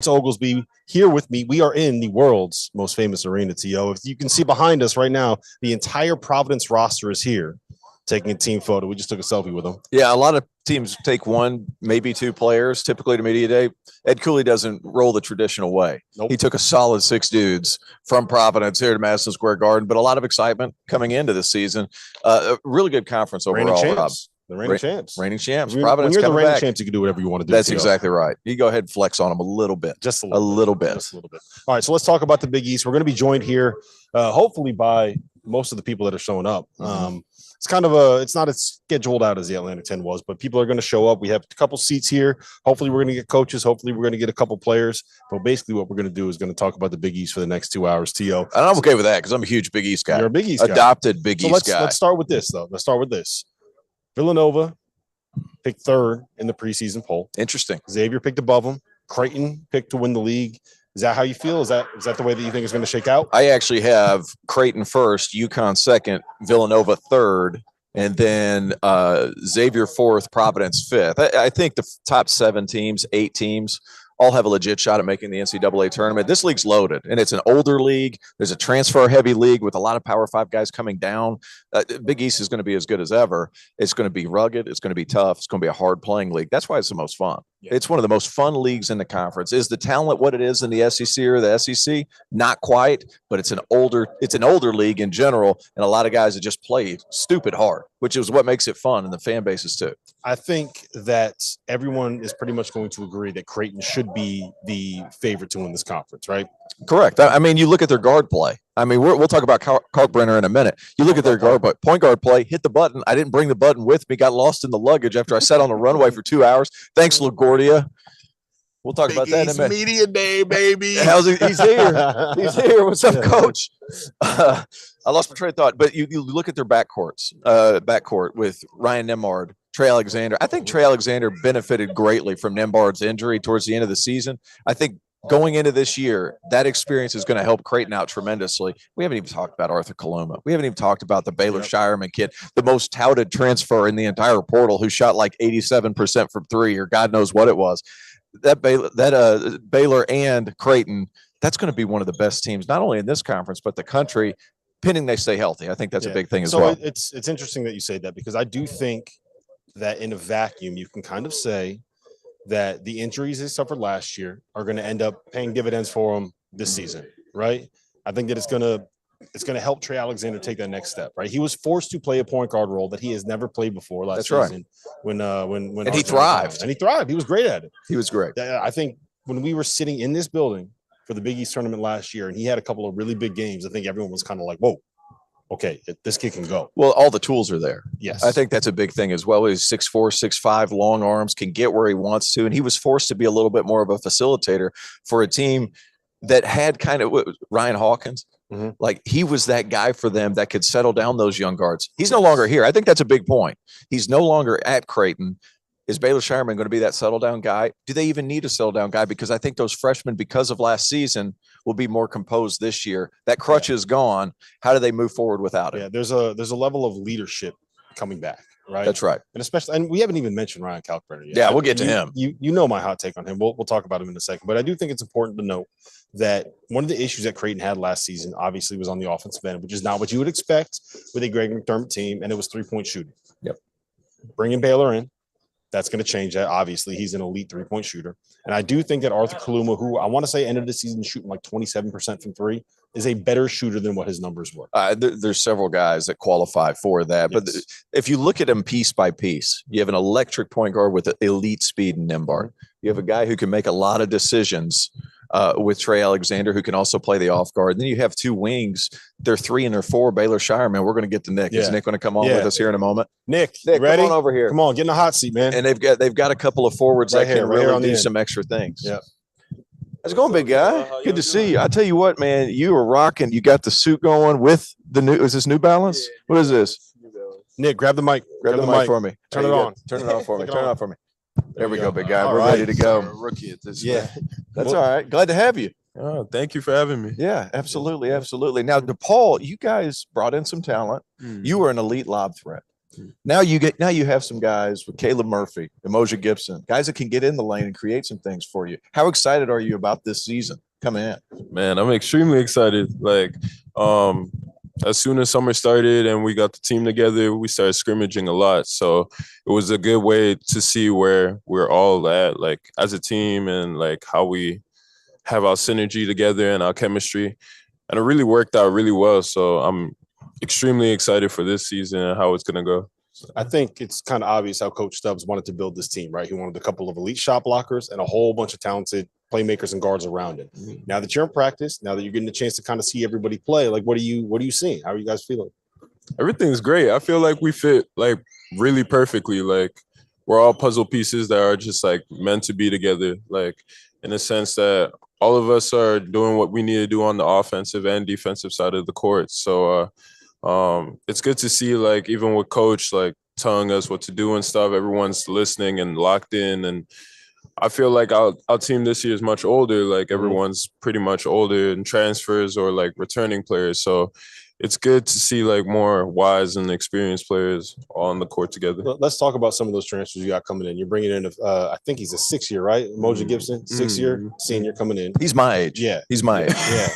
Oglesby here with me. We are in the world's most famous arena, TO. If you can see behind us right now, the entire Providence roster is here taking a team photo. We just took a selfie with them. Yeah, a lot of teams take one, maybe two players, typically to media day. Ed Cooley doesn't roll the traditional way. Nope. He took a solid 6 dudes from Providence here to Madison Square Garden, but a lot of excitement coming into this season. A really good conference overall, Rob. The reigning champs. Reigning champs. Providence when you're the reigning champs, you can do whatever you want to do. That's exactly right. You go ahead and flex on them a little bit. Just a little bit. Just a little bit. All right, so let's talk about the Big East. We're going to be joined here, hopefully, by most of the people that are showing up. It's kind of it's not as scheduled out as the Atlantic 10 was, but people are going to show up. We have a couple seats here. Hopefully, we're going to get coaches. Hopefully, we're going to get a couple players. But basically, what we're going to do is going to talk about the Big East for the next 2 hours, TO. And I'm okay with that because I'm a huge Big East guy. You're a Big East guy. Adopted Big East guy. Let's start with this, though. Let's start with this. Villanova picked third in the preseason poll. Interesting. Xavier picked above them. Creighton picked to win the league. Is that how you feel? Is that the way that you think it's going to shake out? I actually have Creighton first, UConn second, Villanova third, and then Xavier fourth, Providence fifth. I think the top 7 teams, 8 teams, all have a legit shot at making the NCAA tournament. This league's loaded, and it's an older league. There's a transfer-heavy league with a lot of Power 5 guys coming down. Big East is going to be as good as ever. It's going to be rugged. It's going to be tough. It's going to be a hard-playing league. That's why it's the most fun. Yeah. It's one of the most fun leagues in the conference. Is the talent what it is in the SEC or the SEC? Not quite, but it's an older league in general, and a lot of guys that just play stupid hard, which is what makes it fun, and the fan bases too. I think that everyone is pretty much going to agree that Creighton should be the favorite to win this conference, right? Correct. I mean, you look at their guard play. I mean, we'll talk about Kalkbrenner in a minute. You look at their point guard play, hit the button. I didn't bring the button with me, got lost in the luggage after I sat on the runway for 2 hours. Thanks, LaGuardia. We'll talk about that in a minute. Media day, baby. How's he? He's here. He's here. What's up, Coach? I lost my train of thought. But you look at their backcourt with Ryan Nembhard, Trey Alexander. I think Trey Alexander benefited greatly from Nembhard's injury towards the end of the season. I think going into this year, that experience is going to help Creighton out tremendously. We haven't even talked about Arthur Kaluma. We haven't even talked about the Baylor Shireman kid, the most touted transfer in the entire portal, who shot like 87% from 3 or God knows what it was. That Baylor and Creighton, that's going to be one of the best teams, not only in this conference, but the country, pending they stay healthy. I think that's a big thing as well. It's interesting that you say that, because I do think that in a vacuum, you can kind of say that the injuries they suffered last year are going to end up paying dividends for them this season, right? I think that it's going to help Trey Alexander take that next step, right? He was forced to play a point guard role that he has never played before last season. When and he thrived. And he thrived. He was great at it. He was great. I think when we were sitting in this building for the Big East tournament last year, and he had a couple of really big games, I think everyone was kind of like, whoa, okay, this kid can go. Well, all the tools are there. Yes. I think that's a big thing as well. He's 6'4", 6'5", long arms, can get where he wants to. And he was forced to be a little bit more of a facilitator for a team that had kind of Ryan Hawkins. Mm-hmm. Like, he was that guy for them that could settle down those young guards. He's no longer here. I think that's a big point. He's no longer at Creighton. Is Baylor Shireman going to be that settle down guy? Do they even need a settle down guy? Because I think those freshmen, because of last season, will be more composed this year. That crutch is gone. How do they move forward without it? Yeah, there's a level of leadership coming back, right? That's right. And we haven't even mentioned Ryan Kalkbrenner yet. Yeah, we'll get to him. You know my hot take on him. We'll talk about him in a second. But I do think it's important to note that one of the issues that Creighton had last season obviously was on the offensive end, which is not what you would expect with a Greg McDermott team, and it was 3-point shooting. Yep. Bringing Baylor in, that's going to change that. Obviously, he's an elite 3-point shooter. And I do think that Arthur Kaluma, who I want to say ended the season shooting like 27% from 3, is a better shooter than what his numbers were. There's several guys that qualify for that. Yes. But if you look at him piece by piece, you have an electric point guard with elite speed in Nembhard. You have a guy who can make a lot of decisions with Trey Alexander, who can also play the off guard. Then you have 2 wings. They're 3 and they're 4. Baylor Shireman. We're going to get to Nick. Yeah. Is Nick going to come on with us here in a moment? Nick, ready? Come on over here. Come on, get in the hot seat, man. And they've got a couple of forwards that can really do some extra things. Yeah. How's it going, big guy? Good to see you. I tell you what, man, you are rocking. You got the suit going with the new. Is this New Balance? Yeah. What is this? Nick, grab the mic. Grab the mic for me. Turn it on. Turn it on for me. Turn it on for me. There we go, big guy. We're ready to go. Rookie at this. Yeah, that's all right. Glad to have you. Oh, thank you for having me. Yeah, absolutely, absolutely. Now, Depaul, you guys brought in some talent. You were an elite lob threat. Now you have some guys with Caleb Murphy, Emoja Gibson, guys that can get in the lane and create some things for you. How excited are you about this season coming in? Man, I'm extremely excited. Like, as soon as summer started and we got the team together, we started scrimmaging a lot. So it was a good way to see where we're all at, like as a team, and like how we have our synergy together and our chemistry. And it really worked out really well. So I'm extremely excited for this season and how it's going to go. I think it's kind of obvious how Coach Stubbs wanted to build this team, right? He wanted a couple of elite shot blockers and a whole bunch of talented playmakers and guards around it. Now that you're in practice, now that you're getting a chance to kind of see everybody play, like what are you seeing? How are you guys feeling? Everything's great. I feel like we fit like really perfectly. Like we're all puzzle pieces that are just like meant to be together. Like in the sense that all of us are doing what we need to do on the offensive and defensive side of the court. So it's good to see, like, even with coach like telling us what to do and stuff, everyone's listening and locked in. And I feel like our team this year is much older. Like everyone's pretty much older in transfers or like returning players. So it's good to see like more wise and experienced players on the court together. Let's talk about some of those transfers you got coming in. You're bringing in, I think he's a 6-year, right? Emoja Gibson, 6-year senior coming in. He's my age. Yeah, he's my age. Yeah.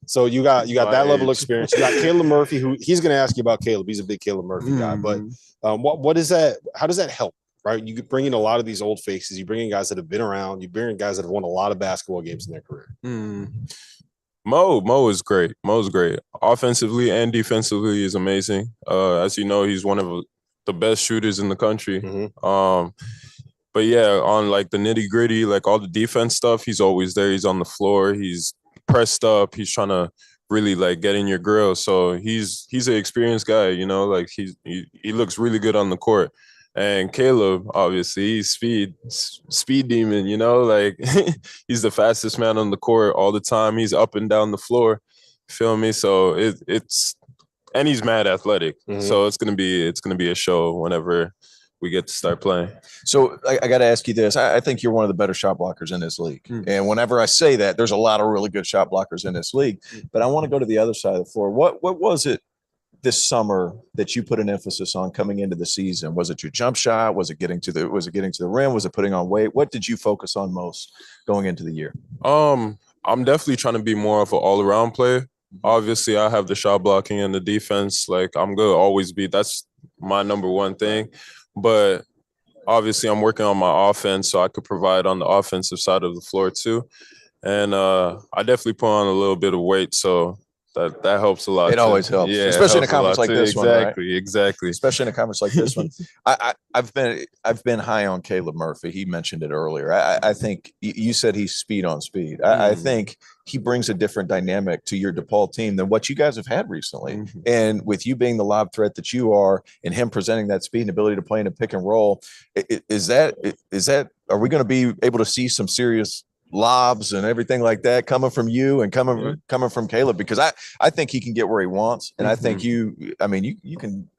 So you got that level of experience. You got Caleb Murphy, who he's going to ask you about Caleb. He's a big Caleb Murphy guy. But what is that? How does that help? Right, you bring in a lot of these old faces. You bring in guys that have been around. You bring in guys that have won a lot of basketball games in their career. Mo is great. Mo's great. Offensively and defensively is amazing. As you know, he's one of the best shooters in the country. But yeah, on like the nitty gritty, like all the defense stuff, he's always there. He's on the floor. He's pressed up. He's trying to really like get in your grill. So he's an experienced guy. You know, like he looks really good on the court. And Caleb, obviously, he's speed demon, you know, like he's the fastest man on the court all the time. He's up and down the floor, feel me? So and he's mad athletic. So it's gonna be a show whenever we get to start playing. So I got to ask you this. I think you're one of the better shot blockers in this league. And whenever I say that, there's a lot of really good shot blockers in this league. But I want to go to the other side of the floor. What was it this summer that you put an emphasis on coming into the season? Was it your jump shot? Was it getting to the rim? Was it putting on weight? What did you focus on most going into the year? I'm definitely trying to be more of an all-around player. Obviously, I have the shot blocking and the defense. Like I'm gonna always be. That's my number one thing. But obviously, I'm working on my offense so I could provide on the offensive side of the floor too. And I definitely put on a little bit of weight. So that helps a lot. It always helps, yeah, especially in a conference like this one. Exactly. Especially in a conference like this one. I've been high on Caleb Murphy. He mentioned it earlier. I think you said he's speed on speed. I think he brings a different dynamic to your Depaul team than what you guys have had recently. And with you being the lob threat that you are, and him presenting that speed and ability to play in a pick and roll, is that are we going to be able to see some serious lobs and everything like that coming from you and coming from Caleb? Because I think he can get where he wants, and I think you can.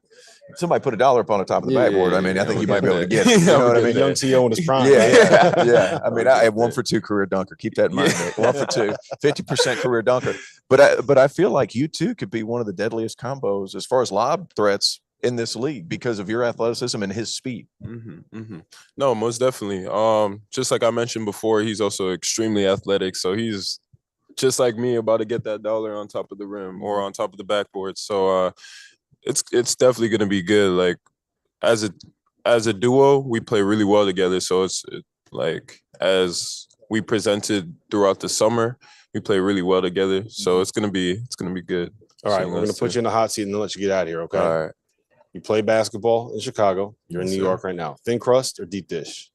Somebody put $1 up on the top of the backboard. I mean, I think you might be able to get it. You know what I mean? Young T.O. in his prime. Yeah. I mean, I have 1 for 2 career dunker. Keep that in mind. 1 for 2, 50% career dunker. But I feel like you too could be one of the deadliest combos as far as lob threats in this league because of your athleticism and his speed. No, most definitely. Just like I mentioned before, he's also extremely athletic. So he's just like me, about to get that dollar on top of the rim or on top of the backboard. So it's definitely going to be good. Like as a duo, we play really well together. So it's like as we presented throughout the summer, we play really well together. So it's gonna be good. All right, we're gonna put you in the hot seat and then let you get out of here. Okay. All right. You play basketball in Chicago. You're in New York right now. Thin crust or deep dish?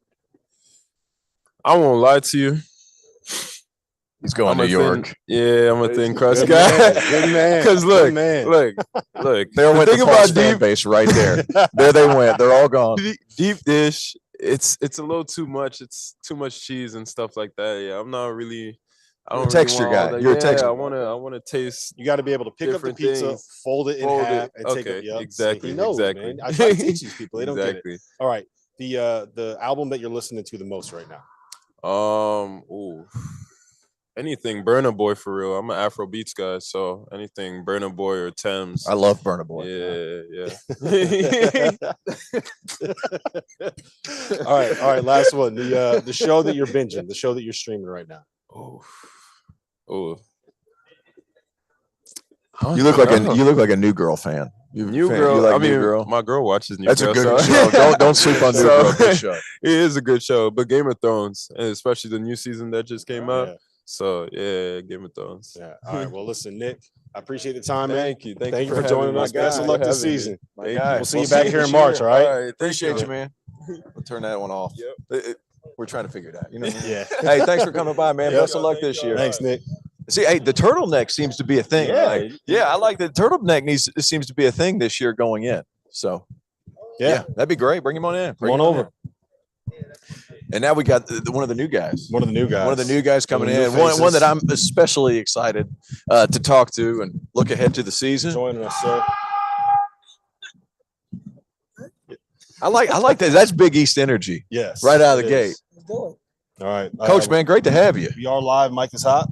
I won't lie to you. He's going to New York. I'm a thin crust guy. Good man. Because look. There went the Posh fan base right there. There they went. They're all gone. Deep dish. It's a little too much. It's too much cheese and stuff like that. Yeah, I'm not really. You're a texture guy. You're a texture. I want to taste. You got to be able to pick up the pizza, things, fold it in half, and take it. Yep. Exactly. He knows, exactly. Man. I try to teach these people. They don't get it. All right. The album that you're listening to the most right now. Anything Burna Boy for real. I'm an Afro beats guy, so anything Burna Boy or Thames. I love Burna Boy. Yeah. All right. Last one. The show that you're binging, the show that you're streaming right now. Oh. You look like a New Girl fan. New Girl. You like New Girl? My girl watches New That's Girl. That's a good show. Don't sleep on New Girl. Good show. It is a good show, but Game of Thrones, and especially the new season that just came out. Yeah. So yeah, Game of Thrones. Yeah. All right. Well, listen, Nick, I appreciate the time, man. Thank you. Thank you for joining us. Best of luck this season. We'll see you back here in March. All right. Appreciate you, man. We'll turn that one off. Yep. We're trying to figure it out. You know. Yeah. Hey, thanks for coming by, man. Best of luck this year. Thanks, Nick. See, hey, the turtleneck seems to be a thing. Yeah. I like the turtleneck seems to be a thing this year going in. So, yeah, that'd be great. Bring him on in. Come on over. And now we got one of the new guys. One of the new guys coming in. One that I'm especially excited to talk to and look ahead to the season. Joining us, sir. I like that. That's Big East energy. Yes. Right out of the gate. All right. Coach, man, great to have you. We are live. Mic is hot.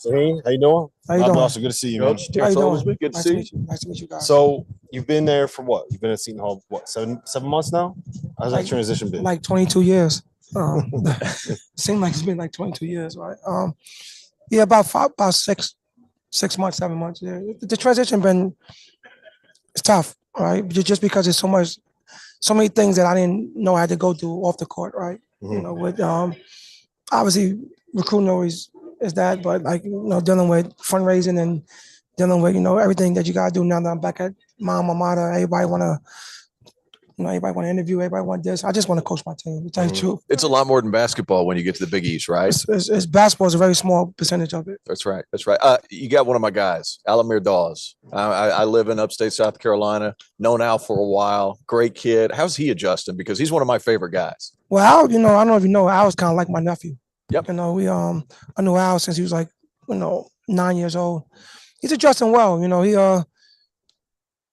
Shaheen, how you doing? How you doing? Good to see you, man. How you doing? Good to see you. Nice to meet you guys. So you've been there for what? You've been at Seton Hall, what, seven months now? How's that transition been? Like 22 years. Seems like it's been like 22 years, right? Yeah, about 6 months, 7 months. Yeah, the transition it's tough, right? Just because there's so many things that I didn't know I had to go through off the court, right? Mm-hmm. You know, with obviously recruiting always is that, but like, you know, dealing with fundraising and dealing with, you know, everything that you gotta do now that I'm back at my alma mater. Everybody wanna interview, everybody want this. I just want to coach my team, to tell you the truth. It's a lot more than basketball when you get to the Big East, right? It's basketball is a very small percentage of it. That's right. You got one of my guys, Alamir Dawes. I live in upstate South Carolina, known Al for a while. Great kid. How's he adjusting? Because he's one of my favorite guys. Well, Al, you know, I don't know if you know, Al was kind of like my nephew. Yep. You know, I knew Al since he was like, 9 years old. He's adjusting well. You know, he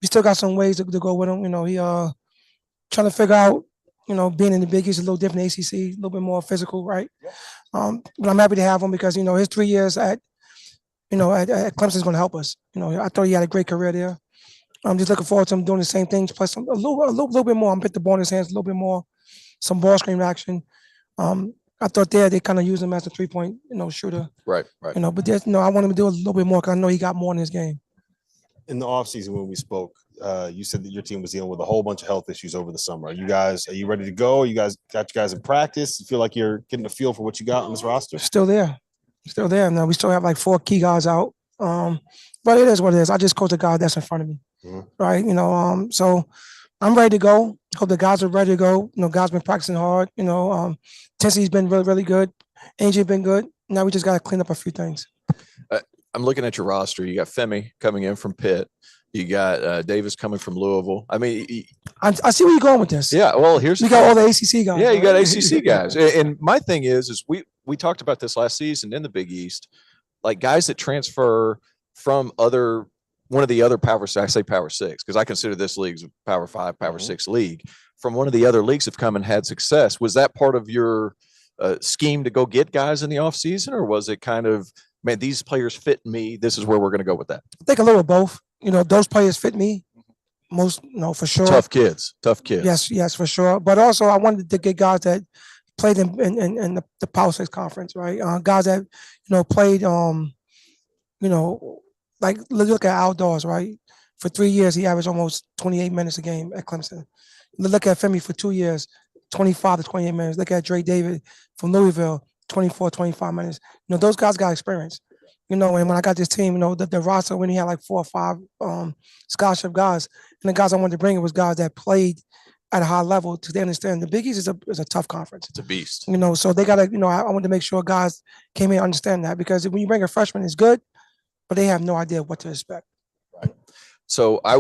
still got some ways to go with him. You know, he trying to figure out, you know, being in the Big East is a little different, ACC, a little bit more physical, right? But I'm happy to have him because, you know, his 3 years at Clemson is going to help us. You know, I thought he had a great career there. I'm just looking forward to him doing the same things, plus a little bit more. I'm put the ball in his hands a little bit more, some ball screen action. I thought they kind of use him as a 3-point, shooter. Right. You know, but I want him to do a little bit more because I know he got more in his game. In the offseason when we spoke, you said that your team was dealing with a whole bunch of health issues over the summer. Are you ready to go? You guys got you guys in practice? You feel like you're getting a feel for what you got on this roster? Still there. Now we still have like 4 key guys out. But it is what it is. I just coach the guy that's in front of me. Mm-hmm. Right. So I'm ready to go. Hope the guys are ready to go. Guys been practicing hard. Tennessee's been really, really good. AJ been good. Now we just got to clean up a few things. I'm looking at your roster. You got Femi coming in from Pitt. You got Davis coming from Louisville. I mean, I see where you're going with this. Yeah. Well, we got all the ACC guys. Yeah, you got ACC guys. And my thing is we talked about this last season in the Big East, like guys that transfer from one of the other Power 6. I say Power 6 because I consider this league's Power 5, Power 6 league. From one of the other leagues have come and had success. Was that part of your scheme to go get guys in the offseason, or was it kind of, man, these players fit me, this is where we're going to go with that? I think a little of both. Those players fit me most, for sure. Tough kids. Yes, for sure. But also I wanted to get guys that played in the Power 6 conference, right? Guys that, played, like look at Outdoors, right? For 3 years, he averaged almost 28 minutes a game at Clemson. Look at Femi for 2 years, 25 to 28 minutes. Look at Dre David from Louisville, 24, 25 minutes. Those guys got experience. And when I got this team, the roster, when he had like 4 or 5 scholarship guys, and the guys I wanted to bring in was guys that played at a high level to understand the Big East is a tough conference. It's a beast. So they got to, I wanted to make sure guys came in and understand that, because when you bring a freshman, it's good, but they have no idea what to expect. Right. So I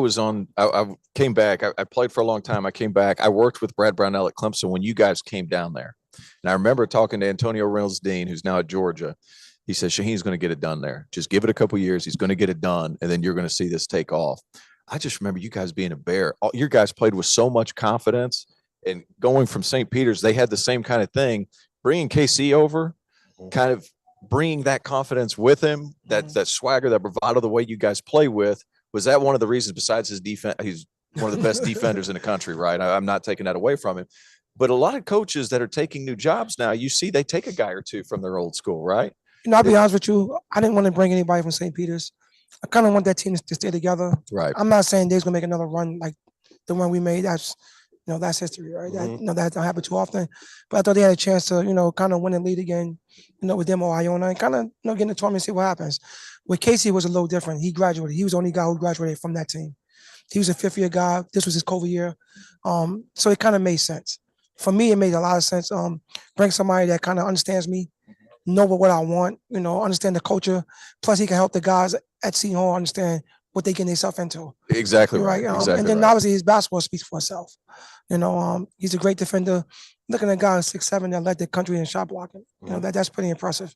came back. I played for a long time. I came back. I worked with Brad Brownell at Clemson when you guys came down there. And I remember talking to Antonio Reynolds-Dean, who's now at Georgia. He said, Shaheen's going to get it done there. Just give it a couple years. He's going to get it done, and then you're going to see this take off. I just remember you guys being a bear. Your guys played with so much confidence, and going from St. Peter's, they had the same kind of thing. Bringing KC over kind of bringing that confidence with him, that swagger, that bravado, the way you guys play with, was that one of the reasons besides his defense? He's one of the best defenders in the country, right? I'm not taking that away from him. But a lot of coaches that are taking new jobs now, you see they take a guy or two from their old school, right? I'll be honest with you. I didn't want to bring anybody from St. Peter's. I kind of want that team to stay together. Right. I'm not saying Dave's going to make another run like the one we made. That's history, right? That don't happen too often. But I thought they had a chance to, kind of win and lead again, with them or Iona and kind of, get in the tournament and see what happens. With Casey, it was a little different. He graduated. He was the only guy who graduated from that team. He was a fifth-year guy. This was his COVID year. So it kind of made sense. For me, it made a lot of sense. Bring somebody that kind of understands me, know what I want, understand the culture. Plus, he can help the guys at Seton Hall understand what they getting themselves into. Exactly right. Exactly and then right. obviously his basketball speaks for itself. He's a great defender. Looking at a guy 6'7" that led the country in shot blocking. That's pretty impressive.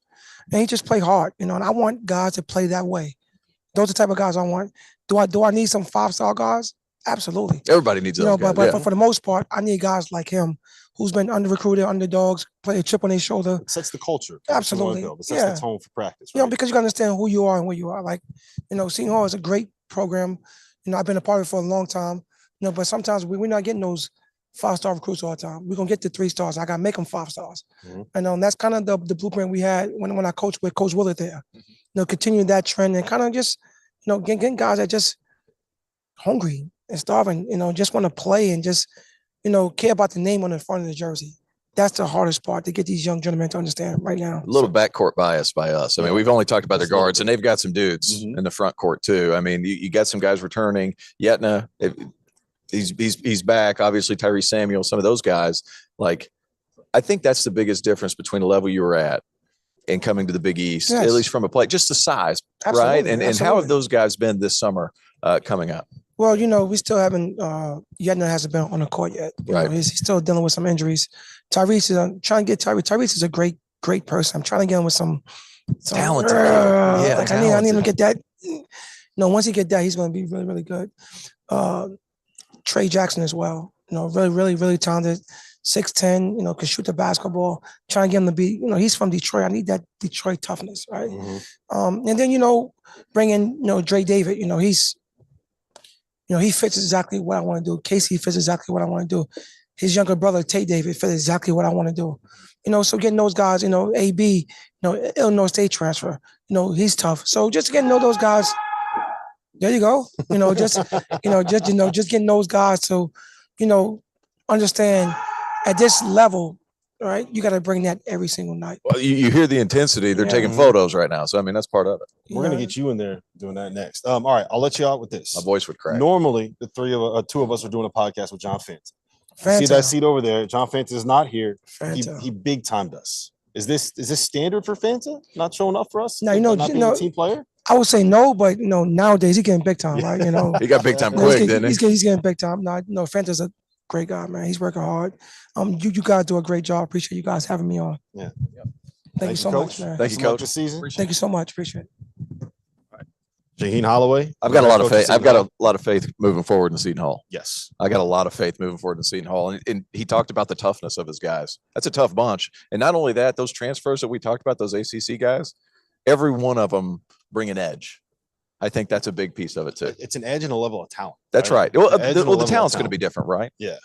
And he just played hard. And I want guys to play that way. Those are the type of guys I want. Do I need some 5-star guys? Absolutely. Everybody needs those guys. But for the most part, I need guys like him who's been under-recruited, underdogs, play a chip on their shoulder. It sets the culture. Absolutely. It sets the tone for practice. Right? Because you got to understand who you are and where you are. Like, Seton Hall is a great program. I've been a part of it for a long time. But sometimes we're not getting those 5-star recruits all the time. We're going to get the 3 stars. I got to make them 5 stars. And that's kind of the blueprint we had when I coached with Coach Willard there. Continue that trend and kind of just, getting guys that just hungry and starving, just want to play and just, care about the name on the front of the jersey. That's the hardest part to get these young gentlemen to understand right now. A little backcourt bias by us. I mean, we've only talked about their guards, and they've got some dudes in the front court too. I mean, you got some guys returning. Yetna, he's back. Obviously, Tyree Samuel, some of those guys. Like, I think that's the biggest difference between the level you were at and coming to the Big East, at least from a play, just the size, right? And how have those guys been this summer coming up? Well, we still haven't. Yetna hasn't been on the court yet. Right. He's still dealing with some injuries. Tyrese I'm trying to get Tyrese. Tyrese is a great person. I'm trying to get him with some talented. I need him to get that. Once he get that, he's going to be really, really good. Trey Jackson as well. Really, really, really talented. 6'10", can shoot the basketball. Trying to get him to be, he's from Detroit. I need that Detroit toughness, right? And then, bring in, Dre David. He fits exactly what I want to do. Casey fits exactly what I want to do. His younger brother, Tate David, fits exactly what I want to do. So getting those guys, AB, Illinois State transfer, he's tough. So just getting to know those guys. There you go. Just getting those guys to, understand at this level, right? You got to bring that every single night. Well, you hear the intensity. They're taking photos right now. So, I mean, that's part of it. We're going to get you in there doing that next. All right. I'll let you out with this. My voice would crack. Normally, the two of us are doing a podcast with John Fanta. See that seat over there? John Fanta is not here. He big timed us. Is this standard for Fanta? Not showing up for us? No, not being a team player? I would say no, but nowadays he's getting big time, right? He got big time quick, didn't he? He's getting big time. No, Fanta's a great guy, man. He's working hard. You guys do a great job. Appreciate you guys having me on. Yeah. Thank you so much, man. Thank you, Coach. This season. Thank you so much. Appreciate it. Shaheen Holloway. I've got a lot of faith. I've got a lot of faith moving forward in Seton Hall. Yes. I got a lot of faith moving forward in Seton Hall. And he talked about the toughness of his guys. That's a tough bunch. And not only that, those transfers that we talked about, those ACC guys, every one of them bring an edge. I think that's a big piece of it too. It's an edge and a level of talent. That's right. Well, the talent's going to be different, right? Yeah.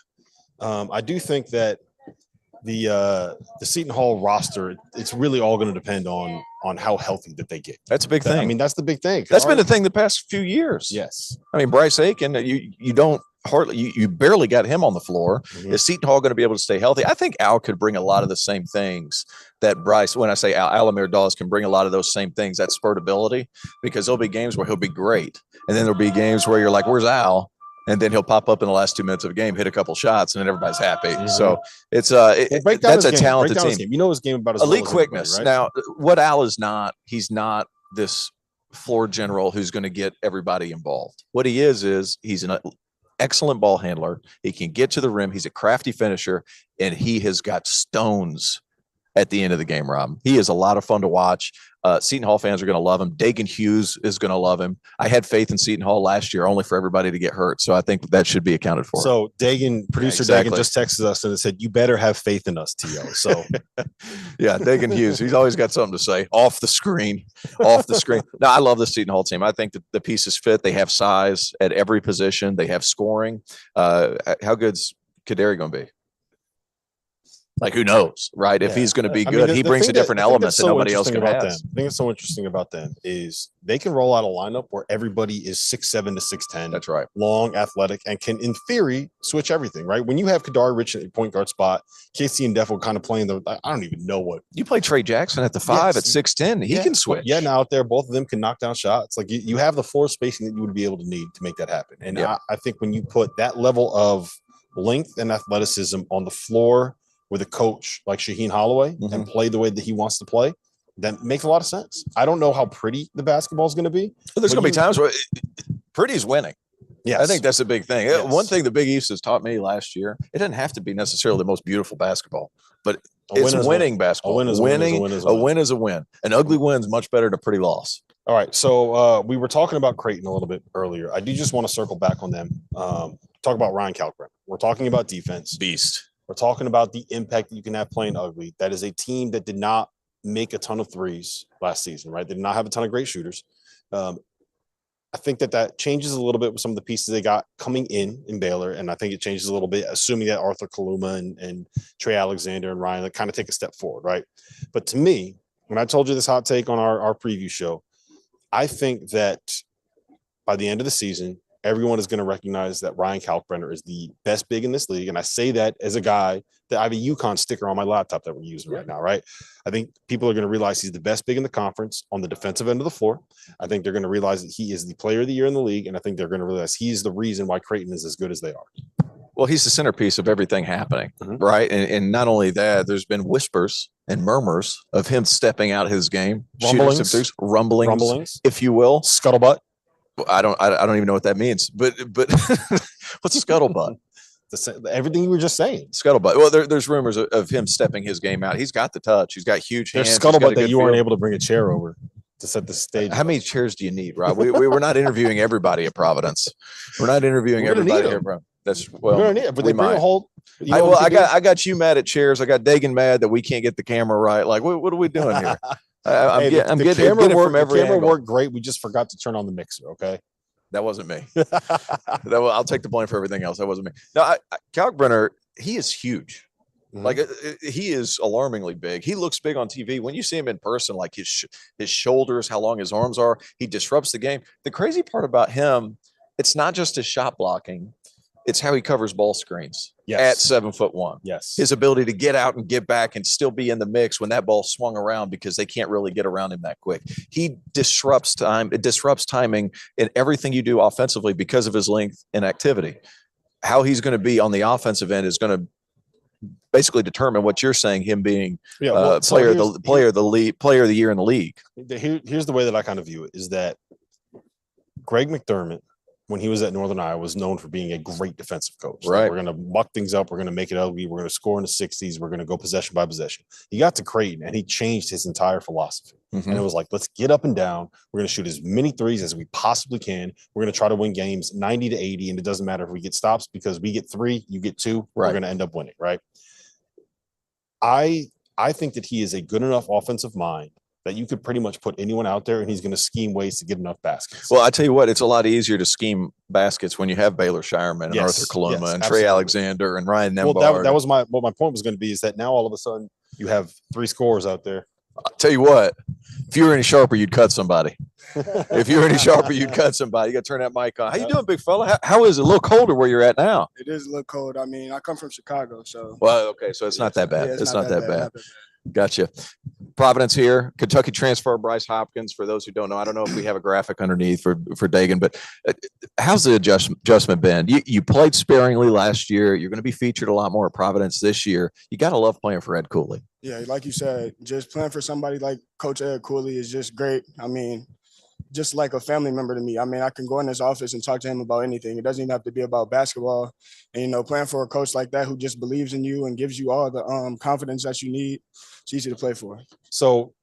I do think that the Seton Hall roster, it's really all going to depend on how healthy that they get. That's a big thing. I mean, that's the big thing. That's been the thing the past few years. Yes. I mean, Bryce Aiken, you barely got him on the floor. Is Seton Hall going to be able to stay healthy? I think Al could bring a lot of the same things that Bryce, when I say Alamir Dawes can bring a lot of those same things, that spurtability, because there'll be games where he'll be great. And then there'll be games where you're like, where's Al? And then he'll pop up in the last 2 minutes of a game, hit a couple shots, and then everybody's happy. So it's that's a talented team. You know his game about as elite well as quickness. Right? Now, what Al is not, he's not this floor general who's going to get everybody involved. What he is he's an excellent ball handler. He can get to the rim. He's a crafty finisher, and he has got stones at the end of the game, Rob. He is a lot of fun to watch. Seton Hall fans are going to love him. Dagan Hughes is going to love him. I had faith in Seton Hall last year only for everybody to get hurt. So I think that should be accounted for. So producer Dagan just texted us and said, you better have faith in us, T.O. So yeah, Dagan Hughes, he's always got something to say off the screen. No, I love the Seton Hall team. I think that the pieces fit. They have size at every position. They have scoring. How good's Kaderi going to be? Like, who knows, right? If he's going to be good, he brings a different element that nobody else can have. I think it's so interesting about them is they can roll out a lineup where everybody is 6'7" to 6'10". That's right. Long, athletic, and can, in theory, switch everything, right? When you have Kadari Rich at the point guard spot, Casey and Defo kind of playing I don't even know what. You play Trey Jackson at the 5 at 6'10". He can switch. Yeah, now out there, both of them can knock down shots. Like, you have the floor spacing that you would be able to need to make that happen. And I think when you put that level of length and athleticism on the floor with a coach like Shaheen Holloway and play the way that he wants to play, that makes a lot of sense. I don't know how pretty the basketball is going to be. There's going to be times where pretty's winning. Yeah, I think that's a big thing. Yes. One thing the Big East has taught me last year, it doesn't have to be necessarily the most beautiful basketball, but it's winning basketball. A win is a win. An ugly win is much better than a pretty loss. All right, so we were talking about Creighton a little bit earlier. I do just want to circle back on them. Talk about Ryan Kalkbrenner. We're talking about defense. Beast. We're talking about the impact that you can have playing ugly. That is a team that did not make a ton of threes last season, right? They did not have a ton of great shooters. I think that changes a little bit with some of the pieces they got coming in Baylor, and I think it changes a little bit, assuming that Arthur Kaluma and Trey Alexander and Ryan kind of take a step forward, right? But to me, when I told you this hot take on our preview show, I think that by the end of the season, everyone is going to recognize that Ryan Kalkbrenner is the best big in this league. And I say that as a guy that I have a UConn sticker on my laptop that we're using right now, right? I think people are going to realize he's the best big in the conference on the defensive end of the floor. I think they're going to realize that he is the player of the year in the league. And I think they're going to realize he's the reason why Creighton is as good as they are. Well, he's the centerpiece of everything happening, right? And not only that, there's been whispers and murmurs of him stepping out his game. Rumblings, if you will. Scuttlebutt. I don't even know what that means, but what's a scuttlebutt? Everything you were just saying. Scuttlebutt. Well, there's rumors of him stepping his game out. He's got the touch. He's got huge hands. There's scuttlebutt that you weren't able to bring a chair over to set the stage. How many chairs do you need, Rob? We were not interviewing everybody at Providence. We're not interviewing everybody here, bro. That's well. We're gonna need it, but they bring a whole. I got you mad at chairs. I got Dagan mad that we can't get the camera right. Like, what are we doing here? I'm getting it from every camera angle. worked great. We just forgot to turn on the mixer. Okay, that wasn't me. I'll take the blame for everything else. That wasn't me. No, Kalkbrenner, he is huge. Like he is alarmingly big. He looks big on TV. When you see him in person, like his shoulders, how long his arms are, he disrupts the game. The crazy part about him, it's not just his shot blocking. It's how he covers ball screens at 7'1". Yes. His ability to get out and get back and still be in the mix when that ball swung around because they can't really get around him that quick. He disrupts time. It disrupts timing in everything you do offensively because of his length and activity. How he's going to be on the offensive end is going to basically determine what you're saying, him being player of the year in the league. Here's the way that I kind of view it is that Greg McDermott, when he was at Northern Iowa, was known for being a great defensive coach. Right. Like, we're going to muck things up. We're going to make it ugly. We're going to score in the 60s. We're going to go possession by possession. He got to Creighton, and he changed his entire philosophy. And it was like, let's get up and down. We're going to shoot as many threes as we possibly can. We're going to try to win games 90 to 80, and it doesn't matter if we get stops because we get 3, you get 2. We're going to end up winning, right? I think that he is a good enough offensive mind that you could pretty much put anyone out there and he's going to scheme ways to get enough baskets. Well, I tell you what, it's a lot easier to scheme baskets when you have Baylor Shireman and Arthur Kaluma and Trey Alexander and Ryan Nembhard. Well, that was my point was going to be is that now all of a sudden you have 3 scorers out there. I'll tell you what, if you were any sharper, you'd cut somebody. If you were any sharper, you'd cut somebody. You got to turn that mic on. How you doing, big fella? How is it? A little colder where you're at now? It is a little cold. I mean, I come from Chicago, so. Well, okay, so it's not that bad. Yeah, it's not that bad. Gotcha. Providence here, Kentucky transfer Bryce Hopkins. For those who don't know, I don't know if we have a graphic underneath for Dagan, but how's the adjustment been? You played sparingly last year. You're going to be featured a lot more at Providence this year. You got to love playing for Ed Cooley. Yeah, like you said, just playing for somebody like Coach Ed Cooley is just great. I mean, just like a family member to me. I mean, I can go in his office and talk to him about anything. It doesn't even have to be about basketball. And, you know, playing for a coach like that who just believes in you and gives you all the confidence that you need, it's easy to play for. So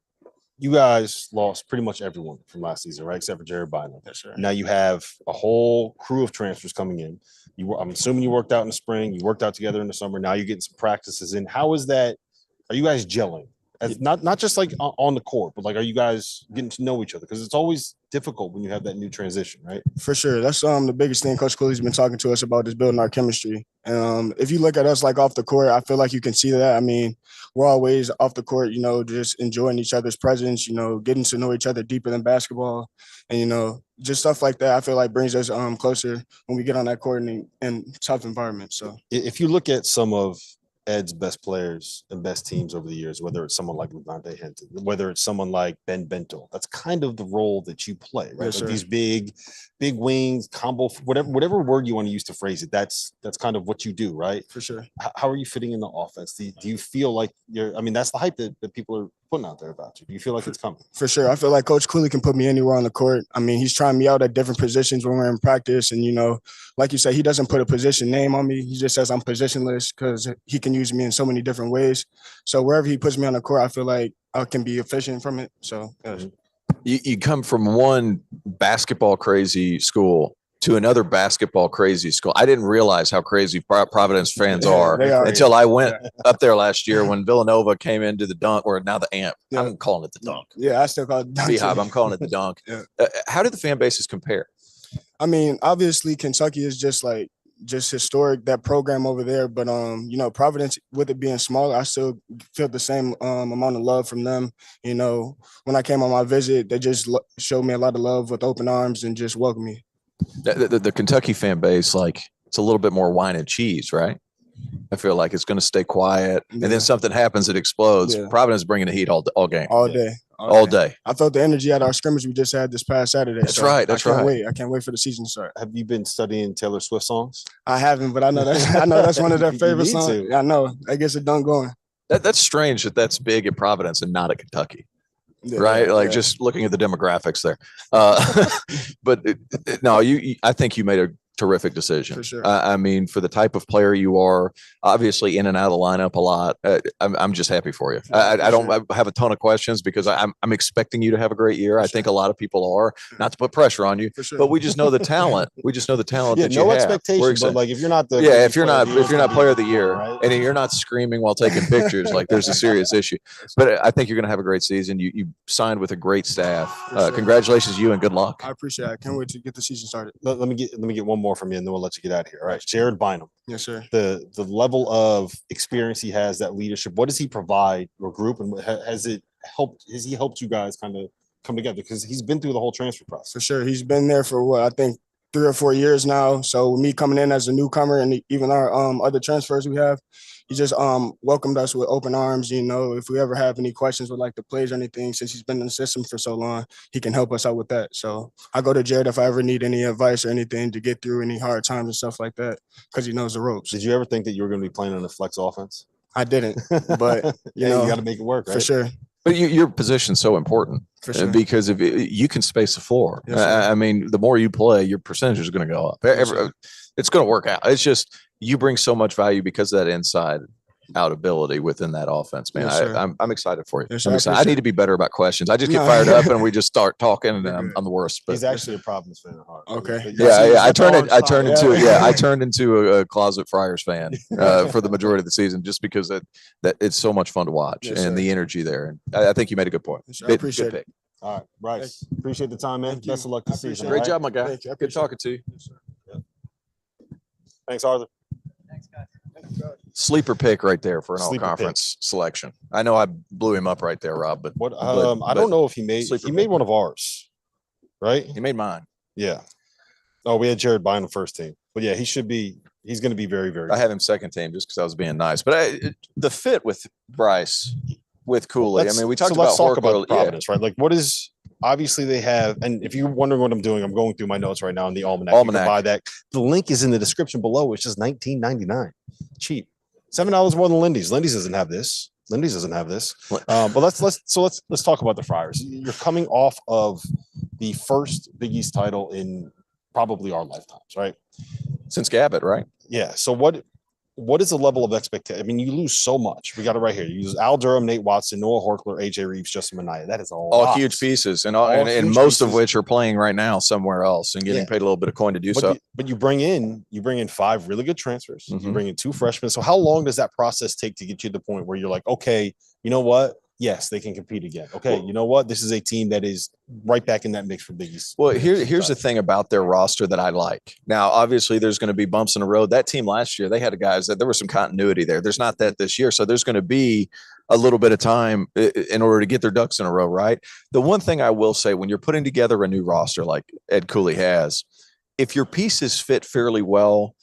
you guys lost pretty much everyone from last season, right? Except for Jared Bynum. Yes, sir. Now you have a whole crew of transfers coming in. I'm assuming you worked out in the spring. You worked out together in the summer. Now you're getting some practices in. How is that? Are you guys gelling? As not just like on the court, but like, are you guys getting to know each other? Because it's always difficult when you have that new transition, right? For sure. That's the biggest thing Coach Cooley's been talking to us about is building our chemistry. And if you look at us like off the court, I feel like you can see that. I mean, we're always off the court, you know, just enjoying each other's presence, you know, getting to know each other deeper than basketball. And, you know, just stuff like that, I feel like brings us closer when we get on that court in tough environments. So if you look at some of Ed's best players and best teams over the years, whether it's someone like Levante Hinton, whether it's someone like Ben Bento, that's kind of the role that you play, right? Yes, like these big wings, combo, whatever word you want to use to phrase it, that's kind of what you do, right? for sure. How are you fitting in the offense? Do you feel like that's the hype that people are putting out there about you. Do you feel like it's coming? For sure. I feel like Coach Cooley can put me anywhere on the court. I mean, he's trying me out at different positions when we're in practice. And, you know, like you said, he doesn't put a position name on me. He just says I'm positionless because he can use me in so many different ways. So wherever he puts me on the court, I feel like I can be efficient from it. So, yes. You come from one basketball crazy school to another basketball crazy school. I didn't realize how crazy Providence fans are until I went up there last year when Villanova came into the dunk, or now the AMP. Yeah. I'm calling it the dunk. Yeah, I still call it dunk. Beehive, I'm calling it the dunk. Yeah. How do the fan bases compare? I mean, obviously Kentucky is just historic, that program over there. But, you know, Providence, with it being smaller, I still feel the same amount of love from them. You know, when I came on my visit, they just showed me a lot of love with open arms and just welcomed me. The Kentucky fan base, like, it's a little bit more wine and cheese, right? I feel like it's going to stay quiet, and then something happens, it explodes. Yeah. Providence is bringing the heat all game. All day. All day. I felt the energy at our scrimmage we just had this past Saturday. That's right. I can't wait for the season to start. Have you been studying Taylor Swift songs? I haven't, but I know that's one of their favorite songs. Yeah, I know. I guess it done going. That's strange that's big at Providence and not at Kentucky. Yeah, right? Like just looking at the demographics there. But no, I think you made a terrific decision. For sure. I mean, for the type of player you are, obviously in and out of the lineup a lot. I'm just happy for you. I don't have a ton of questions because I'm expecting you to have a great year. I think a lot of people are, not to put pressure on you, but we just know the talent. We just know the talent that you have. No expectations, but like if you're not if you're not player of the year, right? And you're not screaming while taking pictures, like there's a serious issue. But I think you're going to have a great season. You signed with a great staff. Congratulations to you and good luck. I appreciate it. I can't wait to get the season started. Let me get one more from you, and then we'll let you get out of here. All right, Jared Bynum. Yes, sir. The level of experience he has, that leadership. What does he provide your group, and has he helped you guys kind of come together? Because he's been through the whole transfer process. For sure, he's been there for I think 3 or 4 years now. So me coming in as a newcomer, and even our other transfers we have, he just welcomed us with open arms. You know, if we ever have any questions with like the plays or anything, since he's been in the system for so long, he can help us out with that. So I go to Jared if I ever need any advice or anything to get through any hard times and stuff like that, because he knows the ropes. Did you ever think that you were going to be playing on a flex offense? I didn't, but you know, you got to make it work, right? For sure. But your position's so important, for sure, because if you can space the floor. Yes, I mean, the more you play, your percentage is going to go up. It's going to work out. It's just you bring so much value because of that inside out ability within that offense, man. Yes, I'm excited for you. Yes, I'm excited. I need to be better about questions. I just get fired up and we just start talking, and I'm the worst. But he's actually a Providence fan at heart. Okay. Yeah. I turned into a closet Friars fan for the majority of the season, just because that it's so much fun to watch, and the energy there. And I think you made a good point. I appreciate it. All right, Bryce. Appreciate the time, man. Best of luck this season. Great job, my guy. Good talking to you. Yes, Thanks, Arthur. Thanks, guys. Sleeper pick right there for an all-conference selection. I know I blew him up right there, Rob, but I don't know if he made one of ours, right? He made mine. Yeah. Oh, we had Jared Bynum first team, but yeah, he's going to be very, very good. I have him second team just because I was being nice, but the fit with Bryce, with Cooley. I mean, we talked let's talk about Providence, right? Like, what is obviously they have, and if you're wondering what I'm doing, I'm going through my notes right now in the almanac. You can buy that. The link is in the description below. It's just $19.99, cheap. $7 more than Lindy's. Lindy's doesn't have this. But let's talk about the Friars. You're coming off of the first Big East title in probably our lifetimes, right? Since Gabbett, right? Yeah. So what is the level of expectation? I mean, you lose so much. We got it right here. You lose Al Durham, Nate Watson, Noah Horkler, AJ Reeves, Justin Minaya. That is all huge pieces, and most of which are playing right now somewhere else and getting paid a little bit of coin to do so. But you bring in 5 really good transfers. You bring in 2 freshmen. So how long does that process take to get you to the point where you're like, okay, you know what? Yes, they can compete again. Okay, you know what? This is a team that is right back in that mix for Big East. Well, here's the thing about their roster that I like. Now, obviously, there's going to be bumps in the road. That team last year, they had guys that there was some continuity there. There's not that this year. So there's going to be a little bit of time in order to get their ducks in a row, right? The one thing I will say, when you're putting together a new roster like Ed Cooley has, if your pieces fit fairly well,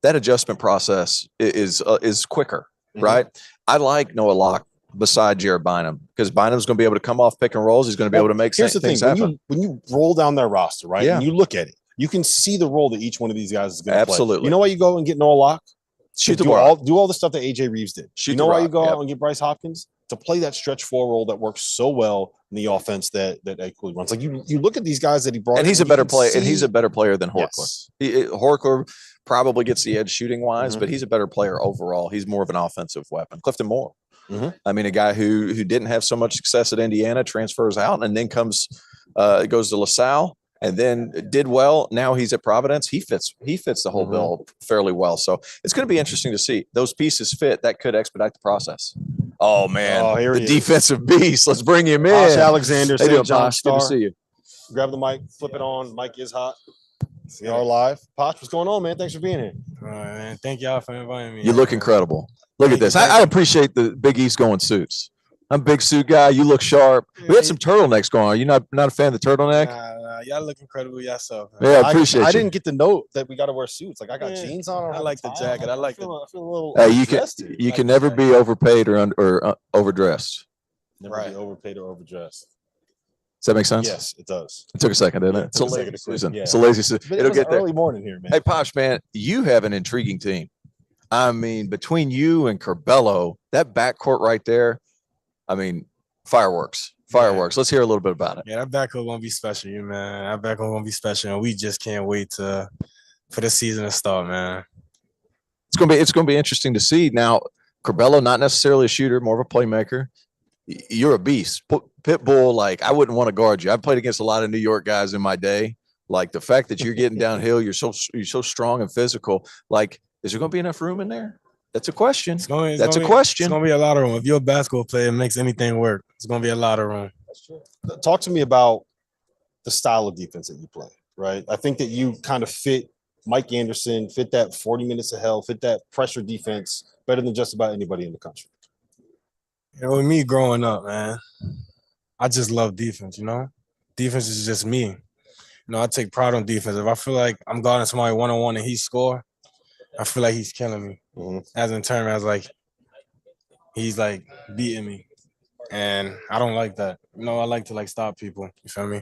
that adjustment process is quicker, right? I like Noah Locke beside Jared Bynum, because Bynum's going to be able to come off pick and rolls. He's going to be able to make things happen. When you roll down their roster, right, and you look at it, you can see the role that each one of these guys is going to play. Absolutely. You know why you go and get Noah Locke? Shoot the ball. Do all the stuff that AJ Reeves did. You know why you go out and get Bryce Hopkins? To play that stretch 4 role that works so well in the offense that Ed Cooley runs. Like you look at these guys that he brought, and he's a better player. And he's a better player than Horkler. Yes. Horkler probably gets the edge shooting wise, but he's a better player overall. He's more of an offensive weapon. Clifton Moore. I mean, a guy who didn't have so much success at Indiana, transfers out and then goes to LaSalle and then did well. Now he's at Providence. He fits the whole bill fairly well. So it's going to be interesting to see those pieces fit. That could expedite the process. Oh man, the defensive beast. Let's bring him in. Posh Alexander, St. John Star. Good to see you. Grab the mic, flip it on. Mic is hot. We are live. Posh, what's going on, man? Thanks for being here. All right, man. Thank y'all for inviting me. You look incredible. Look at this. I appreciate the Big East going suits. I'm a big suit guy. You look sharp. We had some turtlenecks going on. Are you not a fan of the turtleneck? Nah, y'all look incredible yourself. Yeah, I appreciate you. I didn't get the note that we got to wear suits. Like I got jeans on. I like the jacket. I feel a little. Hey, you can never be overpaid or overdressed. Never be overpaid or overdressed. Does that make sense? Yes, it does. It took a second, didn't it? It's a lazy season. It's a lazy season. It'll get there. Early morning here, man. Hey, Posh, man, you have an intriguing team. I mean, between you and Curbelo, that backcourt right there, I mean, fireworks. Let's hear a little bit about it. Yeah, that backcourt gonna be special, man. That backcourt gonna be special, and we just can't wait for the season to start, man. It's gonna be interesting to see. Now, Curbelo, not necessarily a shooter, more of a playmaker. You're a beast. Pitbull, like, I wouldn't want to guard you. I've played against a lot of New York guys in my day. Like, the fact that you're getting downhill, you're so strong and physical. Like, is there going to be enough room in there? That's a question. That's a question. It's going to be a lot of room. If you're a basketball player, it makes anything work. It's going to be a lot of room. That's true. Talk to me about the style of defense that you play, right? I think that you kind of fit Mike Anderson, fit that 40 minutes of hell, fit that pressure defense better than just about anybody in the country. You know, with me growing up, man, I just love defense, Defense is just me. I take pride on defense. If I feel like I'm guarding somebody one-on-one and he score, I feel like he's killing me. As in terms as, like, he's, like, beating me. And I don't like that. I like to, like, stop people. You feel me?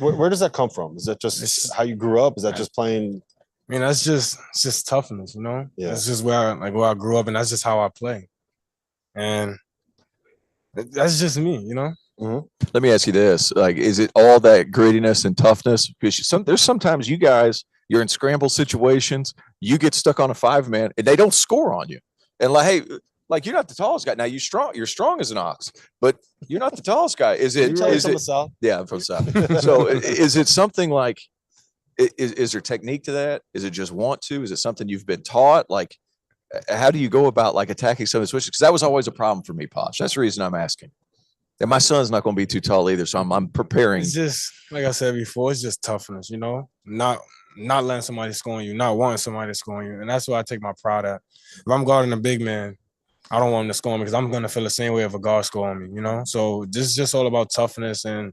Where does that come from? Is that just how you grew up? Is that just playing? I mean, it's just toughness, Yeah. That's just where I grew up, and that's just how I play. And that's just me, Let me ask you this: like, is it all that grittiness and toughness? Because there's sometimes you guys, you're in scramble situations, you get stuck on a 5-man, and they don't score on you. And like, hey, like, you're not the tallest guy. Now you're strong as an ox, but you're not the tallest guy. Is it? From the South? Yeah, I'm from the South. So is it something like? Is there technique to that? Is it just want to? Is it something you've been taught? Like, how do you go about, like, attacking some of the switches? Because that was always a problem for me, Posh. That's the reason I'm asking. And my son's not going to be too tall either, so I'm preparing. It's just, like I said before, it's just toughness, Not letting somebody score on you, not wanting somebody to score on you. And that's what I take my pride at. If I'm guarding a big man, I don't want him to score on me because I'm going to feel the same way if a guard score on me, So this is just all about toughness and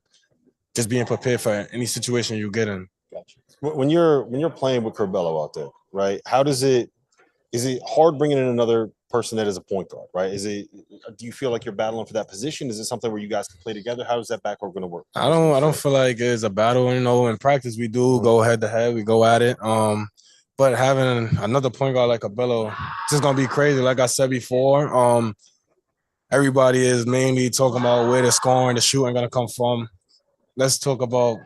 just being prepared for any situation you get in. Gotcha. When you're playing with Curbelo out there, right? Is it hard bringing in another person that is a point guard, right? Do you feel like you're battling for that position? Is it something where you guys can play together? How is that backcourt going to work? I don't feel like it's a battle. In practice we do go head to head, we go at it. But having another point guard like Curbelo, it's just gonna be crazy. Like I said before, everybody is mainly talking about where the scoring, the shooting gonna come from. Let's talk about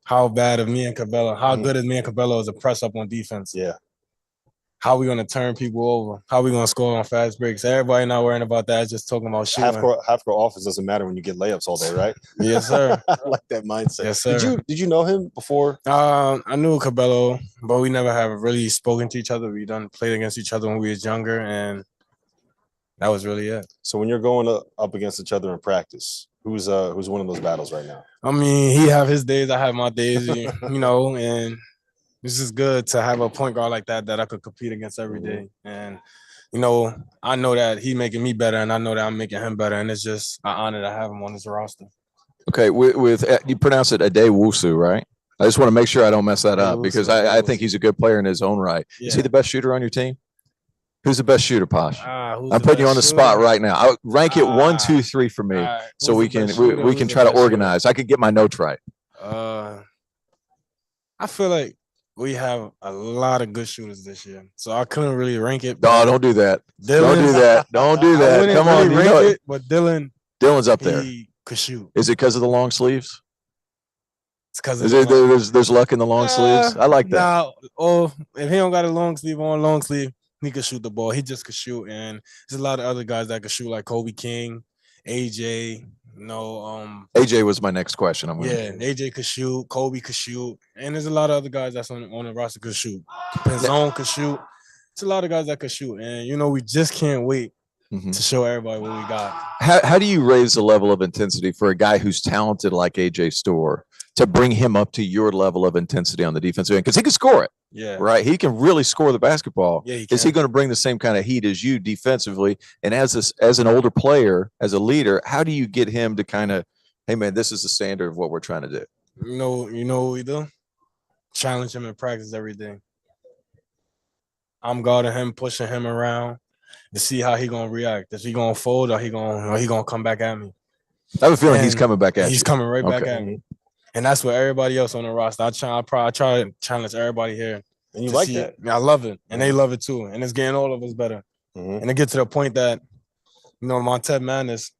how bad of me and Cabello, how good is me and Cabello as a press up on defense. Yeah. How we gonna turn people over? How we gonna score on fast breaks? Everybody not worrying about that. Just talking about shooting. Half court offense doesn't matter when you get layups all day, right? Yes, sir. I like that mindset. Yes, sir. Did you know him before? I knew Cabello, but we never have really spoken to each other. We done played against each other when we was younger, and that was really it. So when you're going up against each other in practice, who's winning those battles right now? I mean, he have his days, I have my days, you know, and it's just good to have a point guard like that I could compete against every day. And, you know, I know that he making me better, and I know that I'm making him better, and it's just an honor to have him on this roster. Okay, with you pronounce it Adewusu, right? I just want to make sure I don't mess that up because I think he's a good player in his own right. Yeah. Is he the best shooter on your team? Who's the best shooter, Posh? I'm putting you on the spot right now. I'll rank it 1, 2, 3 for me, so we can try to organize. I can get my notes right. I feel like we have a lot of good shooters this year, so I couldn't really rank it. No, don't do that. Don't do that. Don't do that. Come on, rank it, but Dylan's up there. He could shoot. Is it because of the long sleeves? It's because there's luck in the long sleeves. I like that. Nah, or if he don't got a long sleeve, he could shoot the ball. He just could shoot, and there's a lot of other guys that could shoot, like Kobe King, AJ. AJ was my next question. AJ could shoot, Kobe could shoot, and there's a lot of other guys that's on the roster could shoot. Penzone could shoot. It's a lot of guys that could shoot, and we just can't wait to show everybody what we got. How do you raise the level of intensity for a guy who's talented like AJ Storr to bring him up to your level of intensity on the defensive end? Because he can score it. Yeah. Right. He can really score the basketball. Yeah, is he going to bring the same kind of heat as you defensively? And as an older player, as a leader, how do you get him to kind of, hey man, this is the standard of what we're trying to do? You know what we do? Challenge him in practice every day. I'm guarding him, pushing him around to see how he gonna react. Is he gonna fold or he gonna come back at me? I have a feeling he's coming back at you. He's coming right back at me. And that's what everybody else on the roster. I try to challenge everybody here. And you like that? I love it. And they love it too. And it's getting all of us better. And it gets to the point that, Montez Madness,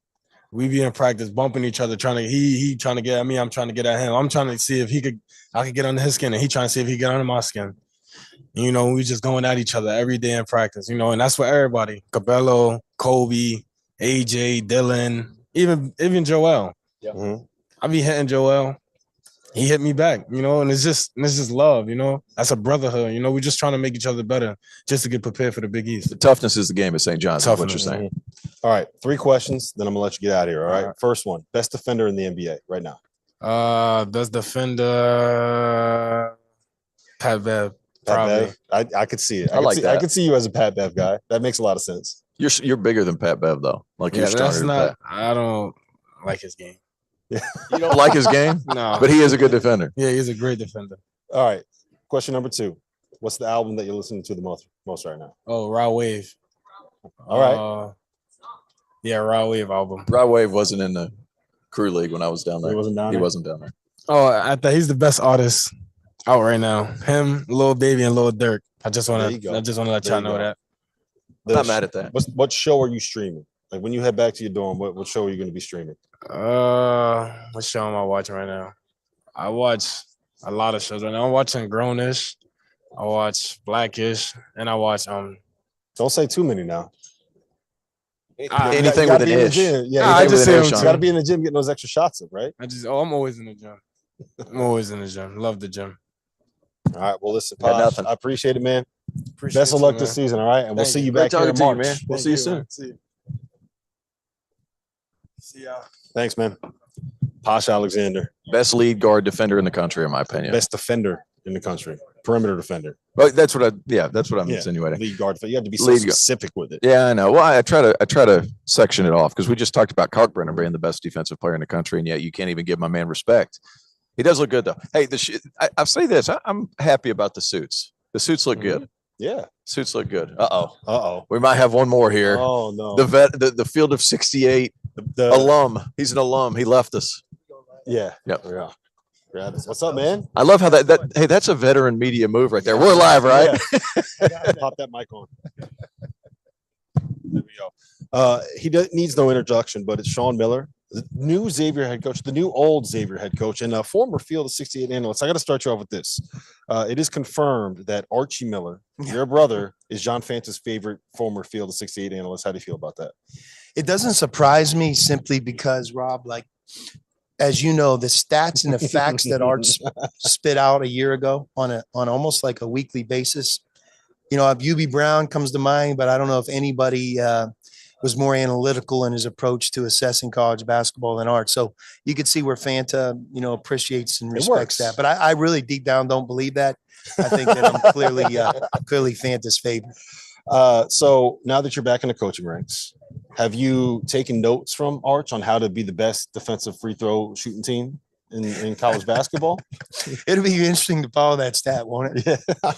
we be in practice bumping each other, he trying to get at me, I'm trying to get at him. I'm trying to see if I could get under his skin, and he trying to see if he get under my skin. We just going at each other every day in practice, and that's for everybody. Cabello, Kobe, AJ, Dylan, even Joel. Yeah. I be hitting Joel. He hit me back, and it's just love, That's a brotherhood, We're just trying to make each other better just to get prepared for the Big East. The toughness is the game at St. John's, is what you're saying. All right, 3 questions, then I'm going to let you get out of here, all right? First one, best defender in the NBA right now. Best defender, Pat Bev. Pat Bev? I could see it. I could see you as a Pat Bev guy. That makes a lot of sense. You're bigger than Pat Bev, though. You're stronger than Pat. I don't like his game. You don't like his game? No. But he is a good defender. Yeah, he's a great defender. All right. Question number 2. What's the album that you're listening to the most right now? Oh, Raw Wave. All right. Yeah, Raw Wave album. Raw Wave wasn't in the crew league when I was down there. He wasn't down there? Oh, I thought he's the best artist out right now. Him, Lil Baby, and Lil Durk. I just want to let y'all know that. I'm not mad at that. What show are you streaming? Like when you head back to your dorm, what show are you going to be streaming? What show am I watching right now? I watch a lot of shows right now. I'm watching Grownish, I watch Blackish, and I watch Don't say too many now. Anything with an ish. Yeah, I just say you got to be in the gym getting those extra shots up, right? I'm always in the gym. I'm always in the gym. Love the gym. All right. Well, listen, Posh, I appreciate it, man. Best of luck this season, all right? And we'll see you back here in March. Man. We'll see you soon. See y'all. Thanks, man. Posh Alexander. Best lead guard defender in the country, in my opinion. Best defender in the country. Perimeter defender. Well, that's what I'm insinuating. Lead guard. You have to be so specific with it. Yeah, I know. Well, I try to section it off because we just talked about Kalkbrenner being the best defensive player in the country, and yet you can't even give my man respect. He does look good though. Hey, I'll say this: I'm happy about the suits. The suits look good. Yeah, suits look good. We might have one more here. Oh no, the Field of 68 the alum. He's an alum. He left us. Yeah. Yep. Yeah. What's up, man? I love how hey, that's a veteran media move right there. We're live, right? Yeah. Pop that mic on. There we go. He needs no introduction, but it's Sean Miller. the new Xavier head coach, the new old Xavier head coach, and a former Field of 68 analyst. I got to start you off with this. It is confirmed that Archie Miller, your brother, is John Fanta's favorite former Field of 68 analyst. How do you feel about that? It doesn't surprise me simply because, Rob, like, as you know, the stats and the facts that Arch spit out a year ago on almost like a weekly basis. You know, UB Brown comes to mind, but I don't know if anybody was more analytical in his approach to assessing college basketball than Arch. So you could see where Fanta, you know, appreciates and respects that. But I really deep down don't believe that. I think that I'm clearly Fanta's favorite. So now that you're back in the coaching ranks, have you taken notes from Arch on how to be the best defensive free throw shooting team in college basketball? It'll be interesting to follow that stat, won't it? Yeah.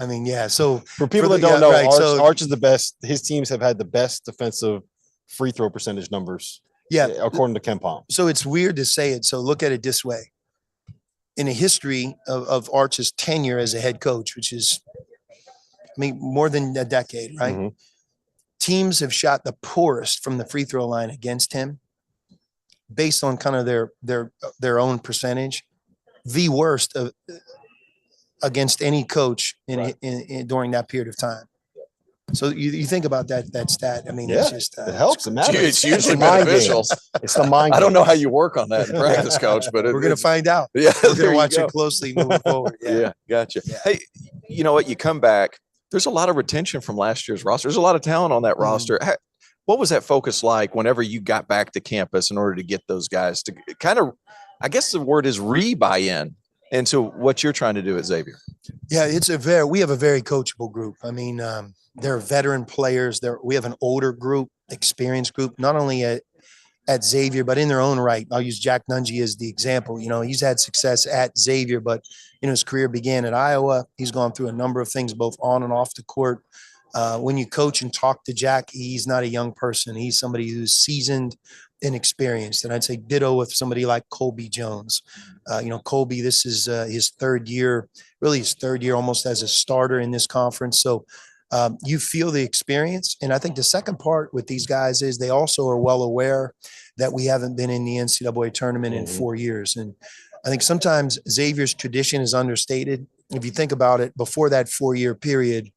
I mean, yeah. So for people that don't know, Arch is the best. His teams have had the best defensive free throw percentage numbers. Yeah, according to Ken Pom. So it's weird to say it. So look at it this way: in the history of Arch's tenure as a head coach, which is, I mean, more than a decade, right? Mm-hmm. Teams have shot the poorest from the free throw line against him, based on kind of their own percentage. The worst of against any coach in during that period of time. So you think about that stat. I mean, it's just it helps. It matters. It's usually beneficial. It's the mind. I don't know how you work on that in practice, Coach, but we're going to find out. Yeah, we're going to watch it closely moving forward. Yeah, gotcha. Yeah. Hey, you know what? You come back. There's a lot of retention from last year's roster. There's a lot of talent on that roster. What was that focus like whenever you got back to campus in order to get those guys to kind of, I guess the word is buy-in into what you're trying to do at Xavier? Yeah, we have a very coachable group. I mean, they're veteran players. We have an older group, experienced group, not only at Xavier, but in their own right. I'll use Jack Nungy as the example. You know, he's had success at Xavier, but his career began at Iowa. He's gone through a number of things, both on and off the court. When you coach and talk to Jack, he's not a young person. He's somebody who's seasoned and experienced. And I'd say ditto with somebody like Colby Jones. Colby, this is his third year almost as a starter in this conference. So you feel the experience. And I think the second part with these guys is they also are well aware that we haven't been in the NCAA tournament in 4 years. And I think sometimes Xavier's tradition is understated. If you think about it, before that 4-year period,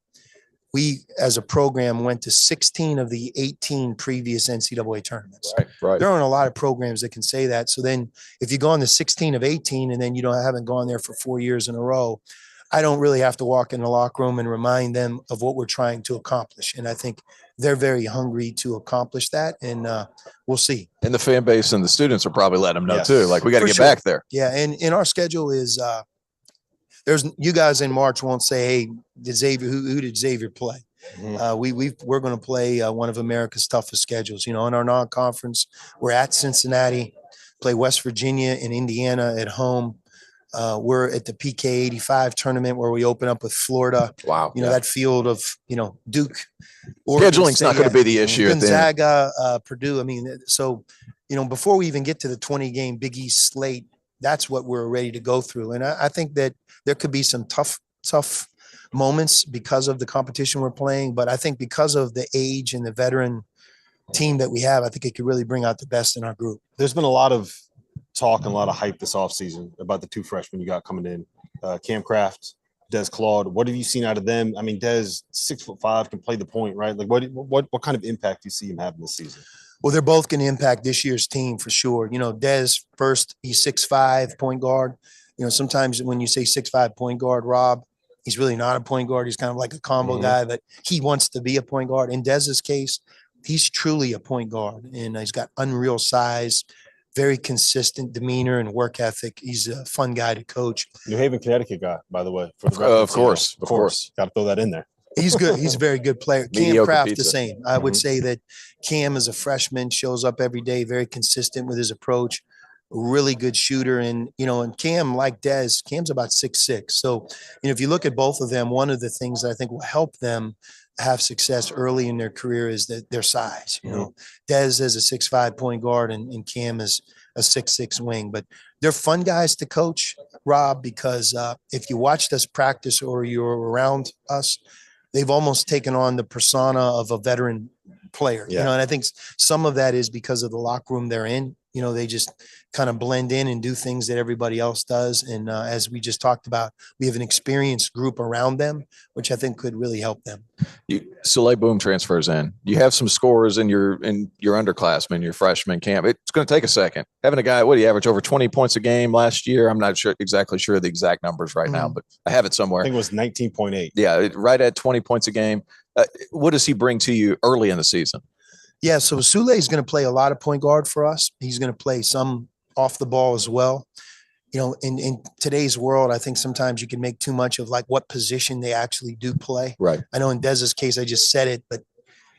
we as a program went to 16 of the 18 previous NCAA tournaments. Right. There aren't a lot of programs that can say that. So then if you go on to 16 of 18 and then haven't gone there for 4 years in a row, I don't really have to walk in the locker room and remind them of what we're trying to accomplish. And I think they're very hungry to accomplish that. And we'll see. And the fan base and the students will probably let them know too. Like, we got to get back there. Yeah. And our schedule is you guys in March won't say, hey, who did Xavier play? Mm-hmm. We're going to play one of America's toughest schedules. In our non-conference, we're at Cincinnati, play West Virginia and Indiana at home. We're at the PK 85 tournament where we open up with Florida. Wow. That field of, Duke. Scheduling's not going to be the issue. Gonzaga, Purdue. I mean, so, before we even get to the 20-game Big East slate, that's what we're ready to go through. And I think that there could be some tough moments because of the competition we're playing. But I think because of the age and the veteran team that we have, I think it could really bring out the best in our group. There's been a lot of talk and a lot of hype this offseason about the two freshmen you got coming in, Cam Kraft, Des Claude. What have you seen out of them? I mean, Des, 6'5", can play the point, right? Like, what kind of impact do you see him having this season? Well, they're both going to impact this year's team for sure. Des, first, he's 6'5", point guard. Sometimes when you say 6'5" point guard, Rob, he's really not a point guard. He's kind of like a combo guy, but he wants to be a point guard. In Des's case, he's truly a point guard, and he's got unreal size, very consistent demeanor and work ethic. He's a fun guy to coach. New Haven, Connecticut guy, by the way. Of course. Got to throw that in there. He's good. He's a very good player. Cam Kraft, the same. I would say that Cam is a freshman, shows up every day, very consistent with his approach, really good shooter. And Cam, like Des, Cam's about 6'6". So, if you look at both of them, one of the things that I think will help them have success early in their career is that their size. Des is a 6'5" point guard and Cam is a 6'6" wing. But they're fun guys to coach, Rob, because if you watched us practice or you're around us, they've almost taken on the persona of a veteran player, Yeah. and I think some of that is because of the locker room they're in. They just kind of blend in and do things that everybody else does. And as we just talked about, we have an experienced group around them, which I think could really help them. Soleil Boom transfers in. You have some scorers in your underclassmen, your freshman camp. It's going to take a second. Having a guy, what do you average, over 20 points a game last year? I'm not exactly sure the exact numbers right now, but I have it somewhere. I think it was 19.8. Yeah, right at 20 points a game. What does he bring to you early in the season? Yeah, so Sule is going to play a lot of point guard for us. He's going to play some off the ball as well. In today's world, I think sometimes you can make too much of like what position they actually do play. Right. I know in Dez's case, I just said it, but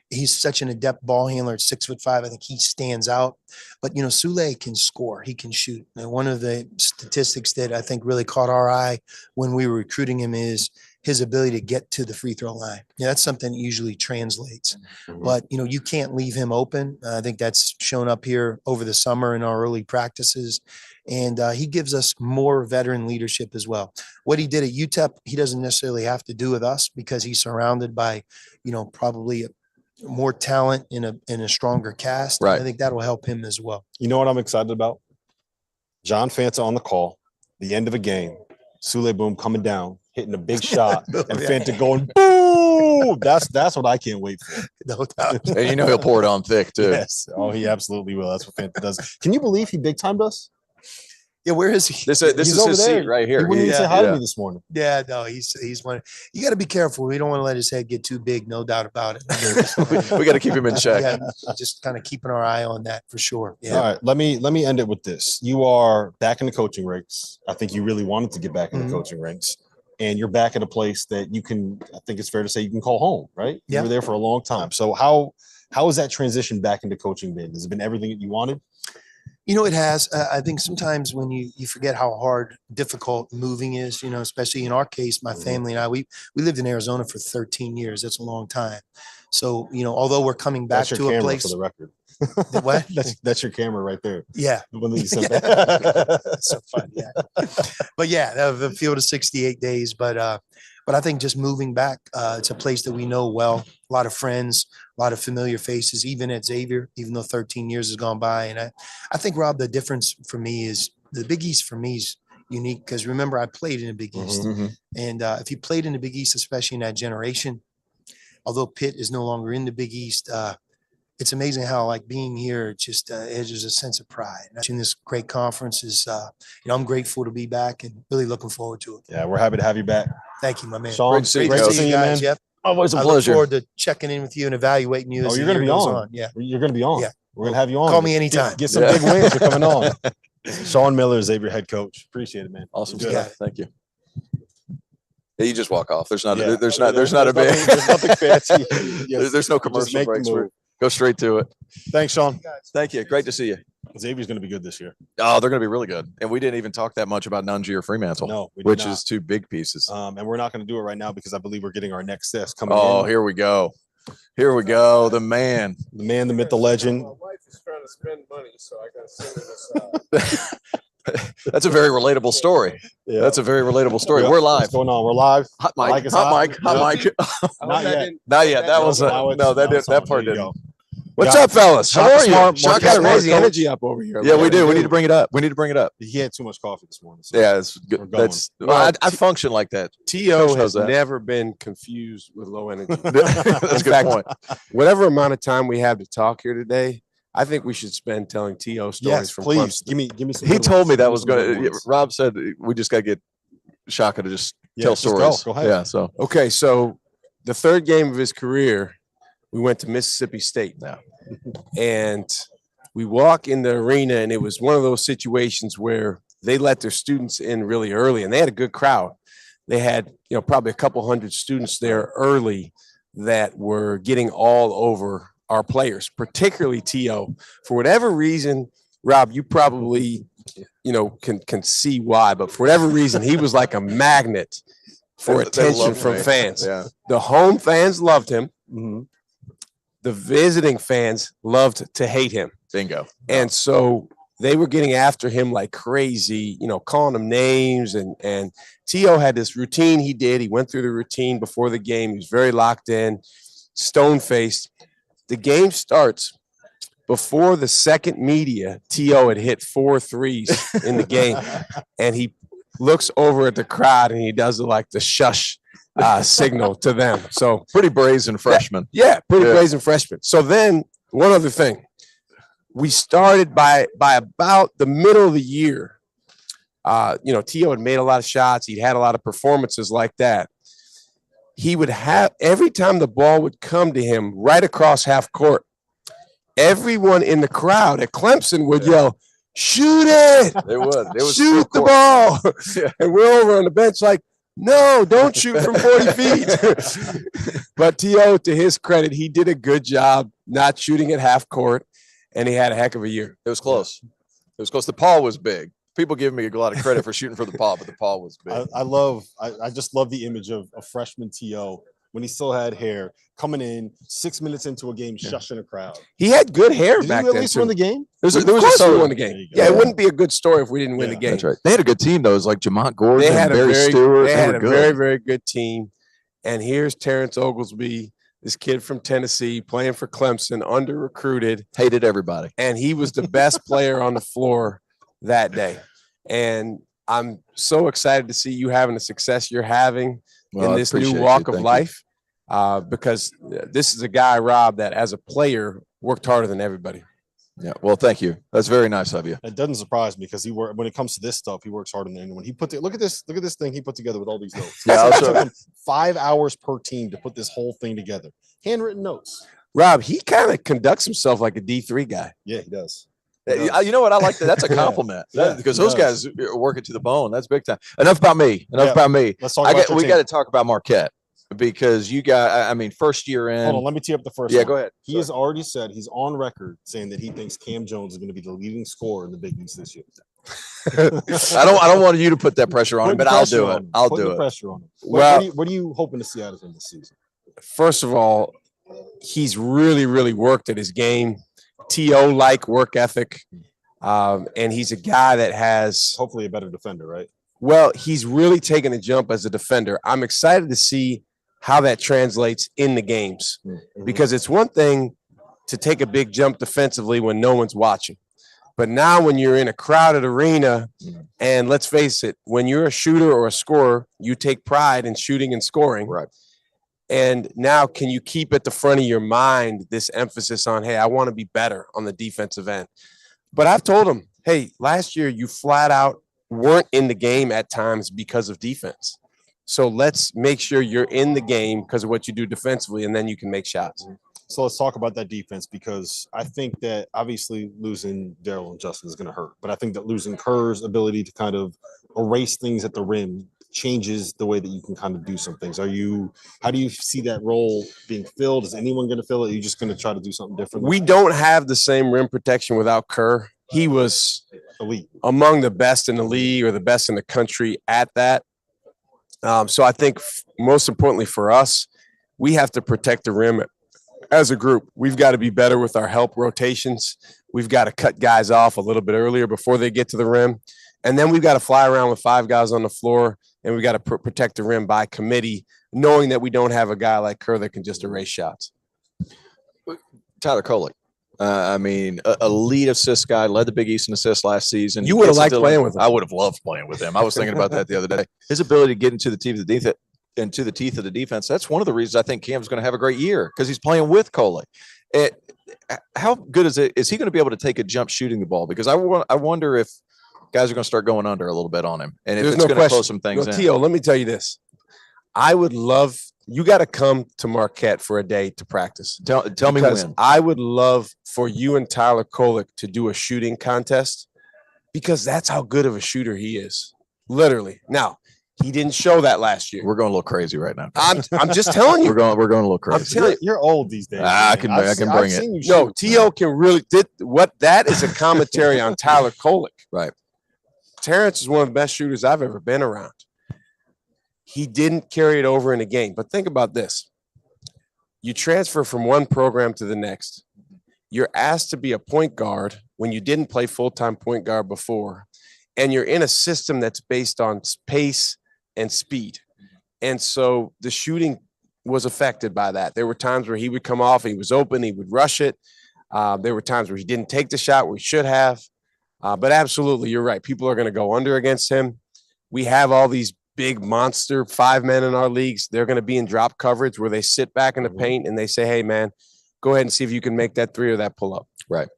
he's such an adept ball handler at 6'5". I think he stands out. But Sule can score. He can shoot. And one of the statistics that I think really caught our eye when we were recruiting him is his ability to get to the free throw line. That's something that usually translates. But you can't leave him open. I think that's shown up here over the summer in our early practices. And he gives us more veteran leadership as well. What he did at UTEP, he doesn't necessarily have to do with us because he's surrounded by, probably more talent in a stronger cast. Right. I think that'll help him as well. You know what I'm excited about? John Fanta on the call, the end of a game, Soleil Boom coming down, hitting a big shot, and Fanta going, boo! That's what I can't wait for. No doubt. And he'll pour it on thick too. Yes. Oh, he absolutely will. That's what Fanta does. Can you believe he big timed us? Yeah, where is he? This He's is over his there. seat right here. He wouldn't even say hi to me this morning. Yeah, no, he's one. You got to be careful. We don't want to let his head get too big. No doubt about it. we got to keep him in check. Yeah, just kind of keeping our eye on that for sure. Yeah. All right, let me end it with this. You are back in the coaching ranks. I think you really wanted to get back in the coaching ranks, and you're back at a place that you can. I think it's fair to say you can call home, right? Yeah. You were there for a long time. So how has that transition back into coaching been? Has it been everything that you wanted? It has. I think sometimes when you forget how hard, difficult moving is, especially in our case, my family and I, we lived in Arizona for 13 years. That's a long time. So, although we're coming back That's your to a camera place. for the record. What? That's your camera right there. Yeah. The one that you sent Yeah. back. So fun. Yeah. But yeah, the field of 68 days. But I think just moving back, it's a place that we know well, a lot of friends, a lot of familiar faces, even at Xavier, even though 13 years has gone by. And I think, Rob, the difference for me is the Big East for me is unique because remember, I played in the Big East. And if you played in the Big East, especially in that generation, although Pitt is no longer in the Big East, it's amazing how like being here, just there's a sense of pride. In this great conference is, I'm grateful to be back and really looking forward to it. Yeah, we're happy to have you back. Thank you, my man. Sean, Great to see you, great Coach. to see you, man. Yep. Always a I look pleasure. forward to checking in with you and evaluating you. As you're the going to year be goes on. Yeah, You're going to be on. Yeah. We're going to have you on. Call me anytime. Get some big wins. You're coming on. Sean Miller, Xavier head coach. Appreciate it, man. Awesome Good. stuff. Thank you. Yeah, you just walk off. There's not. Yeah. There's not a big. There's nothing fancy. Yes. There's no Just commercial make the breaks. move. Go straight to it. Thanks, Sean. Thank you. Great to see you. Xavier's going to be good this year. Oh, they're going to be really good. And we didn't even talk that much about Nunji or Fremantle. No, we did which not. is two big pieces. And we're not going to do it right now because I believe we're getting our next guest coming Oh, in. here we go. Here we go. The man. The man, the myth, the legend. My wife is trying to spend money, so I got to send her this. That's a very relatable story. Yeah. That's a very relatable story. Yeah. We're live. What's going on? We're live. Hot mic. Mic is Hot hot. mic. Hot mic. Not yet. Not yet. That was Now it's- now it's that on. part There you didn't. go. What's Yeah. up, fellas? How Shaka are you? Smart, Shaka Marquette Got to Smart, raise the coach. energy up over here. Yeah, we do. We need to bring it up. We need to bring it up. He had too much coffee this morning. So Yeah, it's We're good. going. That's I function like that. T.O. Coach knows has that. never been confused with low energy. That's a good fact, point. Whatever amount of time we have to talk here today, I think we should spend telling T.O. stories yes, from please Clemson. give me some. He good told ones. me that Give was some good going to. ones. Rob said we just got to get Shaka to just Yeah, tell just go. stories. Go ahead. Yeah. So Okay, so the third game of his career, we went to Mississippi State now. And we walk in the arena, and it was one of those situations where they let their students in really early, and they had a good crowd. They had, probably a couple hundred students there early that were getting all over our players, particularly T.O. For whatever reason, Rob, you probably, can see why, but for whatever reason, he was like a magnet for They attention loved from me. fans. Yeah. The home fans loved him. Mhm. The visiting fans loved to hate him. bingo. And so they were getting after him like crazy, calling him names. And T.O. had this routine he did. He went through the routine before the game. He was very locked in, stone-faced. The game starts before the second media. T.O. had hit 4 threes in the game, and he looks over at the crowd and he does like the shush signal to them. So pretty brazen freshman. Pretty brazen freshman. So then one other thing, we started by about the middle of the year. T.O. had made a lot of shots. He'd had a lot of performances like that. He would have, every time the ball would come to him right across half court, everyone in the crowd at Clemson would yell, "Shoot it!" They would. Shoot the ball. And we're over on the bench like, no, don't shoot from 40 feet. But T.O., to his credit, he did a good job not shooting at half court, and he had a heck of a year. It was close. It was close. The Paul was big. People give me a lot of credit for shooting for the Paul, but the Paul was big. I just love the image of a freshman T.O. when he still had hair coming in 6 minutes into a game, shushing a crowd. He had good hair back then. Did he at least win the game? There was a won the game. Yeah, it wouldn't be a good story if we didn't win the game. That's right. They had a good team, though. It was like Jamont Gordon They had and Barry Stewart. They had a very, very good team. And here's Terrence Oglesby, this kid from Tennessee, playing for Clemson, under-recruited. Hated everybody. And he was the best player on the floor that day. And I'm so excited to see you having the success you're having in this new walk of life, because this is a guy, Rob, that as a player worked harder than everybody. Yeah, well, thank you. That's very nice of you. It doesn't surprise me because when it comes to this stuff, he works harder than anyone. Look at this thing he put together with all these notes. Yeah, it took him 5 hours per team to put this whole thing together. Handwritten notes. Rob, he kind of conducts himself like a D3 guy. Yeah, he does. You know what? I like that. That's a compliment because those guys work it to the bone. That's big time. Enough about me. Let's talk about we got to talk about Marquette because you got, I mean, first year in. Hold on, let me tee up the first. Yeah, go ahead. He has already said, he's on record saying that he thinks Cam Jones is going to be the leading scorer in the Big East this year. I don't want you to put that pressure on him, but I'll do it. I'll do it. Pressure on him. Well, what are you hoping to see out of him this season? First of all, he's really, really worked at his game. T.O.-like work ethic. And he's a guy that has hopefully a better defender, right? Well, he's really taken a jump as a defender. I'm excited to see how that translates in the games, because it's one thing to take a big jump defensively when no one's watching. But now when you're in a crowded arena, and let's face it, when you're a shooter or a scorer, you take pride in shooting and scoring. Right. And now can you keep at the front of your mind this emphasis on, hey, I want to be better on the defensive end? But I've told him, hey, last year you flat out weren't in the game at times because of defense. So let's make sure you're in the game because of what you do defensively, and then you can make shots. So let's talk about that defense, because I think that obviously losing Daryl and Justin is going to hurt. But I think that losing Kerr's ability to kind of erase things at the rim changes the way that you can kind of do some things. How do you see that role being filled? Is anyone going to fill it? Are you just going to try to do something different? We don't have the same rim protection without Kerr. He was elite, among the best in the league or the best in the country at that. So I think most importantly for us, we have to protect the rim as a group. We've got to be better with our help rotations. We've got to cut guys off a little bit earlier before they get to the rim. And then we've got to fly around with 5 guys on the floor, and we've got to protect the rim by committee, knowing that we don't have a guy like Kerr that can just erase shots. Tyler Kolek. I mean, a lead assist guy, led the Big East in assists last season. You would have liked playing with him. I would have loved playing with him. I was thinking about that the other day. His ability to get into the teeth of the defense, that's one of the reasons I think Cam's going to have a great year, because he's playing with Kolek. How good is it? Is he going to be able to take a jump shooting the ball? Because I wonder if guys are going to start going under a little bit on him, and if it's going to close some things in. T.O., let me tell you this. I would love – you got to come to Marquette for a day to practice. Tell me when. I would love for you and Tyler Kolek to do a shooting contest, because that's how good of a shooter he is, literally. Now, he didn't show that last year. We're going a little crazy right now. I'm just telling you. We're going a little crazy. I'm telling you. You're old these days. I can bring it. No, T.O. can really – that is a commentary on Tyler Kolek. Right. Terrence is one of the best shooters I've ever been around. He didn't carry it over in a game. But think about this. You transfer from one program to the next. You're asked to be a point guard when you didn't play full-time point guard before. And you're in a system that's based on pace and speed. And so the shooting was affected by that. There were times where he would come off, he was open, he would rush it. There were times where he didn't take the shot where he should have. But absolutely, you're right. People are going to go under against him. We have all these big monster 5 men in our leagues. They're going to be in drop coverage where they sit back in the paint and they say, hey, man, go ahead and see if you can make that three or that pull up. Right.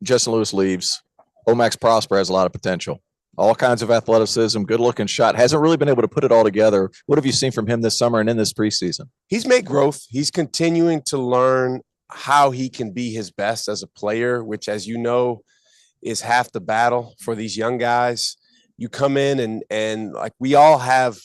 Justin Lewis leaves. Omax Prosper has a lot of potential. All kinds of athleticism, good-looking shot. Hasn't really been able to put it all together. What have you seen from him this summer and in this preseason? He's made growth. He's continuing to learn how he can be his best as a player, which, as you know, is half the battle for these young guys. You come in and like we all have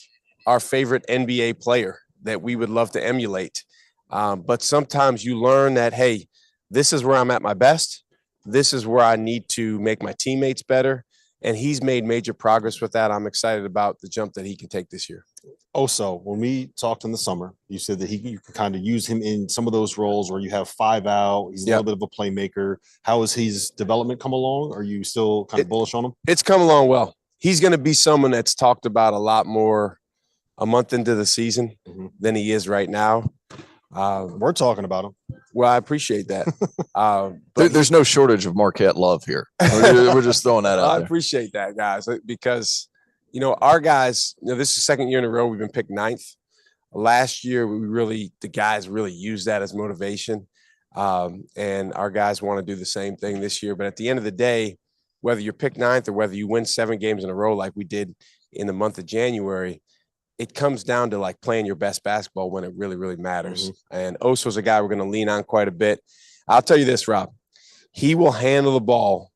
our favorite NBA player that we would love to emulate. But sometimes you learn that, hey, this is where I'm at my best. This is where I need to make my teammates better. And he's made major progress with that. I'm excited about the jump that he can take this year. Also, when we talked in the summer, you said that you can kind of use him in some of those roles where you have 5 out. He's a little bit of a playmaker. How has his development come along? Are you still kind of bullish on him? It's come along well. He's going to be someone that's talked about a lot more a month into the season than he is right now. We're talking about him. Well, I appreciate that. But there's no shortage of Marquette love here. We're just throwing that out I there. appreciate that, guys, because, our guys, this is the second year in a row we've been picked 9th. Last year, the guys really used that as motivation. And our guys want to do the same thing this year. But at the end of the day, whether you're picked 9th or whether you win 7 games in a row like we did in the month of January, it comes down to like playing your best basketball when it really, really matters. And Oso's a guy we're going to lean on quite a bit. I'll tell you this, Rob, he will handle the ball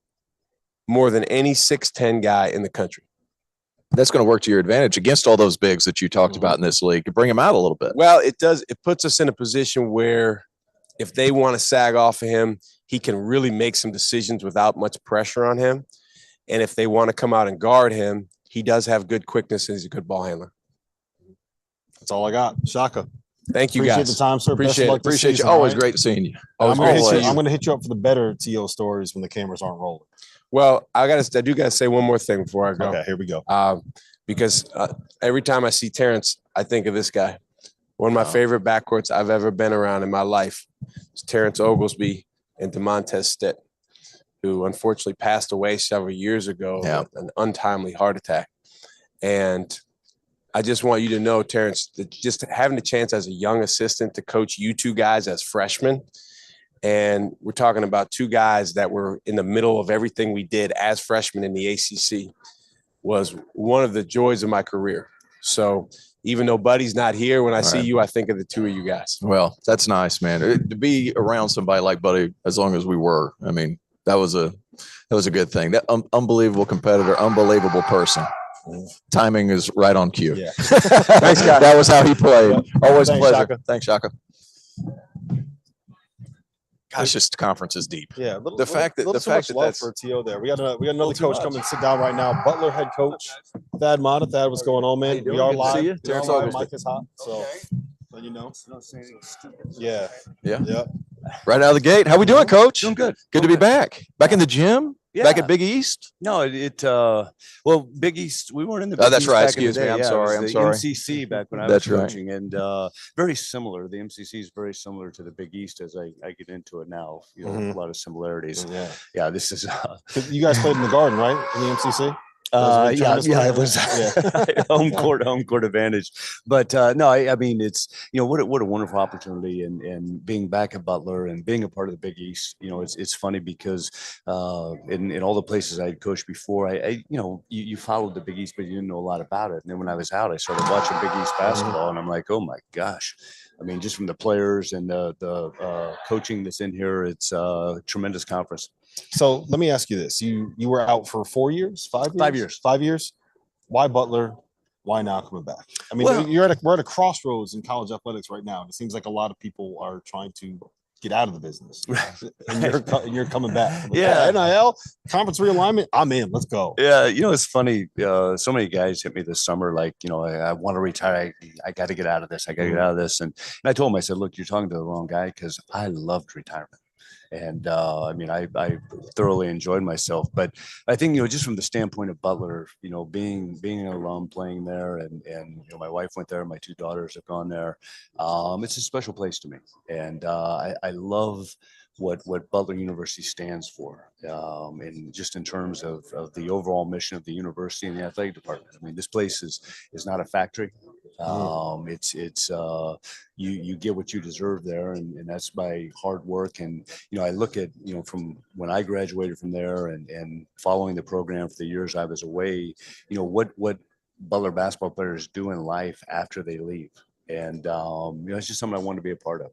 more than any 6'10" guy in the country. That's going to work to your advantage against all those bigs that you talked about in this league. Bring them out a little bit. Well, it does. It puts us in a position where if they want to sag off of him, he can really make some decisions without much pressure on him. And if they want to come out and guard him, he does have good quickness and he's a good ball handler. That's all I got. Shaka. Thank you, Appreciate guys. the time, sir. Appreciate it. Appreciate you. Always great seeing you. I'm going to hit you up for the better TO stories when the cameras aren't rolling. Well, I do got to say one more thing before I go. Okay, here we go. Because every time I see Terrence, I think of this guy. One of my favorite backcourts I've ever been around in my life is Terrence Oglesby and DeMontez Stitt, who unfortunately passed away several years ago with an untimely heart attack. And I just want you to know, Terrence, that just having the chance as a young assistant to coach you two guys as freshmen, and we're talking about 2 guys that were in the middle of everything we did as freshmen in the ACC, was one of the joys of my career. So even though Buddy's not here, when I see you, I think of the 2 of you guys. Well, that's nice, man. To be around somebody like Buddy as long as we were, I mean, that was a good thing. That unbelievable competitor, unbelievable person. Timing is right on cue. Yeah. Thanks, guys. That was how he played. Always a pleasure. Shaka. Thanks, Shaka. Gosh, this conference is deep. Yeah, the fact that that's for TO there. We got another coach coming to sit down right now. Butler head coach Thad Matta. Thad, what's going on, man? We are live. See you. Terrence Oglesby. Mic is hot, so you know. Yeah. Yep. Right out of the gate. How we doing, Coach? Doing good. Good to be back. Back in the gym. Yeah. Back at Big East. No, well, Big East. We weren't in the. Oh, Big that's East right. back in the Excuse me. day. I'm Yeah, sorry. it I'm was sorry. the MCC back when I That's was right. coaching, and very similar. The MCC is very similar to the Big East as I get into it now. A lot of similarities. Yeah. This is. You guys played in the Garden, right? In the MCC. It was home court advantage. But no, I mean, it's, what a wonderful opportunity, and being back at Butler and being a part of the Big East. It's funny because in all the places I had coached before, you followed the Big East, but you didn't know a lot about it. And then when I was out, I started watching Big East basketball, and I'm like, oh my gosh. I mean, just from the players and the coaching that's in here, it's a tremendous conference. So let me ask you this: you were out for 4 years, 5 years, 5 years, 5 years. Why Butler? Why now coming back? I mean, we're at a crossroads in college athletics right now, and it seems like a lot of people are trying to get out of the business, and you're coming back. Yeah, NIL conference realignment. I'm in. Let's go. Yeah, it's funny. So many guys hit me this summer, like, I want to retire. I got to get out of this. I got to get out of this. And I told him, I said, look, you're talking to the wrong guy, because I loved retirement. And I mean, I thoroughly enjoyed myself. But I think, just from the standpoint of Butler, being an alum, playing there, and my wife went there, my two daughters have gone there. It's a special place to me, and I love what Butler University stands for, and just in terms of the overall mission of the university and the athletic department. I mean, this place is not a factory. It's you get what you deserve there, and that's by hard work. And I look at from when I graduated from there and following the program for the years I was away, what Butler basketball players do in life after they leave, and it's just something I want to be a part of.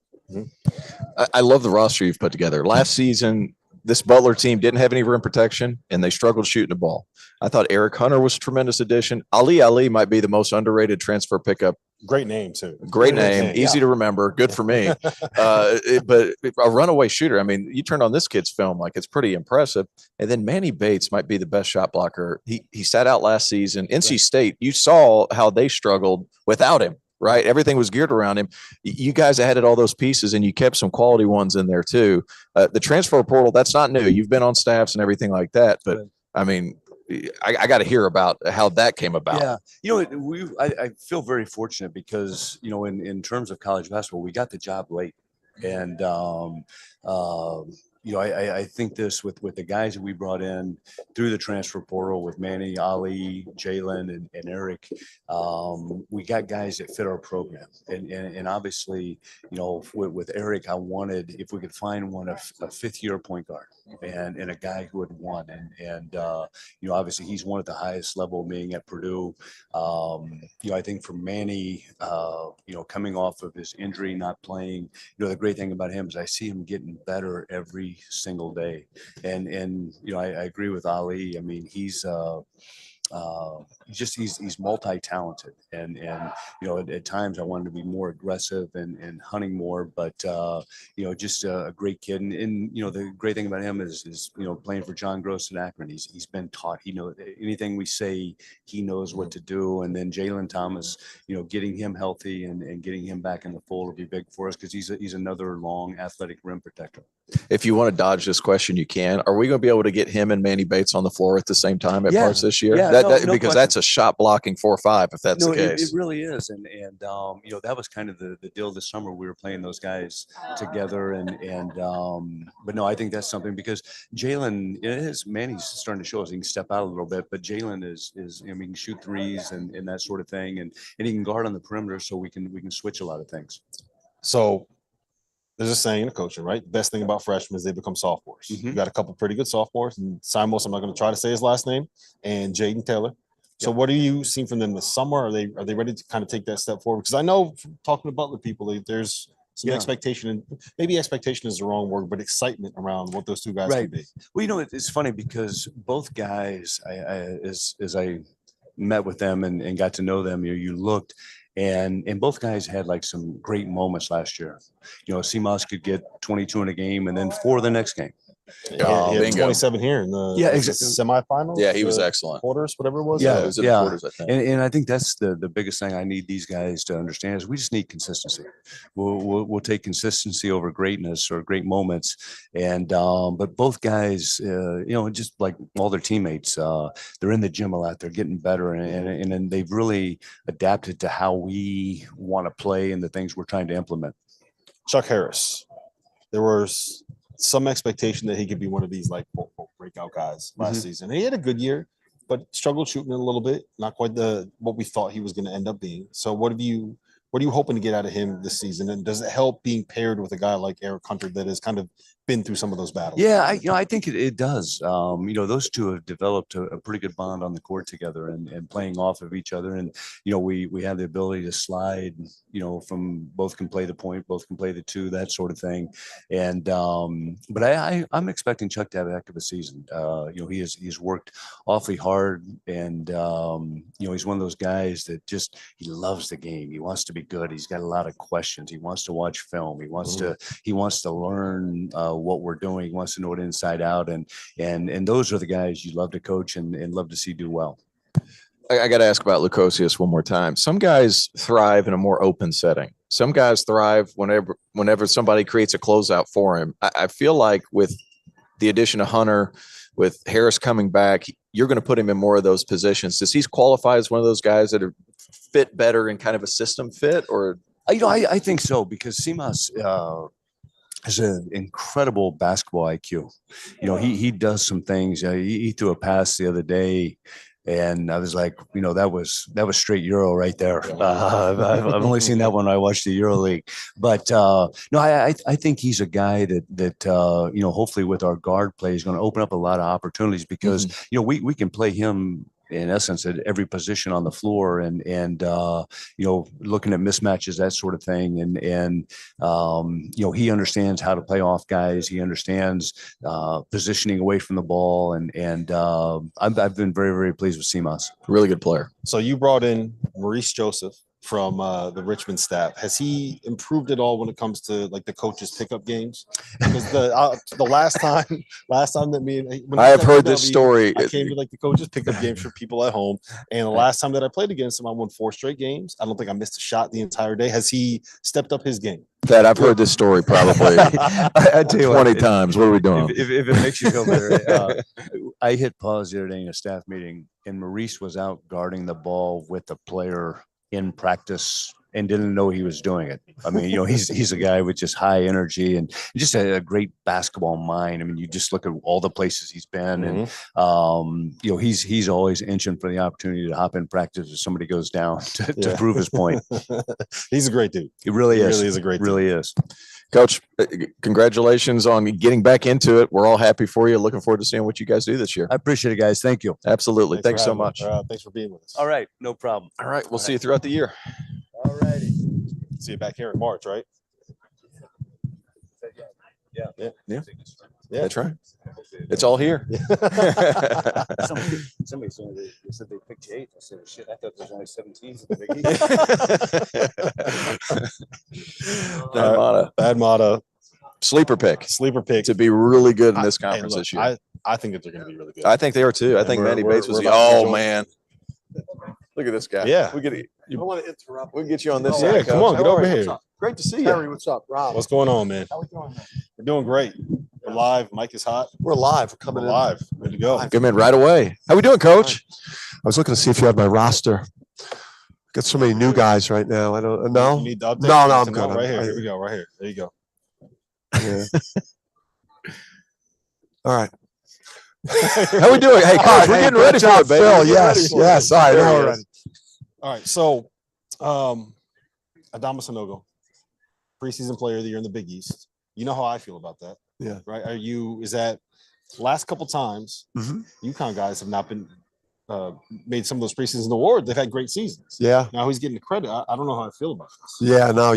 I love the roster you've put together. Last season, this Butler team didn't have any rim protection, and they struggled shooting the ball. I thought Eric Hunter was a tremendous addition. Ali might be the most underrated transfer pickup. Great name, too. Great name. Easy to remember. Good for me. But a runaway shooter. I mean, you turn on this kid's film, like, it's pretty impressive. And then Manny Bates might be the best shot blocker. He sat out last season. NC State, you saw how they struggled without him. Right. Everything was geared around him. You guys added all those pieces and you kept some quality ones in there too. The transfer portal, that's not new. You've been on staffs and everything like that. But I mean, I got to hear about how that came about. Yeah. I feel very fortunate because, in terms of college basketball, we got the job late. And, I think this with the guys that we brought in through the transfer portal with Manny, Ali, Jalen, and Eric, we got guys that fit our program. And obviously, with Eric, I wanted, if we could find a fifth-year point guard and a guy who had won. And obviously, he's won at the highest level, being at Purdue. I think for Manny, coming off of his injury, not playing, the great thing about him is I see him getting better every single day. And I agree with Ali. I mean, he's multi-talented, and at times I wanted to be more aggressive and hunting more, but just a great kid. And the great thing about him is playing for John Gross at Akron. He's been taught. He knows anything we say, he knows what to do. And then Jalen Thomas, getting him healthy and getting him back in the fold will be big for us because he's another long athletic rim protector. If you want to dodge this question, you can. Are we going to be able to get him and Manny Bates on the floor at the same time at parts this year? Yeah, because question. That's a shot blocking 4-5 if that's the case. It really is. And that was kind of the deal this summer. We were playing those guys together but no, I think that's something because Jalen Manny's starting to show us he can step out a little bit, but Jalen is he can shoot threes and that sort of thing. And he can guard on the perimeter so we can switch a lot of things. So there's a saying in coaching, right? The best thing about freshmen is they become sophomores. You got a couple pretty good sophomores, and Simos, I'm not going to try to say his last name, and Jaden Taylor. So what are you seeing from them this summer? Are they ready to kind of take that step forward? Because I know from talking to Butler people, there's some expectation, and maybe expectation is the wrong word, but excitement around what those two guys could be. Well, it's funny because both guys, as I met with them and got to know them, you looked. And both guys had like some great moments last year. Simas could get 22 in a game and then 4 the next game. He had 27 here in the semifinals. Yeah, he was excellent. Quarters, whatever it was. It was in the quarters, I think. And I think that's the biggest thing I need these guys to understand is we just need consistency. We'll take consistency over greatness or great moments. And but both guys, just like all their teammates, they're in the gym a lot. They're getting better, and they've really adapted to how we want to play and the things we're trying to implement. Chuck Harris, there was some expectation that he could be one of these like breakout guys last season. And he had a good year, but struggled shooting a little bit. Not quite what we thought he was going to end up being. So what are you hoping to get out of him this season? And does it help being paired with a guy like Eric Hunter that has kind of been through some of those battles? Yeah, I think it does. Those two have developed a pretty good bond on the court together and playing off of each other. And, we have the ability to slide, from both can play the point, both can play the two, that sort of thing. And, but I'm expecting Chuck to have a heck of a season. He's worked awfully hard and, he's one of those guys that he loves the game. He wants to be good. He's got a lot of questions. He wants to watch film. He wants to learn, what we're doing. He wants to know it inside out. And those are the guys you love to coach and love to see do well. I got to ask about Lukosius one more time. Some guys thrive in a more open setting. some guys thrive whenever somebody creates a closeout for him. I feel like with the addition of Hunter, with Harris coming back, you're going to put him in more of those positions. Does he qualify as one of those guys that are fit better in kind of a system fit? Or I think so, because Simas has an incredible basketball IQ. He does some things. He threw a pass the other day, and I was like, that was straight Euro right there. I've only seen that when I watched the Euro League, but no, I think he's a guy that hopefully with our guard play is going to open up a lot of opportunities, because we can play him in essence at every position on the floor, and looking at mismatches, that sort of thing, and he understands how to play off guys. He understands positioning away from the ball, and I've been very, very pleased with Simas. Really good player. So you brought in Maurice Joseph from the Richmond staff. Has he improved at all when it comes to like the coaches pickup games? Because the last time that I have heard this story. I came to like the coaches pickup games for people at home, and the last time that I played against him, I won 4 straight games. I don't think I missed a shot the entire day. Has he stepped up his game? That I've heard this story probably I tell you 20 times. What are we doing? If it makes you feel better, I hit pause the other day in a staff meeting, and Maurice was out guarding the ball with the player in practice and didn't know he was doing it. I mean, he's a guy with just high energy and just a great basketball mind. I mean, you just look at all the places he's been, and he's always inching for the opportunity to hop in practice if somebody goes down to prove his point. He's a great dude. He really is. Really is a great dude. Really is. Coach, congratulations on getting back into it. We're all happy for you. Looking forward to seeing what you guys do this year. I appreciate it, guys. Thank you. Absolutely. Thanks so much. Thanks for being with us. All right. No problem. All right. We'll see you throughout the year. All righty. See you back here in March, right? Yeah. That's right. It's all here. Somebody said they picked 8. I said, shit, I thought there was only 17. Bad Matta. Sleeper pick to be really good in this conference this year. I think that they're going to be really good. I think they are too. I think Manny Bates was man. Look at this guy. Yeah. I don't want to interrupt. We'll get you on this side. Yeah, come on, get over here. Great to see you. Terry, what's up? Rob. What's going on, man? How we doing, man? We're doing great. We're live. Mike is hot. We're live. We're coming in. Live. Ready to go. Come in right away. How we doing, Coach? I was looking to see if you had my roster. Got so many new guys right now. I don't know. You need the update? No, I'm good. Right here. Here we go. Right here. There you go. Yeah. All right. How we doing? Hey, Coach, we're getting ready for it, baby. Phil, yes. All right. Now we're ready. All right. So, Adama Sanogo, preseason player of the year in the Big East. You know how I feel about that. Yeah. Right. Is that last couple times UConn guys have not been made some of those preseason awards. They've had great seasons. Yeah. Now he's getting the credit. I don't know how I feel about this. Yeah. No,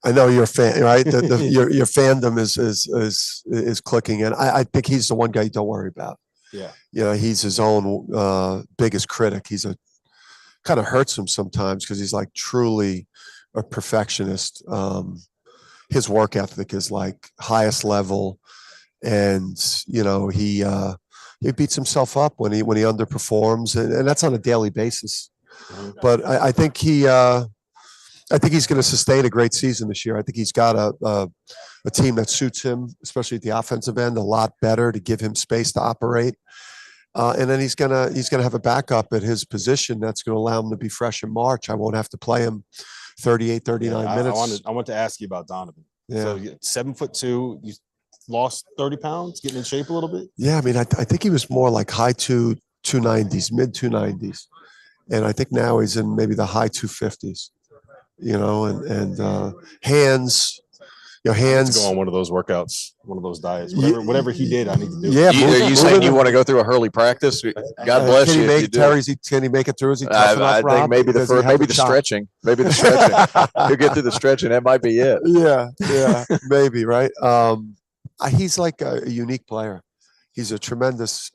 I know you're a fan, right? Your fandom is clicking, and I think he's the one guy you don't worry about. Yeah. He's his own biggest critic. He's kind of hurts him sometimes because he's like truly a perfectionist. His work ethic is like highest level, and he beats himself up when he underperforms, and that's on a daily basis. But I think he's going to sustain a great season this year. I think he's got a team that suits him, especially at the offensive end, a lot better to give him space to operate. And then he's gonna have a backup at his position that's going to allow him to be fresh in March. I won't have to play him 38, 39 minutes. I want to ask you about Donovan. Yeah. So 7'2", you lost 30 pounds, getting in shape a little bit. Yeah, I mean, I think he was more like high 290s, mid 290s, and I think now he's in maybe the high 250s. And hands. Hands. Go on one of those workouts, one of those diets, whatever he did, I need to do. Yeah. Are you saying you want to go through a Hurley practice? God bless can you. Can he make it through? Is he tough enough, I think maybe the stretching. Maybe the stretching. He'll get through the stretching. That might be it. Yeah, maybe, right? He's like a unique player. He's a tremendous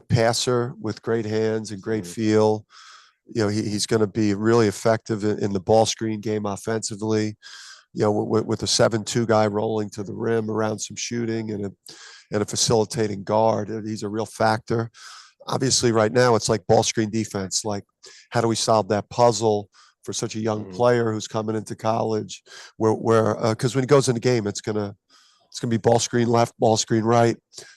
passer with great hands and great feel. He's going to be really effective in the ball screen game offensively. With a 7-2 guy rolling to the rim around some shooting and a facilitating guard, he's a real factor. Obviously, right now it's like ball screen defense. Like, how do we solve that puzzle for such a young player who's coming into college. Where because when he goes in the game, it's gonna be ball screen left, ball screen right.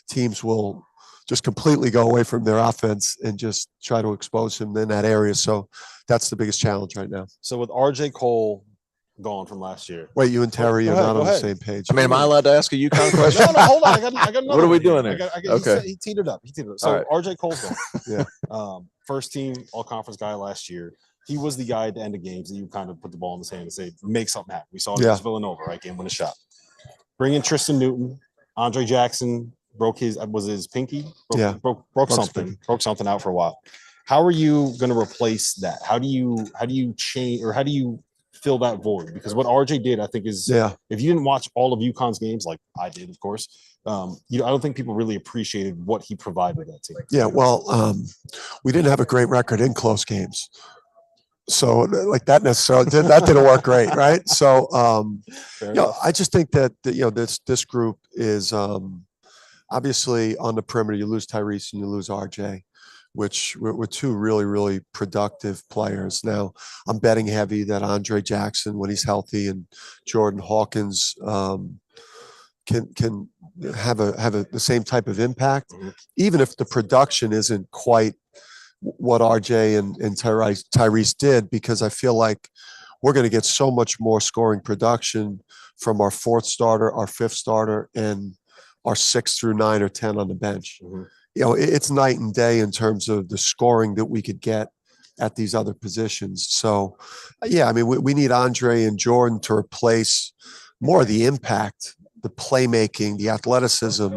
Teams will just completely go away from their offense and just try to expose him in that area. So that's the biggest challenge right now. So with RJ Cole gone from last year. Wait, you and Terry are not on the same page. I mean, am I allowed to ask a UConn question? No, hold on. I got another What are we one doing here. here? Okay. He teetered up. So right. RJ Cole's gone. Yeah. First team all conference guy last year. He was the guy at the end of games that you kind of put the ball in his hand and say, make something happen. We saw it against Villanova, right? Game win a shot. Bring in Tristan Newton. Andre Jackson broke his pinky? Broke something. Broke something out for a while. How are you going to replace that? How do you change, or how do you fill that void? Because what RJ did, I think, is if you didn't watch all of UConn's games, like I did, of course, I don't think people really appreciated what he provided that team. Yeah, well, we didn't have a great record in close games. So like that necessarily didn't work great, right? So I just think that this group is obviously on the perimeter. You lose Tyrese and you lose RJ, which were two really, really productive players. Now I'm betting heavy that Andre Jackson, when he's healthy, and Jordan Hawkins can have the same type of impact, even if the production isn't quite what RJ and Tyrese did, because I feel like we're going to get so much more scoring production from our fourth starter, our fifth starter, and our 6 through 9 or 10 on the bench. It's night and day in terms of the scoring that we could get at these other positions. So, I mean, we need Andre and Jordan to replace more of the impact, the playmaking, the athleticism,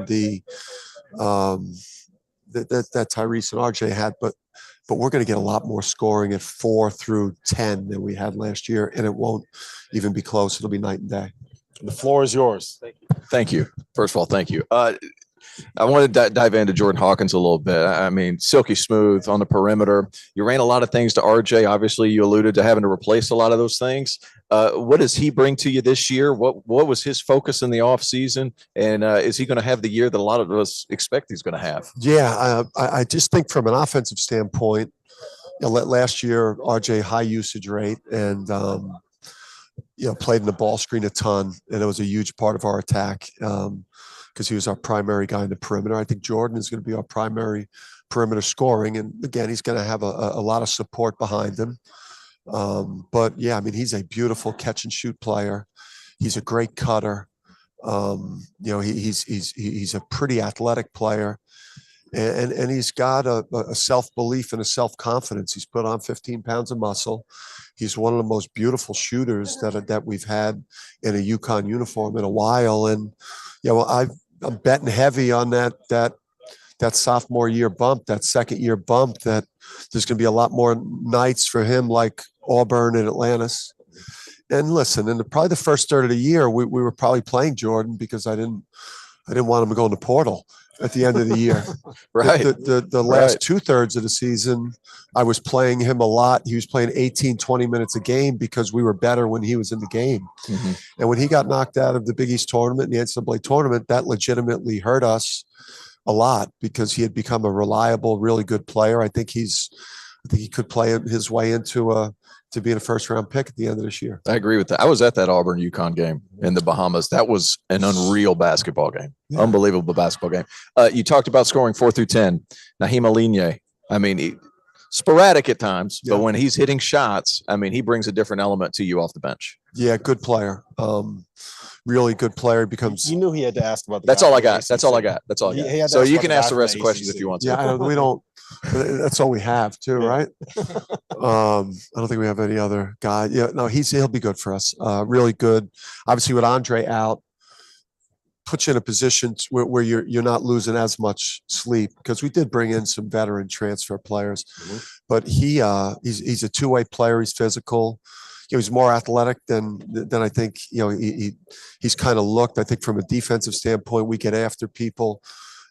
that Tyrese and RJ had, but we're going to get a lot more scoring at 4 through 10 than we had last year, and it won't even be close. It'll be night and day. The floor is yours. Thank you. First of all, thank you. I want to dive into Jordan Hawkins a little bit. I mean, silky smooth on the perimeter. You ran a lot of things to RJ. Obviously, you alluded to having to replace a lot of those things. What does he bring to you this year? What was his focus in the offseason? And is he going to have the year that a lot of us expect he's going to have? Yeah, I just think from an offensive standpoint, last year, RJ, high usage rate, and played in the ball screen a ton, and it was a huge part of our attack. Because he was our primary guy in the perimeter. I think Jordan is going to be our primary perimeter scoring. And again, he's going to have a lot of support behind him. But yeah, I mean, he's a beautiful catch and shoot player. He's a great cutter. He's a pretty athletic player. And he's got a self-belief and a self-confidence. He's put on 15 pounds of muscle. He's one of the most beautiful shooters that we've had in a UConn uniform in a while. And I'm betting heavy on that sophomore year bump, that second year bump, that there's going to be a lot more nights for him like Auburn and Atlantis. And listen, in probably the first third of the year, we were probably playing Jordan because I didn't want him to go in the portal at the end of the year. Right. The last 2/3 of the season, I was playing him a lot. He was playing 18, 20 minutes a game because we were better when he was in the game. Mm-hmm. And when he got knocked out of the Big East tournament, the NCAA tournament, that legitimately hurt us a lot because he had become a reliable, really good player. I think he could play his way into to being a first-round pick at the end of this year. I agree with that. I was at that Auburn UConn game in the Bahamas. That was an unreal basketball game. Yeah. Unbelievable basketball game. You talked about scoring 4 through 10. Naheem Alinye, I mean, sporadic at times, but when he's hitting shots, I mean, he brings a different element to you off the bench. Yeah, good player. Really good player. Becomes. You knew he had to ask about the. That's all I got. That's all I got. That's all I got. So you can ask the rest of the questions if you want to. Yeah, we don't. That's all we have too, right? I don't think we have any other guy. Yeah, no, he'll be good for us. Really good. Obviously, with Andre out, puts you in a position where you're not losing as much sleep, because we did bring in some veteran transfer players, but he's a two-way player. He's physical. He's more athletic than I think. He's kind of looked. I think from a defensive standpoint, we get after people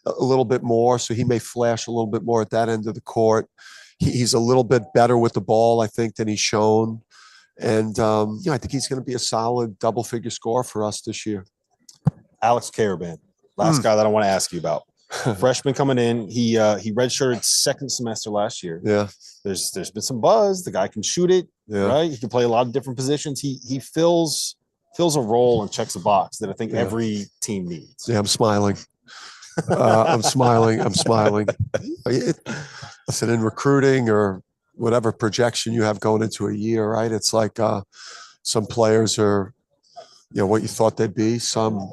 a little bit more, so he may flash a little bit more at that end of the court. He's a little bit better with the ball, I think, than he's shown, and I think he's going to be a solid double-figure scorer for us this year. Alex Caravan, last guy that I want to ask you about. freshman coming in. He redshirted second semester last year. Yeah. There's been some buzz. The guy can shoot it, right? He can play a lot of different positions. He fills a role and checks a box that I think every team needs. Yeah, I'm smiling. I'm smiling. Listen, in recruiting or whatever projection you have going into a year, right? It's like some players are, what you thought they'd be. Some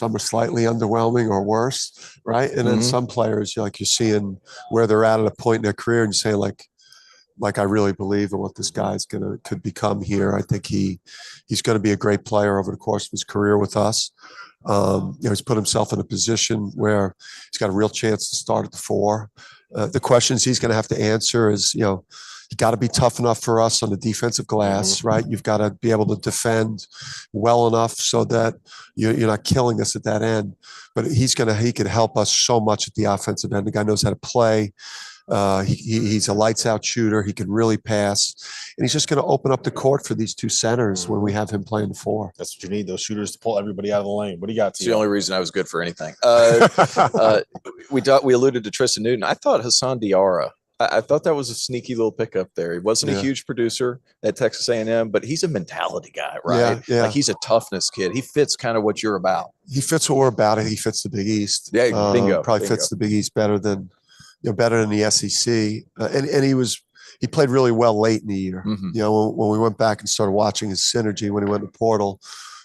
are slightly underwhelming or worse, right? And then some players, you're seeing where they're at a point in their career, and you're saying like I really believe in what this guy's could become here. I think he's going to be a great player over the course of his career with us. He's put himself in a position where he's got a real chance to start at the 4. The questions he's going to have to answer is, you got to be tough enough for us on the defensive glass, right? You've got to be able to defend well enough so that you're not killing us at that end. But he could help us so much at the offensive end. The guy knows how to play. He's a lights out shooter. He can really pass, and he's just going to open up the court for these 2 centers when we have him playing the 4. That's what you need, those shooters to pull everybody out of the lane. What do you got? It's the only reason I was good for anything. We alluded to Tristan Newton. I thought Hassan Diarra. I thought that was a sneaky little pickup there. He wasn't a huge producer at Texas A&M, but he's a mentality guy, right? Yeah. Like he's a toughness kid. He fits kind of what you're about. He fits what we're about. He fits the Big East. Yeah, bingo. Probably fits the Big East better than the SEC. And he played really well late in the year. When we went back and started watching his synergy when he went to portal,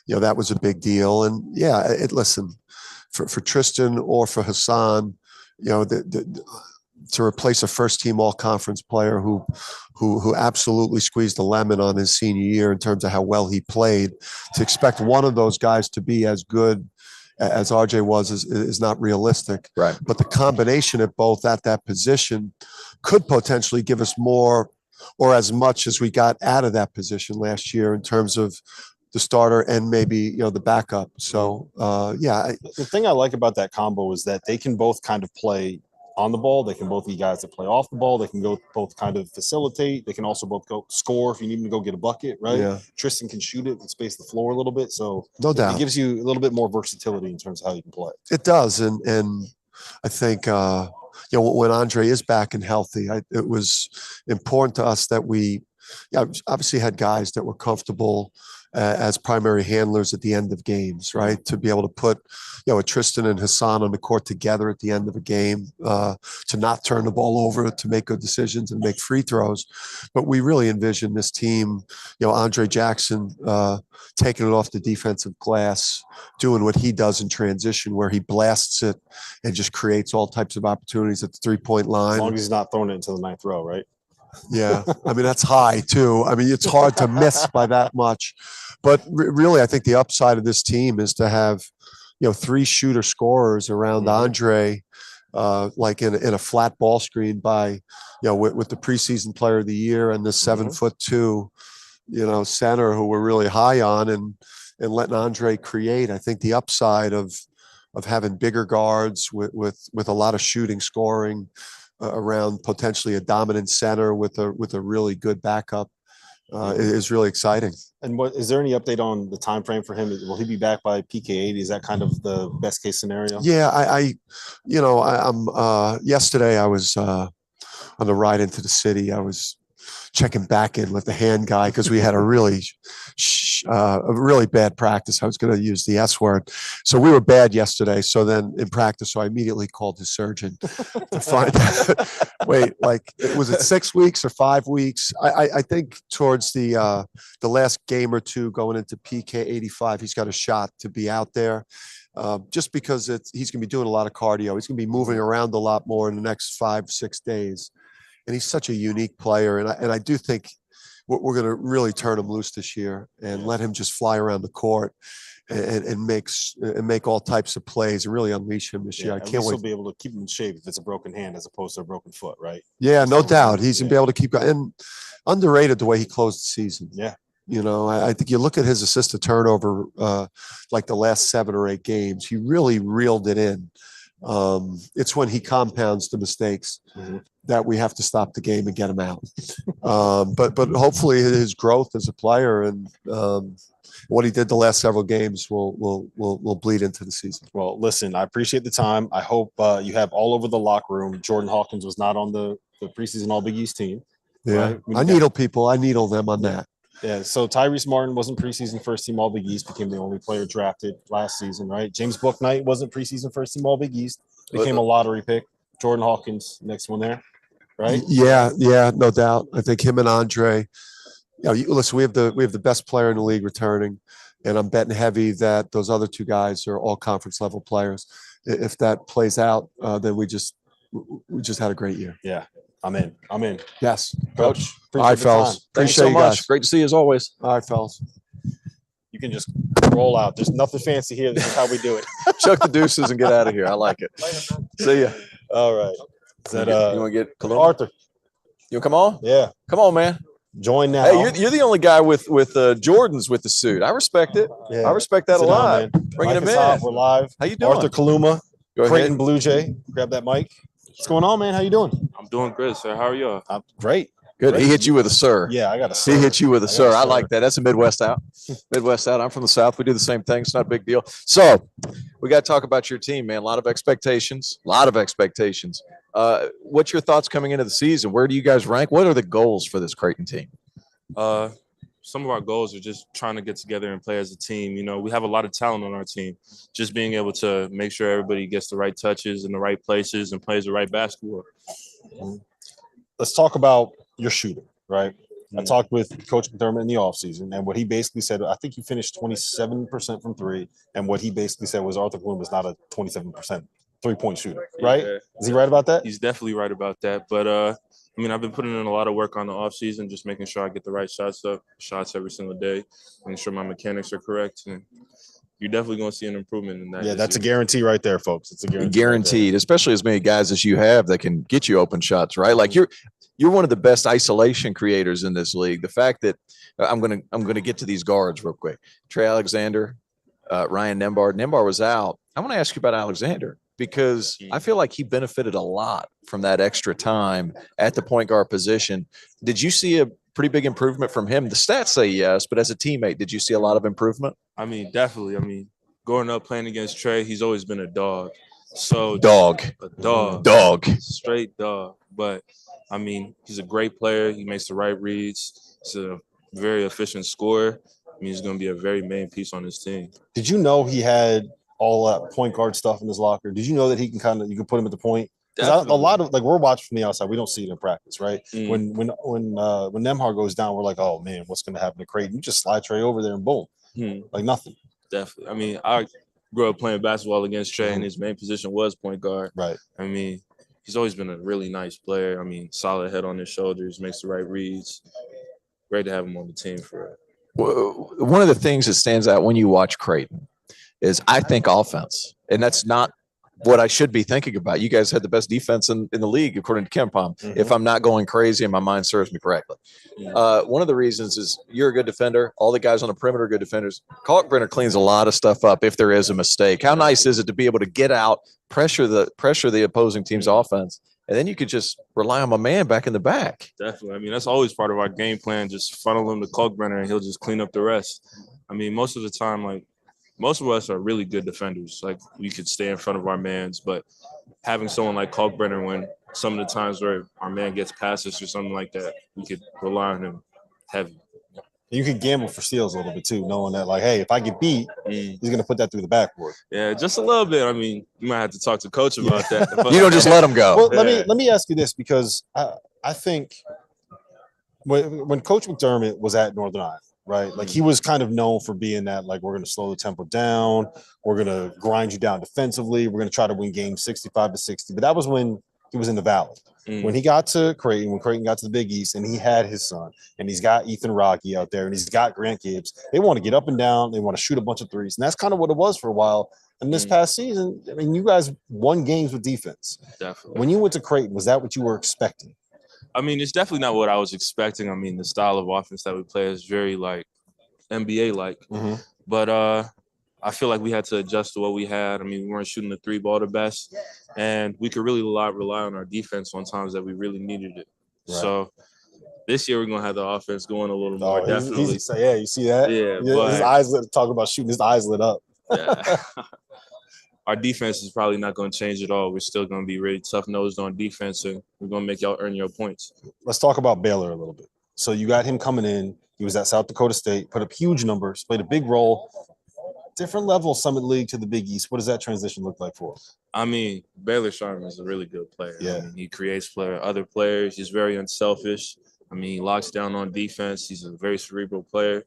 that was a big deal. And listen, for Tristan or for Hassan, to replace a first-team all-conference player who absolutely squeezed the lemon on his senior year in terms of how well he played, to expect one of those guys to be as good as RJ was is not realistic. Right. But the combination of both at that position could potentially give us more or as much as we got out of that position last year in terms of the starter and maybe the backup. So the thing I like about that combo is that they can both kind of play on the ball. They can both be guys that play off the ball. They can go both kind of facilitate. They can also both go score if you need them to go get a bucket, right? Yeah. Tristan can shoot it and space the floor a little bit. So no doubt, it gives you a little bit more versatility in terms of how you can play. It does. And I think, when Andre is back and healthy, it was important to us that we obviously had guys that were comfortable as primary handlers at the end of games, right? To be able to put, a Tristan and Hassan on the court together at the end of a game, to not turn the ball over, to make good decisions and make free throws. But we really envision this team, Andre Jackson taking it off the defensive glass, doing what he does in transition, where he blasts it and just creates all types of opportunities at the 3-point line. As long as he's not throwing it into the 9th row, right? Yeah. I mean, that's high too. I mean, it's hard to miss by that much. But really, I think the upside of this team is to have, 3 shooter scorers around Andre, like in a flat ball screen by, with the preseason player of the year and the 7'2", center who we're really high on, and letting Andre create. I think the upside of having bigger guards with a lot of shooting, scoring around potentially a dominant center with a really good backup is really exciting. And what is there any update on the time frame for him? Will he be back by PK80? Is that kind of the best case scenario? Yeah, yesterday I was on the ride into the city. I was checking back in with the hand guy because we had a really bad practice. I was going to use the S word. So we were bad yesterday. So then in practice, so I immediately called the surgeon to find out, was it 6 weeks or 5 weeks? I think towards the last game or two going into PK 85, he's got a shot to be out there. Just because he's going to be doing a lot of cardio. He's going to be moving around a lot more in the next 5-6 days. And he's such a unique player. And I do think we're going to really turn him loose this year and let him just fly around the court and make all types of plays and really unleash him this year. I can't wait. He'll be able to keep him in shape if it's a broken hand as opposed to a broken foot, right? Yeah, no doubt. He's going to be able to keep going. And underrated the way he closed the season. Yeah. I think you look at his assist to turnover, like the last 7 or 8 games, he really reeled it in. It's when he compounds the mistakes that we have to stop the game and get him out. But hopefully his growth as a player and what he did the last several games will bleed into the season. Well, listen, I appreciate the time. I hope you have all over the locker room. Jordan Hawkins was not on the preseason All Big East team. Yeah, right? I needle people. I needle them on that. Yeah, so Tyrese Martin wasn't preseason first team All Big East, became the only player drafted last season, right? James Bouknight wasn't preseason first team All Big East, became a lottery pick. Jordan Hawkins, next one there, right? Yeah, no doubt. I think him and Andre. Listen, we have the best player in the league returning, and I'm betting heavy that those other two guys are all conference level players. If that plays out, then we just had a great year. Yeah, I'm in. Yes, Coach. All right, fellas. Thanks Appreciate so you much. guys. Great to see you as always. All right, fellas. You can just roll out. There's nothing fancy here. This is how we do it. Chuck the deuces and get out of here. I like it. See ya. All right. Is that you want to get Kaluma? Arthur? You want to come on? Yeah. Come on, man. Join now. Hey, you're the only guy with Jordans with the suit. I respect it. Yeah. I respect that Sit a down, lot. man. Bringing Mic him is in. hot. We're live. How you doing? Arthur Kaluma, Go ahead. Creighton Blue Jay. Grab that mic. What's going on, man? How you doing? I'm doing good, sir. How are you? I'm great. Good. Great. He hit you with a sir. Yeah, I got a sir. He hit you with a sir. I sir. like that. That's a Midwest out. Midwest out. I'm from the South. We do the same thing. It's not a big deal. So we got to talk about your team, man. A lot of expectations. What's your thoughts coming into the season? Where do you guys rank? What are the goals for this Creighton team? Some of our goals are just trying to get together and play as a team. You know, we have a lot of talent on our team. Just being able to make sure everybody gets the right touches in the right places and plays the right basketball. Let's talk about your shooting, right? I talked with Coach McDermott in the offseason, and what he basically said, I think you finished 27% from three, and what he basically said was Arthur Bloom is not a 27% three-point shooter, right? Yeah. Is he right about that? He's definitely right about that. But, I mean, I've been putting in a lot of work on the offseason, just making sure I get the right shots every single day, making sure my mechanics are correct. And you're definitely going to see an improvement in that. Yeah, that's a guarantee right there, folks. It's a guarantee. Guaranteed, especially as many guys as you have that can get you open shots, right? Like you're one of the best isolation creators in this league. The fact that I'm gonna get to these guards real quick. Trey Alexander, Ryan Nembhard. Nembhard was out. I want to ask you about Alexander because I feel like he benefited a lot from that extra time at the point guard position. Did you see a pretty big improvement from him? The stats say yes, but as a teammate, did you see a lot of improvement? I mean, definitely. I mean, growing up playing against Trey, he's always been a dog. So dog, straight dog. But I mean, he's a great player. He makes the right reads. He's a very efficient scorer. I mean, he's going to be a very main piece on this team. Did you know he had all that point guard stuff in his locker? Did you know that he can you can put him at the point? Because a lot of we're watching from the outside, we don't see it in practice, right? When Nembhard goes down, we're like, oh man, what's going to happen to Creighton? You just slide Trey over there and boom, like nothing. Definitely. I mean, I grew up playing basketball against Trey, and his main position was point guard. Right. I mean, he's always been a really nice player. I mean, solid head on his shoulders, makes the right reads. Great to have him on the team for it. One of the things that stands out when you watch Creighton is I think offense, and that's not what I should be thinking about. You guys had the best defense in the league, according to KenPom, if I'm not going crazy and my mind serves me correctly. One of the reasons is you're a good defender. All the guys on the perimeter are good defenders. Kalkbrenner cleans a lot of stuff up if there is a mistake. How nice is it to be able to get out, pressure the opposing team's offense, and then you could just rely on my man back in the back. Definitely. I mean, that's always part of our game plan, just funnel him to Kalkbrenner and he'll just clean up the rest. I mean, most of the time, most of us are really good defenders. Like, we could stay in front of our mans, but having someone like Kalkbrenner, when some of the times where our man gets past us or something like that, we could rely on him heavy. You could gamble for steals a little bit too, knowing that, like, hey, if I get beat, he's going to put that through the backboard. Yeah, just a little bit. I mean, you might have to talk to coach about that. You don't just let him go. Well, let me ask you this, because I think when Coach McDermott was at Northern Iowa, right? Like, he was kind of known for being that, like, we're going to slow the tempo down. We're going to grind you down defensively. We're going to try to win games 65-60. But that was when he was in the Valley. When he got to Creighton, when Creighton got to the Big East, and he had his son, and he's got Ethan Rocky out there, and he's got Grant Gibbs, they want to get up and down. They want to shoot a bunch of threes. And that's kind of what it was for a while. And this past season, I mean, you guys won games with defense. Definitely. When you went to Creighton, was that what you were expecting? I mean, it's definitely not what I was expecting. I mean, the style of offense that we play is very, like, NBA-like. But I feel like we had to adjust to what we had. I mean, we weren't shooting the three ball the best, and we could really rely on our defense on times that we really needed it. Right. So This year we're gonna have the offense going a little more. Definitely. You see that? Yeah, his eyes lit. Talking about shooting, his eyes lit up. Yeah. Our defense is probably not going to change at all. We're still going to be really tough-nosed on defense, and we're going to make y'all earn your points. Let's talk about Baylor a little bit. So you got him coming in. He was at South Dakota State, put up huge numbers, played a big role. Different level, Summit League to the Big East. What does that transition look like for him? I mean, Baylor Sharman is a really good player. Yeah. I mean, he creates other players. He's very unselfish. I mean, he locks down on defense. He's a very cerebral player.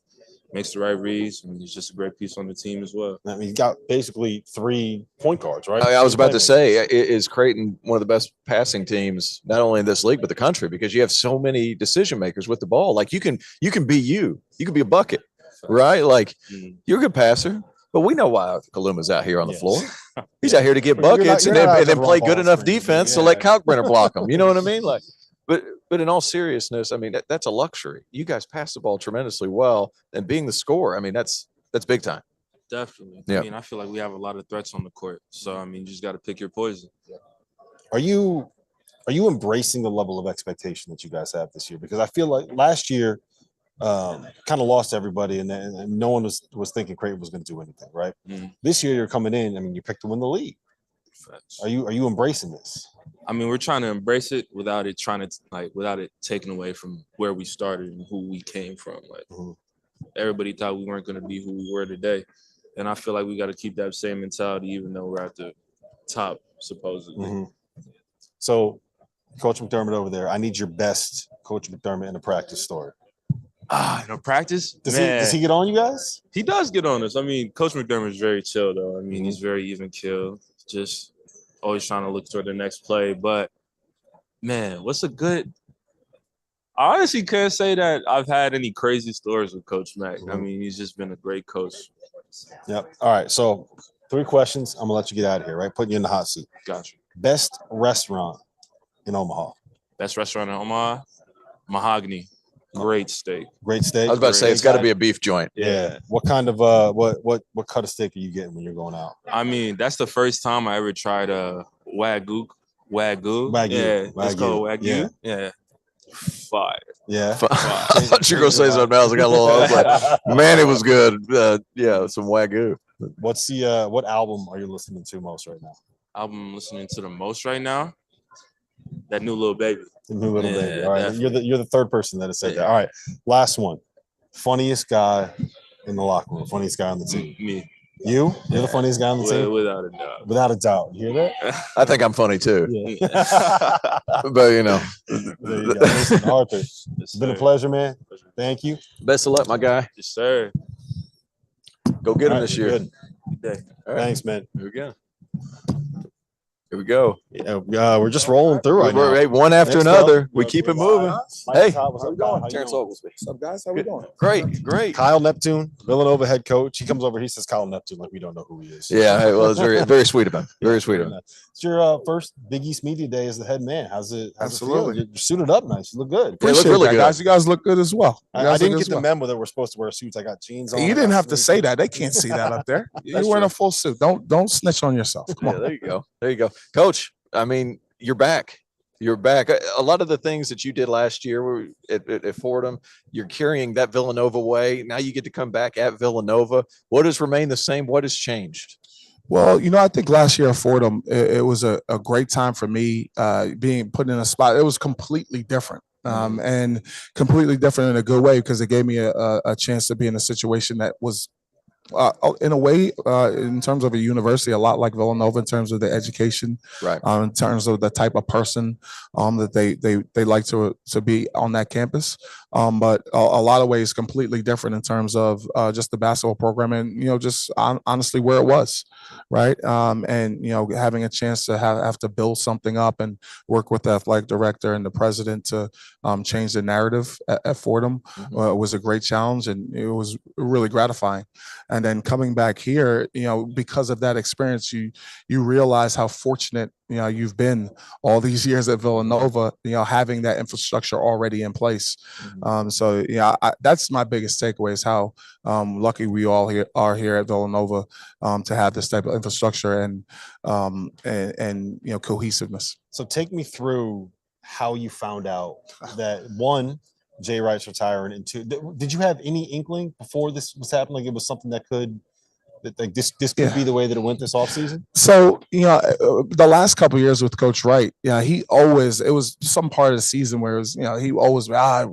Makes the right reads, and he's just a great piece on the team as well. I mean, he's got basically 3 point guards, right? I was about to say, is Creighton one of the best passing teams, not only in this league, but the country, because you have so many decision makers with the ball. Like you can be you can be a bucket, right? Like you're a good passer, but we know why Kaluma's out here on the floor. He's out here to get buckets and then play good enough defense to let Kalkbrenner block him. You know what I mean? Like, But in all seriousness, I mean, that's a luxury. You guys pass the ball tremendously well, and being the scorer, I mean, that's big time. Definitely. Yeah. I mean, I feel like we have a lot of threats on the court. So, I mean, you just got to pick your poison. Are you embracing the level of expectation that you guys have this year? Because I feel like last year kind of lost everybody, and no one was thinking Creighton was going to do anything, right? This year you're coming in. I mean, you picked to win the league. Are you embracing this? I mean, we're trying to embrace it without it taking away from where we started and who we came from. Like everybody thought we weren't going to be who we were today, and I feel like we got to keep that same mentality, even though we're at the top supposedly. So, Coach McDermott over there, I need your best Coach McDermott in a practice story. In a practice, does he get on you guys? He does get on us. I mean, Coach McDermott is very chill though. I mean, he's very even keel. Just always trying to look toward the next play. But, man, I honestly can't say that I've had any crazy stories with Coach Mack. I mean, he's just been a great coach. Yep. All right. So 3 questions. I'm going to let you get out of here, right? Putting you in the hot seat. Gotcha. Best restaurant in Omaha? Best restaurant in Omaha? Mahogany. Great steak. Great steak? I was about to say, it's got to be a beef joint. Yeah. What kind of what cut of steak are you getting when you're going out? I mean, that's the first time I ever tried Wagyu. Yeah, it's called Wagyu. Yeah. Fire. Yeah. Fire. I thought you were going to say something else. I was like, man, it was good. Yeah, some Wagyu. What's what album are you listening to most right now? Album I'm listening to the most right now? That New Little Baby. The New Little Baby. All right. Definitely. You're the third person that has said that. All right. Last one. Funniest guy in the locker room. Funniest guy on the team. Me. You're the funniest guy on the team? Without a doubt. Without a doubt. You hear that? I think I'm funny too. Yeah. But you know. There you go. Listen, Arthur, it's been a pleasure, man. Thank you. Best of luck, my guy. Yes, sir. Go get him this year. Good. Day. All right. Thanks, man. Here we go. Here we go. Yeah, we're just rolling through right now. Right, one after Next another. up, We keep it moving. Hey, How we doing? Terrence Oglesby. What's up, guys? How we doing? Great. Kyle Neptune, Villanova head coach. He comes over. He says Kyle Neptune like we don't know who he is. Yeah, hey, well, it's very sweet of him. Very sweet of him. It's your first Big East Media Day as the head man. How's it Absolutely. feel? You're suited up nice. You look good. Yeah, look Appreciate really that, good. guys. You guys look good as well. I didn't get the memo that we're supposed to wear suits. I got jeans on. You didn't have to say that. They can't see that up there. You're wearing a full suit. Don't snitch on yourself. Come Yeah, on. there you go. Coach, I mean, you're back. You're back. A lot of the things that you did last year were at Fordham, you're carrying that Villanova way. Now you get to come back at Villanova. What has remained the same? What has changed? Well, I think last year at Fordham, it was a great time for me being put in a spot. It was completely different. And completely different in a good way because it gave me a chance to be in a situation that was in a way, in terms of a university, a lot like Villanova in terms of the education, right? In terms of the type of person that they like to be on that campus, but a lot of ways completely different in terms of just the basketball program and just honestly where it was, right? And having a chance to have to build something up and work with the athletic director and the president to change the narrative at Fordham was a great challenge, and it was really gratifying. And then coming back here, because of that experience, you realize how fortunate you've been all these years at Villanova, having that infrastructure already in place. So that's my biggest takeaway is how lucky we all are here at Villanova to have this type of infrastructure and cohesiveness. So take me through how you found out that one, Jay Wright's retiring, and did you have any inkling before this was happening? It was something that could. Like this could be the way that it went this offseason? So, the last couple of years with Coach Wright, it was some part of the season where it was, he always, I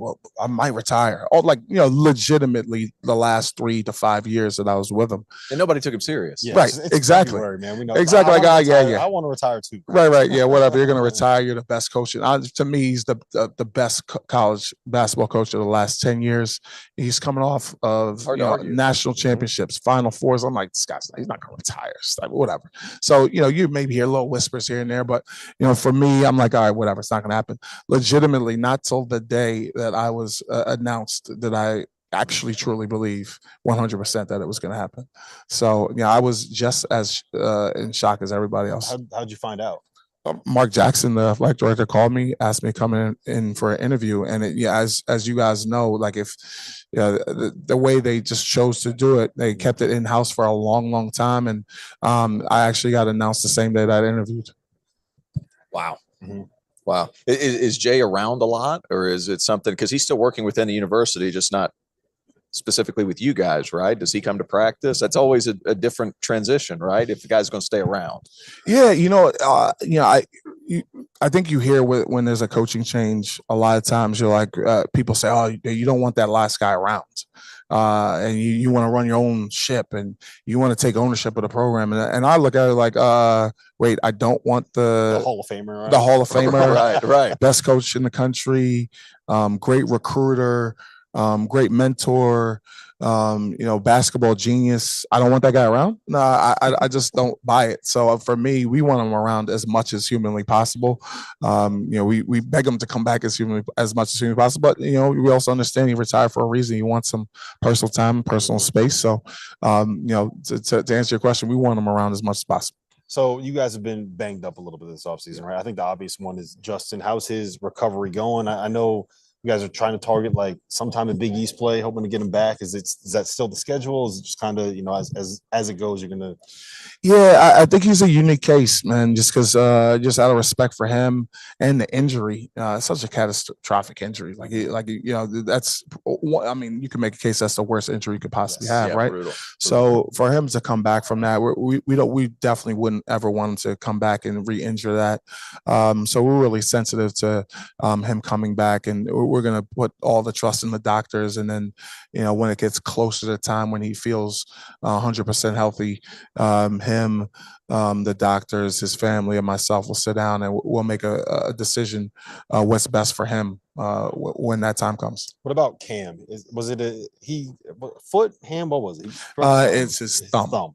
might retire. Or legitimately the last 3 to 5 years that I was with him. And nobody took him serious. Yeah, right. Exactly. February, man. We know. Exactly. I want to retire too. Right. Yeah. Whatever. You're going to retire. You're the best coach. To me, he's the best college basketball coach of the last 10 years. He's coming off of national championships, Final Fours. I'm like, this guy's he's not going to retire. Like, whatever. So, you maybe hear little whispers here and there, but, for me, I'm like, all right, whatever. It's not going to happen. Legitimately, not till the day that I was announced that I actually truly believe 100% that it was going to happen. So, I was just as in shock as everybody else. How'd you find out? Mark Jackson, the athletic director, called me, asked me to come in for an interview. And as you guys know, like if the way they just chose to do it, they kept it in house for a long, long time. And I actually got announced the same day that I interviewed. Wow. Mm-hmm. Wow. Is Jay around a lot, or is it something, because he's still working within the university, just not specifically with you guys, right? Does he come to practice? That's always a different transition, right? If the guy's going to stay around. Yeah. I think you hear when there's a coaching change, a lot of times you're like, people say, oh, you don't want that last guy around. And you want to run your own ship and you want to take ownership of the program. And I look at it like, wait, I don't want the Hall of Famer, right? The Hall of Famer, right. Best coach in the country, great recruiter, great mentor, basketball genius. I don't want that guy around. No, I just don't buy it. So for me, we want him around as much as humanly possible. We beg him to come back as much as humanly possible. But we also understand he retired for a reason. He wants some personal time, personal space. So to answer your question, we want him around as much as possible. So you guys have been banged up a little bit this offseason, right? I think the obvious one is Justin. How's his recovery going? I know you guys are trying to target like sometime in Big East play, hoping to get him back. Is that still the schedule? Is it just kind of, as it goes, you're gonna? Yeah, I think he's a unique case, man. Just because, just out of respect for him and the injury, it's such a catastrophic injury. That's. I mean, you can make a case that's the worst injury you could possibly have, right? Brutal. So for him to come back from that, we definitely wouldn't ever want him to come back and re-injure that. So we're really sensitive to him coming back, and we're going to put all the trust in the doctors. And then, when it gets closer to the time when he feels 100% healthy, him, the doctors, his family, and myself will sit down and we'll make a decision what's best for him when that time comes. What about Cam? Was it foot, hand? What was it? It's his thumb.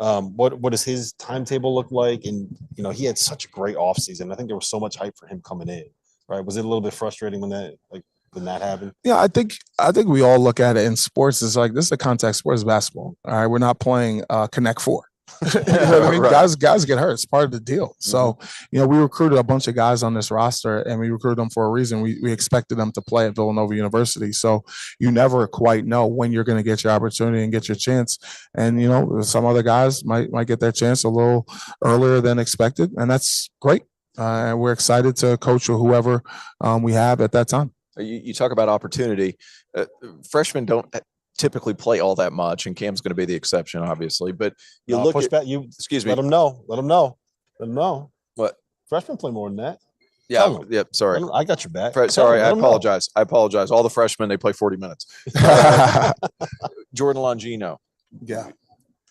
Yeah. What does his timetable look like? And he had such a great offseason. I think there was so much hype for him coming in. Right? Was it a little bit frustrating when that happened? Yeah, I think we all look at it in sports. It's like, this is a contact sports, basketball. All right, we're not playing Connect Four. Right. Guys get hurt. It's part of the deal. So, we recruited a bunch of guys on this roster, and we recruited them for a reason. We expected them to play at Villanova University. So you never quite know when you're going to get your opportunity and get your chance. And, some other guys might get their chance a little earlier than expected, and that's great. And we're excited to coach with whoever we have at that time. You talk about opportunity. Freshmen don't typically play all that much, and Cam's going to be the exception, obviously. But push back. Excuse me. Let them know. What? Freshmen play more than that. Yeah. Yeah. Sorry. I got your back. Sorry. I apologize. All the freshmen, they play 40 minutes. Jordan Longino. Yeah.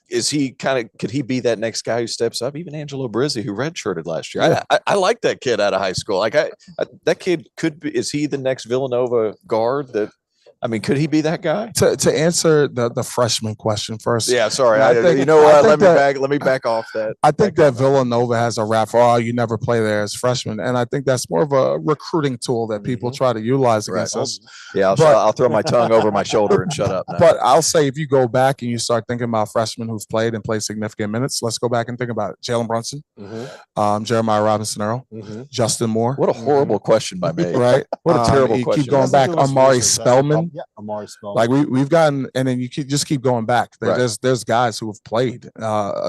Is he could he be that next guy who steps up? Even Angelo Brizzi, who redshirted last year. Yeah. I like that kid out of high school. That kid could be. Is he the next Villanova guard? Could he be that guy? To answer the freshman question first. Yeah, sorry. Let me back off that. I think that Villanova has a rap for, you never play there as freshmen. And I think that's more of a recruiting tool that people try to utilize against us. Yeah, I'll throw my tongue over my shoulder and shut up now. But I'll say, if you go back and you start thinking about freshmen who've played significant minutes, let's go back and think about it. Jalen Brunson, Jeremiah Robinson-Earl, Justin Moore. What a horrible question by me. Right? What a terrible question. Keep going back. Amari Spellman. Yeah, Amari Spellman. Like we've gotten, and then you just keep going back. There's guys who have played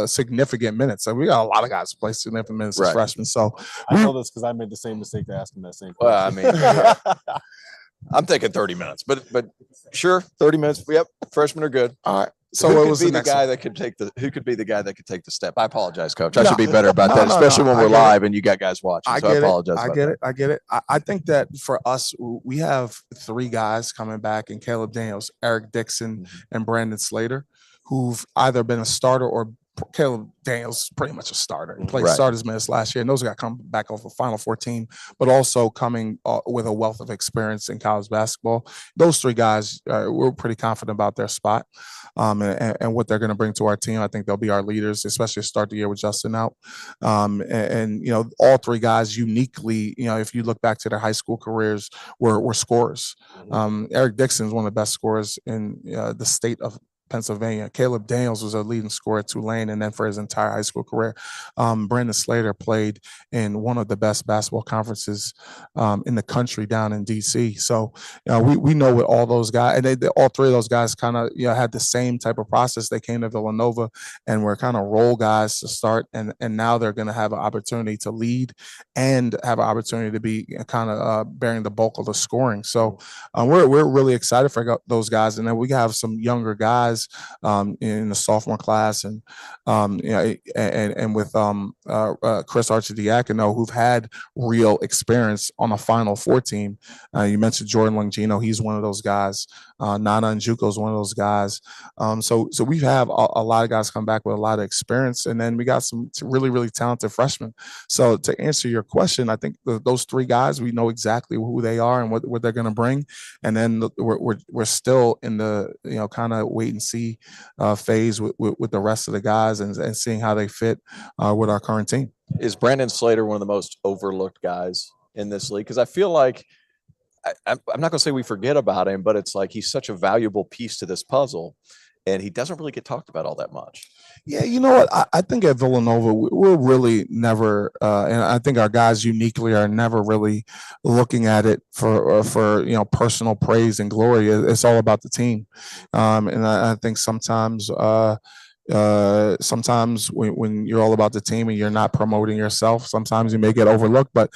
significant minutes. So we got a lot of guys who play significant minutes as freshmen. So I know this because I made the same mistake to ask him that same question. Well, I'm thinking 30 minutes, but sure, 30 minutes. Yep, freshmen are good. All right. So who what could was be the the next guy one? that could take the? Who could be the guy that could take the step? I apologize, Coach. I No, should be better about no, that, no, especially no, when I we're get it. live and you got guys watching. I So I get it. apologize. I about get that. it. I get it. I think that for us, we have 3 guys coming back, and Caleb Daniels, Eric Dixon, and Brandon Slater, who've either been a starter or Caleb Daniels pretty much a starter. He played Right. starters minutes last year, and those guys come back off a Final Four team, but also coming with a wealth of experience in college basketball. Those 3 guys, we're pretty confident about their spot and what they're going to bring to our team. I think they'll be our leaders, especially to start the year with Justin out. And you know, all 3 guys uniquely, you know, if you look back to their high school careers, were scorers. Eric Dixon is one of the best scorers in the state of Pennsylvania. Caleb Daniels was a leading scorer at Tulane, and then for his entire high school career. Brandon Slater played in one of the best basketball conferences in the country down in DC. So we know what all those guys, and all 3 of those guys kind of had the same type of process. They came to Villanova and were kind of role guys to start, and now they're going to have an opportunity to lead and have an opportunity to be kind of bearing the bulk of the scoring. So we're really excited for those guys, and then we have some younger guys in the sophomore class, and and with Chris Archidiakono, who've had real experience on a Final Four team. You mentioned Jordan Longino; he's one of those guys. Nana Njuko is one of those guys. So we have a lot of guys come back with a lot of experience, and then we got some really, really talented freshmen. So to answer your question, I think those 3 guys, we know exactly who they are and what they're going to bring, and then we're still in the kind of wait and see phase with the rest of the guys and seeing how they fit with our current team. Is Brandon Slater one of the most overlooked guys in this league? Because I feel like I'm not going to say we forget about him, but it's like he's such a valuable piece to this puzzle, and he doesn't really get talked about all that much. Yeah, you know what? I think at Villanova, we're really never, and I think our guys uniquely are never really looking at it for personal praise and glory. It's all about the team, and I think sometimes when you're all about the team and you're not promoting yourself, sometimes you may get overlooked. But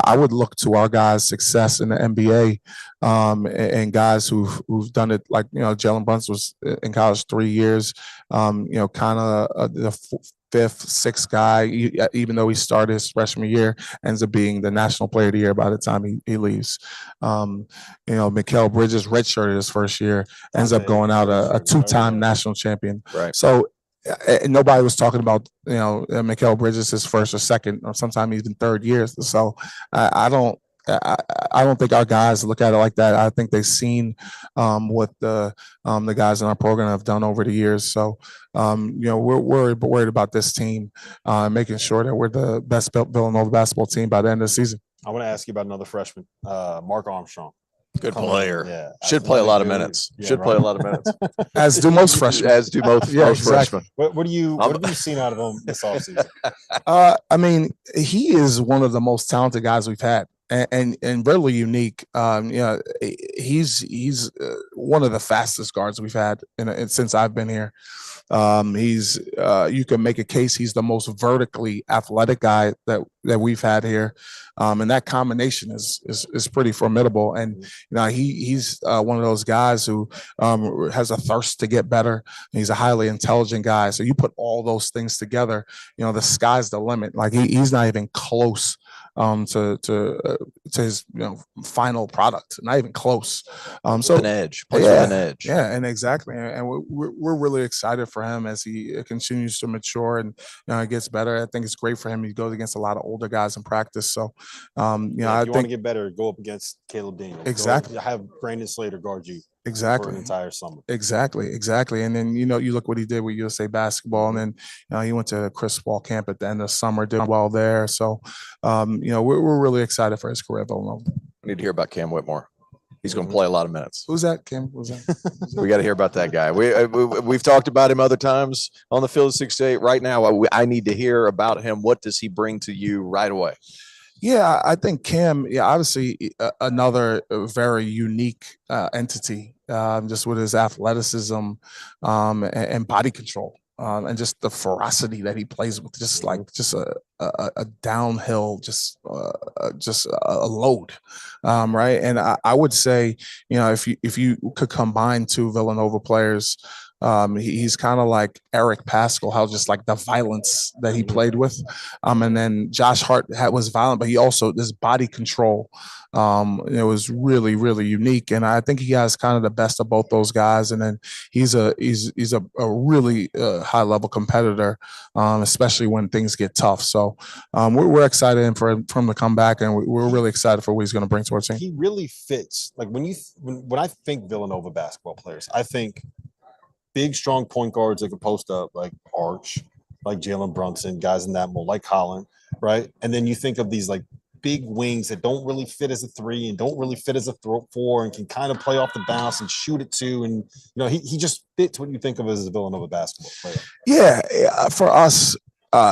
I would look to our guys' success in the NBA and guys who've done it, like Jalen Brunson was in college 3 years, kind of the 5th, 6th guy, even though he started his freshman year, ends up being the national player of the year by the time he leaves. Mikal Bridges redshirted his first year, ends up going out a 2-time national champion. Right. So nobody was talking about Mikal Bridges his first or second or sometimes even 3rd years. So I don't think our guys look at it like that. I think they've seen what the guys in our program have done over the years. So we're worried about this team, making sure that we're the best Villanova basketball team by the end of the season. I want to ask you about another freshman, Mark Armstrong. Good player. Yeah, should play a lot of minutes. Play a lot of minutes. As do most freshmen. As do most freshmen. What have you seen out of him this offseason? I mean, he is one of the most talented guys we've had. And really unique. He's one of the fastest guards we've had since I've been here. You can make a case he's the most vertically athletic guy that we've had here, and that combination is pretty formidable. And he's one of those guys who has a thirst to get better. He's a highly intelligent guy. So you put all those things together, the sky's the limit. Like he's not even close to his final product, not even close. So an edge, plays with an edge. Yeah, and exactly, and we're really excited for him as he continues to mature and gets better. I think it's great for him. He goes against a lot of older guys in practice. So I if you think want to get better, go up against Caleb Daniels. Exactly. Have Brandon Slater guard you. Exactly. For an entire summer. Exactly. And then you look what he did with USA basketball, and then he went to Chris Paul camp at the end of summer, did well there. So we're really excited for his career at Villanova. We need to hear about Cam Whitmore. He's going to play a lot of minutes. Who's that, Kim? Who's that? We got to hear about that guy. We've talked about him other times on the field of 6-8. Right now, I need to hear about him. What does he bring to you right away? Yeah, I think Cam, obviously another very unique entity, just with his athleticism and body control. and just the ferocity that he plays with, just like just a downhill, just a load, right? And I would say, if you could combine two Villanova players, he's kind of like Eric Pascal, how just like the violence that he played with, and then Josh Hart was violent, but he also this body control. It was really, really unique, and I think he has kind of the best of both those guys. And then he's a really high level competitor, especially when things get tough. So we're excited for him to come back, and we're really excited for what he's going to bring to our team. He really fits. Like when I think Villanova basketball players, I think big, strong point guards that can post up, like Arch, like Jalen Brunson, guys in that mold, like Colin, right? And then you think of these like big wings that don't really fit as a 3 and don't really fit as a 4 and can kind of play off the bounce and shoot it too. And he just fits what you think of as a Villanova basketball player. Yeah, for us,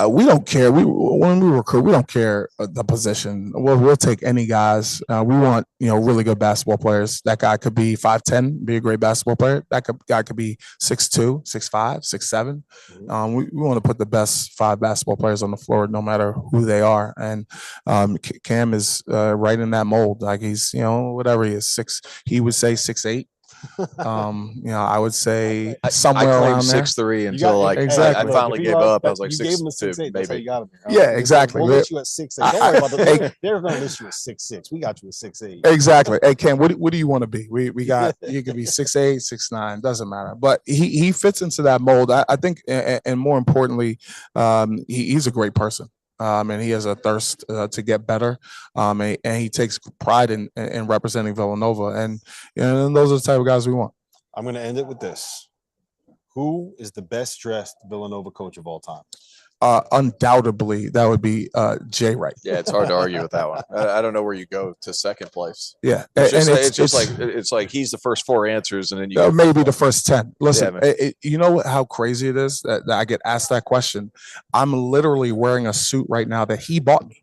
we don't care. When we recruit, we don't care the position. We'll take any guys. We want really good basketball players. That guy could be 5'10", be a great basketball player. That guy could be 6'2", 6'5", 6'7". We want to put the best 5 basketball players on the floor, no matter who they are. And Cam is right in that mold. Like he's whatever he is, he would say 6'8". I would say somewhere around there. 6'3" until I finally gave up. I was like 6'2", maybe. You got him here. Yeah, exactly. We'll list you at 6'8". Don't worry about that. They're going to list you at 6'6". We got you at 6'8". Exactly. Hey, Cam, what do you want to be? We got you could be 6'8", 6'9", doesn't matter. But he fits into that mold. I think, and more importantly, he's a great person. And he has a thirst to get better, and he takes pride in representing Villanova, and those are the type of guys we want. I'm going to end it with this: who is the best dressed Villanova coach of all time? Undoubtedly, that would be Jay Wright. Yeah, it's hard to argue with that one. I don't know where you go to second place. Yeah, it's like he's the first 4 answers, and then you maybe the first 10. Listen, you know how crazy it is that I get asked that question. I'm literally wearing a suit right now that he bought me.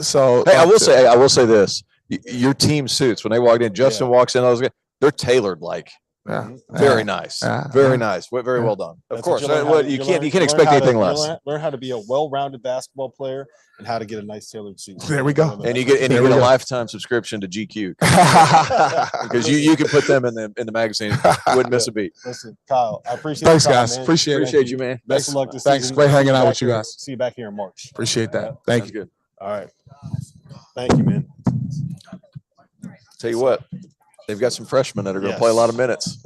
So hey, I will say this: your team suits when they walked in. Justin walks in, they're tailored like. Yeah. Very nice. Very nice. Very well done. Of course. You can't expect anything less. Learn how to be a well-rounded basketball player and how to get a nice tailored suit. There we go. And you get a lifetime subscription to GQ. Because you can put them in the magazine. You wouldn't miss a beat. Listen, Kyle, I appreciate Thanks, your time, guys. man. Appreciate you, man. Best of luck this Thanks. season. Great hanging out with you guys. See you back here in March. Appreciate that. Thank you. Good. All right. Thank you, man. Tell you what. They've got some freshmen that are going to play a lot of minutes.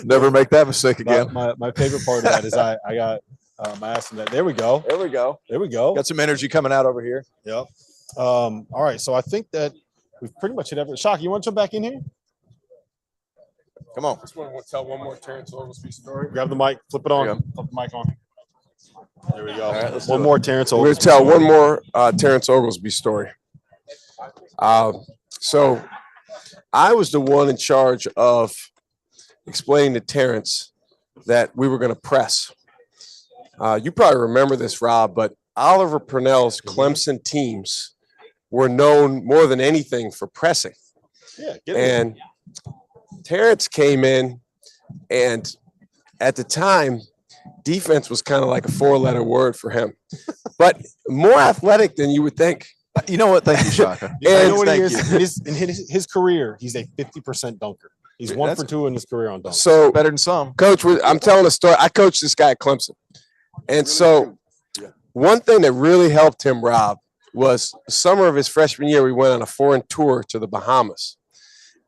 Never make that mistake again. My favorite part of that is I got I asked him that. There we go. Got some energy coming out over here. Yep. All right. So I think that we've pretty much hit everything. Shaka, you want to jump back in here? Come on. Just want to tell one more Terrence Oglesby story. Grab the mic. Flip it on. Flip the mic on. There we go. All right, one more Terrence Oglesby. We're going to tell one more Terrence Oglesby story. So I was the one in charge of explaining to Terrence that we were going to press. You probably remember this, Rob, but Oliver Purnell's Clemson teams were known more than anything for pressing. Yeah, and Terrence came in, and at the time, defense was kind of like a 4-letter word for him, but more athletic than you would think. You know what? Thank you, Shaka. You know what he is? In his career, he's a 50% dunker. He's 1 for 2 in his career on dunks. So better than some. Coach, I'm telling a story. I coached this guy at Clemson. And so one thing that really helped him, Rob, was the summer of his freshman year, we went on a foreign tour to the Bahamas.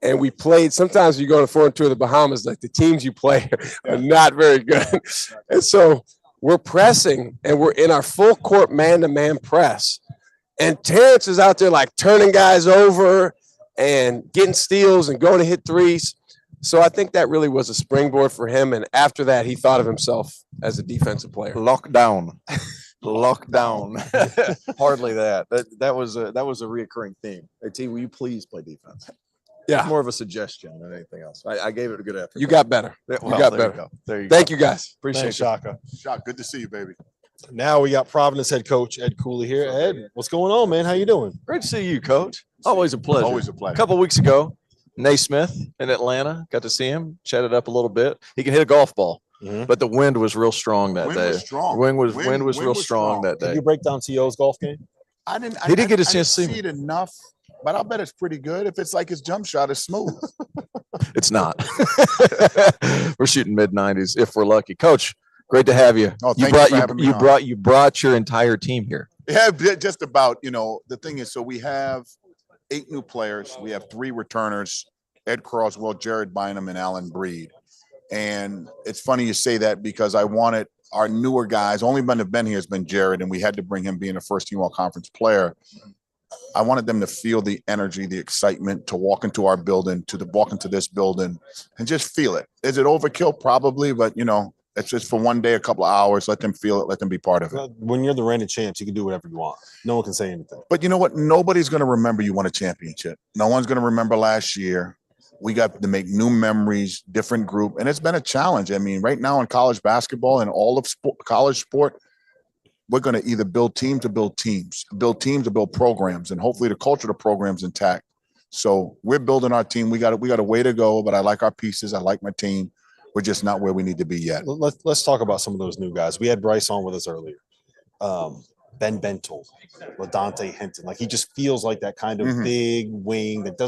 And we played, sometimes you go on a foreign tour to the Bahamas, like the teams you play are not very good. And so we're pressing, and we're in our full court man-to-man press. And Terrence is out there like turning guys over and getting steals and going to hit threes. So I think that really was a springboard for him. And after that, he thought of himself as a defensive player. Lockdown. Hardly that. That was a reoccurring theme. Hey, T, will you please play defense? Yeah. It's more of a suggestion than anything else. I gave it a good effort. You got better. You got better. There you Thank you, guys. Appreciate it, Shaka. Shaka, good to see you, baby. Now we got Providence head coach Ed Cooley here. Ed, what's going on, man? How you doing? Great to see you, Coach. Always a pleasure. Always a pleasure. A couple weeks ago, Naismith in Atlanta. Got to see him, chatted up a little bit. He can hit a golf ball, but the wind was real strong that day. Wind was real strong that day. Can you break down T.O.'s golf game? He didn't get a chance to see it enough, but I'll bet it's pretty good. If it's like his jump shot is smooth. It's not. We're shooting mid-90s if we're lucky. Coach, great to have you. Oh, you brought your entire team here. Yeah, just about. The thing is, so we have 8 new players. We have 3 returners: Ed Croswell, Jared Bynum, and Alan Breed. And it's funny you say that because I wanted our newer guys. Only one have been here has been Jared, and we had to bring him being a first-team all-conference player. I wanted them to feel the energy, the excitement, to walk into our building, walk into this building, and just feel it. Is it overkill? Probably, but it's just for one day, a couple of hours. Let them feel it. Let them be part of it. When you're the reigning champs, you can do whatever you want. No one can say anything. But you know what? Nobody's going to remember you won a championship. No one's going to remember last year. We got to make new memories, different group, and it's been a challenge. I mean, right now in college basketball and all of college sport, we're going to either build teams or build teams, to build programs, and hopefully the culture of the program's intact. So we're building our team. We got a way to go, but I like our pieces. I like my team. We're just not where we need to be yet. Let's talk about some of those new guys. We had Bryce on with us earlier. Ben Bentel, LaDante Hinton. Like, he just feels like that kind of big wing that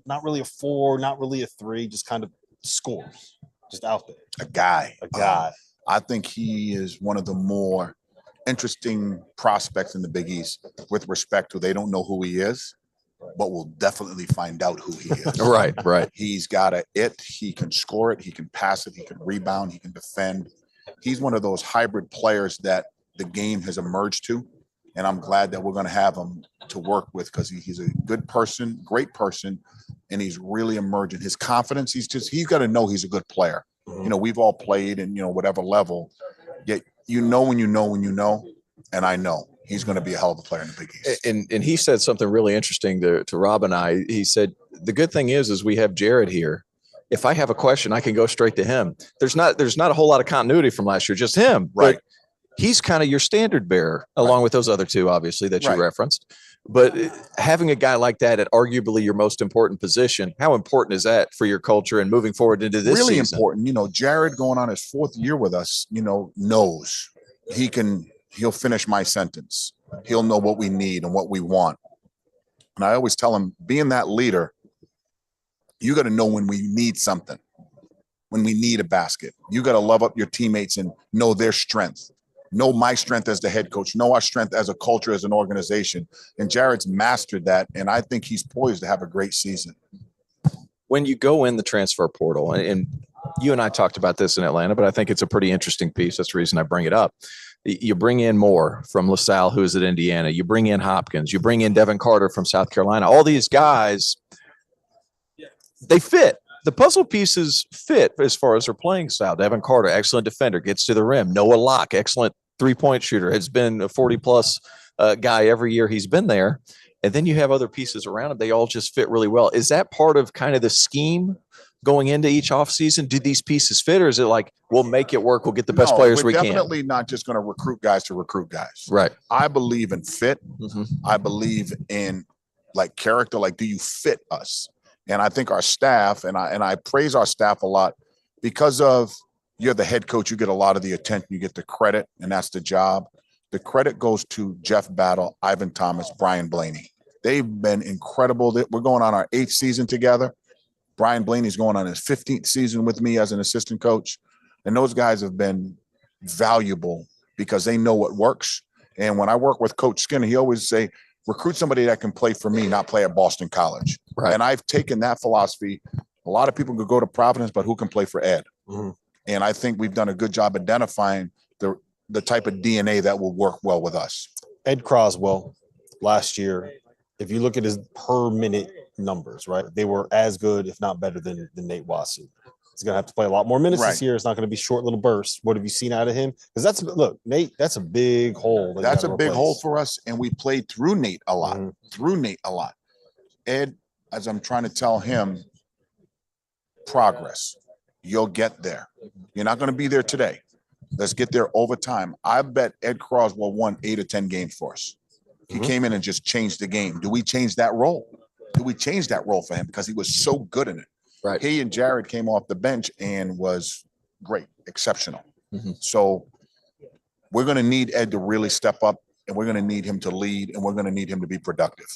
not really a 4, not really a 3, just kind of scores, just out there. A guy. I think he is one of the more interesting prospects in the Big East with respect to they don't know who he is, but we'll definitely find out who he is. Right. He's got it. He can score it. He can pass it. He can rebound. He can defend. He's one of those hybrid players that the game has emerged to, and I'm glad that we're going to have him to work with because he's a good person, great person, and he's really emerging. His confidence, he's got to know he's a good player. We've all played and whatever level, yet when you know, and I know he's going to be a hell of a player in the Big East. And he said something really interesting to Rob and I. He said, the good thing is we have Jared here. If I have a question, I can go straight to him. There's not a whole lot of continuity from last year, just him. Right. But he's kind of your standard bearer, along with those other 2, obviously, that you referenced. But having a guy like that at arguably your most important position, how important is that for your culture and moving forward into this really season? Important. Jared going on his 4th year with us, knows he'll finish my sentence. He'll know what we need and what we want. And I always tell him, being that leader, you got to know when we need something, when we need a basket. You got to love up your teammates and know their strength. Know my strength as the head coach, know our strength as a culture, as an organization. And Jared's mastered that, and I think he's poised to have a great season. When you go in the transfer portal, and you and I talked about this in Atlanta, but I think it's a pretty interesting piece. That's the reason I bring it up. You bring in Moore from LaSalle, who's at Indiana. You bring in Hopkins. You bring in Devin Carter from South Carolina. All these guys, they fit. The puzzle pieces fit as far as their playing style. Devin Carter, excellent defender, gets to the rim. Noah Locke, excellent three-point shooter, has been a 40-plus guy every year he's been there. And then you have other pieces around him. They all just fit really well. Is that part of kind of the scheme going into each offseason? Do these pieces fit, or is it like, we'll make it work, we'll get the best players we can? We're definitely not just going to recruit guys to recruit guys. Right. I believe in fit. I believe in character. Do you fit us? And I think our staff, and I praise our staff a lot because of you're the head coach, you get a lot of the attention, you get the credit, and that's the job. The credit goes to Jeff Battle, Ivan Thomas, Brian Blaney. They've been incredible. We're going on our 8th season together. Brian Blaney's going on his 15th season with me as an assistant coach. And those guys have been valuable because they know what works. And when I work with Coach Skinner, he always say, recruit somebody that can play for me, not play at Boston College. Right. And I've taken that philosophy. A lot of people could go to Providence, but who can play for Ed? And I think we've done a good job identifying the type of DNA that will work well with us. Ed Croswell last year, if you look at his per minute numbers, right, they were as good, if not better than Nate Watson. He's going to have to play a lot more minutes this year. It's not going to be short little bursts. What have you seen out of him? Because Nate, that's a big hole. That's a big hole for us. And we played through Nate a lot, Ed, as I'm trying to tell him, progress. You'll get there. You're not going to be there today. Let's get there over time. I bet Ed Croswell won 8 or 10 games for us. He came in and just changed the game. Do we change that role? do we change that role for him because he was so good in it? Right. He and Jared came off the bench and was great, exceptional. Mhm. So we're going to need Ed to really step up, and we're going to need him to lead, and we're going to need him to be productive.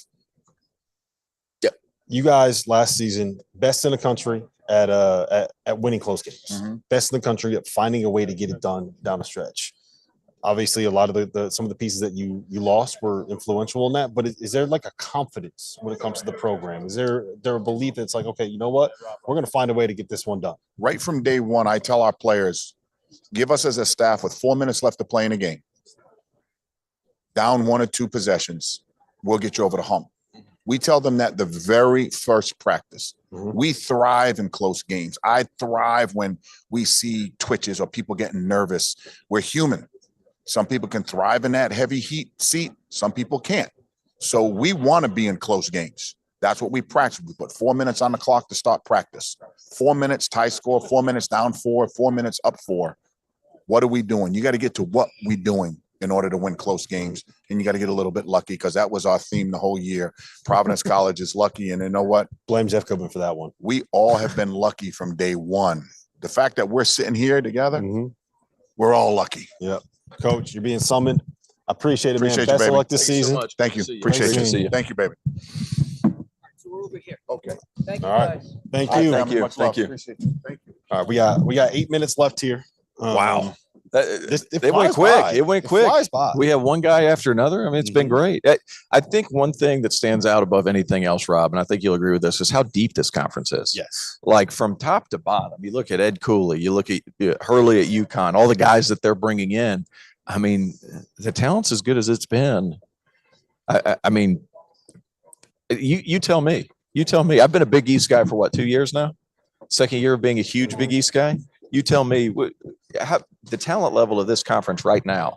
You guys last season, best in the country at winning close games. Best in the country at finding a way to get it done down the stretch. Obviously, a lot of some of the pieces that you lost were influential in that. But is there like a confidence when it comes to the program? Is there a belief that it's like, okay, you know what, we're going to find a way to get this one done? Right from day one, I tell our players, give us as a staff with 4 minutes left to play in a game, down 1 or 2 possessions, we'll get you over the hump. We tell them that the very first practice. We thrive in close games. I thrive when we see twitches or people getting nervous. We're human. Some people can thrive in that heavy heat seat. Some people can't. So we want to be in close games. That's what we practice. We put 4 minutes on the clock to start practice. 4 minutes, tie score, 4 minutes down 4, 4 minutes up 4. What are we doing? You got to get to what we're doing in order to win close games. And you got to get a little bit lucky because that was our theme the whole year. Providence College is lucky. And you know what? Blame Jeff Coburn for that one. We all have been lucky from day one. The fact that we're sitting here together, we're all lucky. Yep. Coach, you're being summoned. I appreciate it, Appreciate man. you, Best of baby. luck this Thank you so season. much. Thank you. Appreciate you. See you. Thank you, baby. So we're over here. Okay. Thank you, All right. guys. Thank All right, you. family. Much love. Thank you. Appreciate you. Thank you. All right, we got 8 minutes left here. Wow. It flies went quick. by. It went quick. Flies by. We have one guy after another. I mean, it's been great. I think one thing that stands out above anything else, Rob, and I think you'll agree with this, is how deep this conference is. Yes. Like from top to bottom. You look at Ed Cooley, you look at Hurley at UConn, all the guys that they're bringing in. I mean, the talent's as good as it's been. I mean, you tell me. You tell me. I've been a Big East guy for what, 2 years now? Second year of being a huge Big East guy. You tell me how the talent level of this conference right now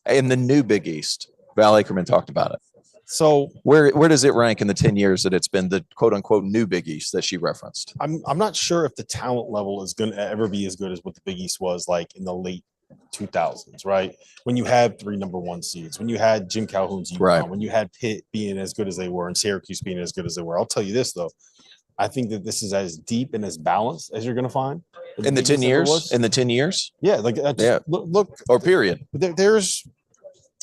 in the new Big East. Val Akerman talked about it. So where does it rank in the 10 years that it's been the quote unquote new Big East that she referenced? I'm not sure if the talent level is going to ever be as good as what the Big East was like in the late 2000s, right? When you had 3 number 1 seeds, when you had Jim Calhoun's UConn, right, when you had Pitt being as good as they were and Syracuse being as good as they were. I'll tell you this though, I think that this is as deep and as balanced as you're going to find in the 10 years. In the 10 years, yeah, like look, or period. There's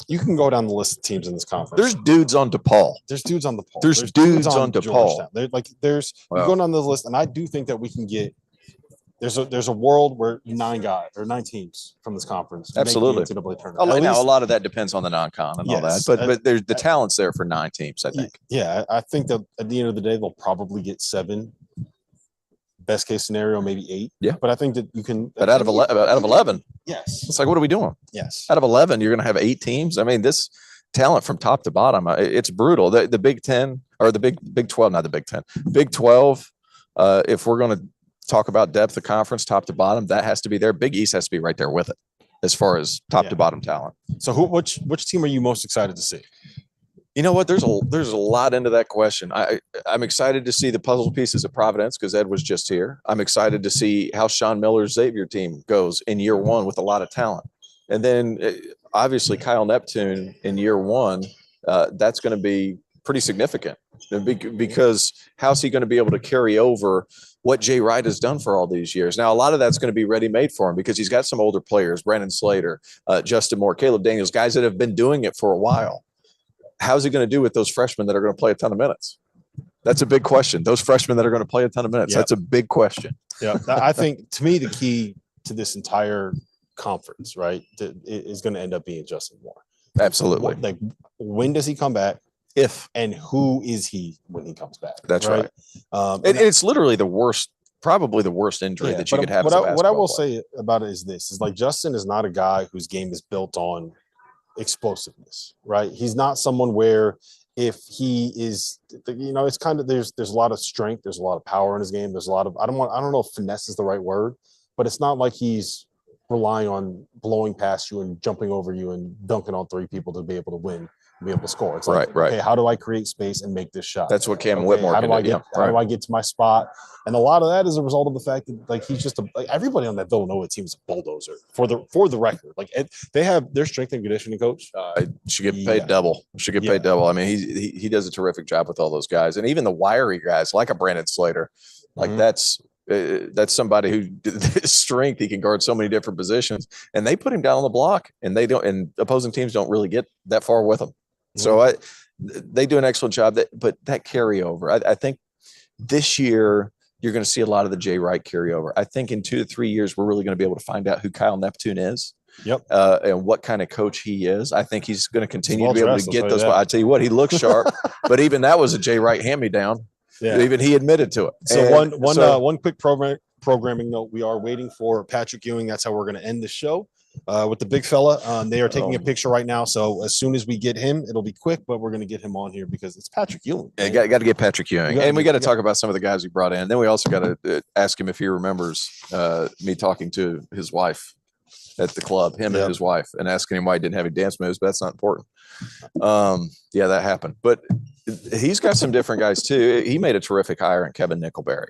you can go down the list of teams in this conference. There's dudes on Depaul. There's dudes on Depaul. There's dudes on Depaul. Georgetown. There's wow. You go down the list, and I do think that we can get. There's a world where 9 teams from this conference. Absolutely. Make the NCAA tournament. Now, a lot of that depends on the non-con and all that, but there's the talent's there for 9 teams, I think. Yeah, I think that at the end of the day, they'll probably get 7. Best case scenario, maybe 8. Yeah, but I think that you can. But out of 11, yes, it's like, what are we doing? Yes, out of 11, you're going to have 8 teams. I mean, this talent from top to bottom, it's brutal. The Big 10 or the Big 12, not the Big 10, Big 12. If we're going to talk about depth of conference, top to bottom, that has to be there. Big East has to be right there with it, as far as top to bottom talent. So, which team are you most excited to see? You know what? There's a lot into that question. I'm excited to see the puzzle pieces of Providence because Ed was just here. I'm excited to see how Sean Miller's Xavier team goes in year 1 with a lot of talent. And then obviously Kyle Neptune in year 1, that's going to be pretty significant because how's he going to be able to carry over what Jay Wright has done for all these years? Now, a lot of that's going to be ready-made for him because he's got some older players, Brandon Slater, Justin Moore, Caleb Daniels, guys that have been doing it for a while. How's he going to do with those freshmen that are going to play a ton of minutes? That's a big question. Those freshmen that are going to play a ton of minutes, that's a big question. Yeah, I think to me the key to this entire conference, right, is going to end up being Justin Moore. Absolutely. Like, when does he come back? If and who is he when he comes back? That's right. And it's literally the worst, probably the worst injury that you could have. What I will say about it is this: is like Justin is not a guy whose game is built on explosiveness, right? He's not someone where if he is, it's kind of there's a lot of strength, there's a lot of power in his game. There's a lot of I don't know if finesse is the right word, but it's not like he's relying on blowing past you and jumping over you and dunking on 3 people to be able to win be able to score. It's Right, like, right. okay, how do I create space and make this shot? That's what Cam Okay, Whitmore how can do I do. get Yeah, how do right. I get to my spot? And a lot of that is a result of the fact that like he's just like everybody on that Villanova team is a bulldozer for the record. Like they have their strength and conditioning coach. Should get paid double. Should get paid double. I mean, he does a terrific job with all those guys, and even the wiry guys like a Brandon Slater. Like that's somebody who his strength, he can guard so many different positions, and they put him down on the block, and they don't, and opposing teams don't really get that far with him. So they do an excellent job. But that carryover, I think this year you're going to see a lot of the Jay Wright carryover. I think in 2 to 3 years we're really going to be able to find out who Kyle Neptune is. Yep. And what kind of coach he is. I think he's going to continue to be able to get those. I tell you what, he looks sharp, but even that was a Jay Wright hand-me-down. Yeah. Even he admitted to it. So one quick programming note: we are waiting for Patrick Ewing. That's how we're going to end the show with the big fella. They are taking a picture right now. So as soon as we get him, it'll be quick, but we're going to get him on here because it's Patrick Ewing. Yeah, got to get Patrick Ewing, and we got to talk about some of the guys we brought in. Then we also got to ask him if he remembers me talking to his wife at the club, him and his wife, and asking him why he didn't have any dance moves, but that's not important. Yeah, that happened. But he's got some different guys too. He made a terrific hire in Kevin Nickelberry.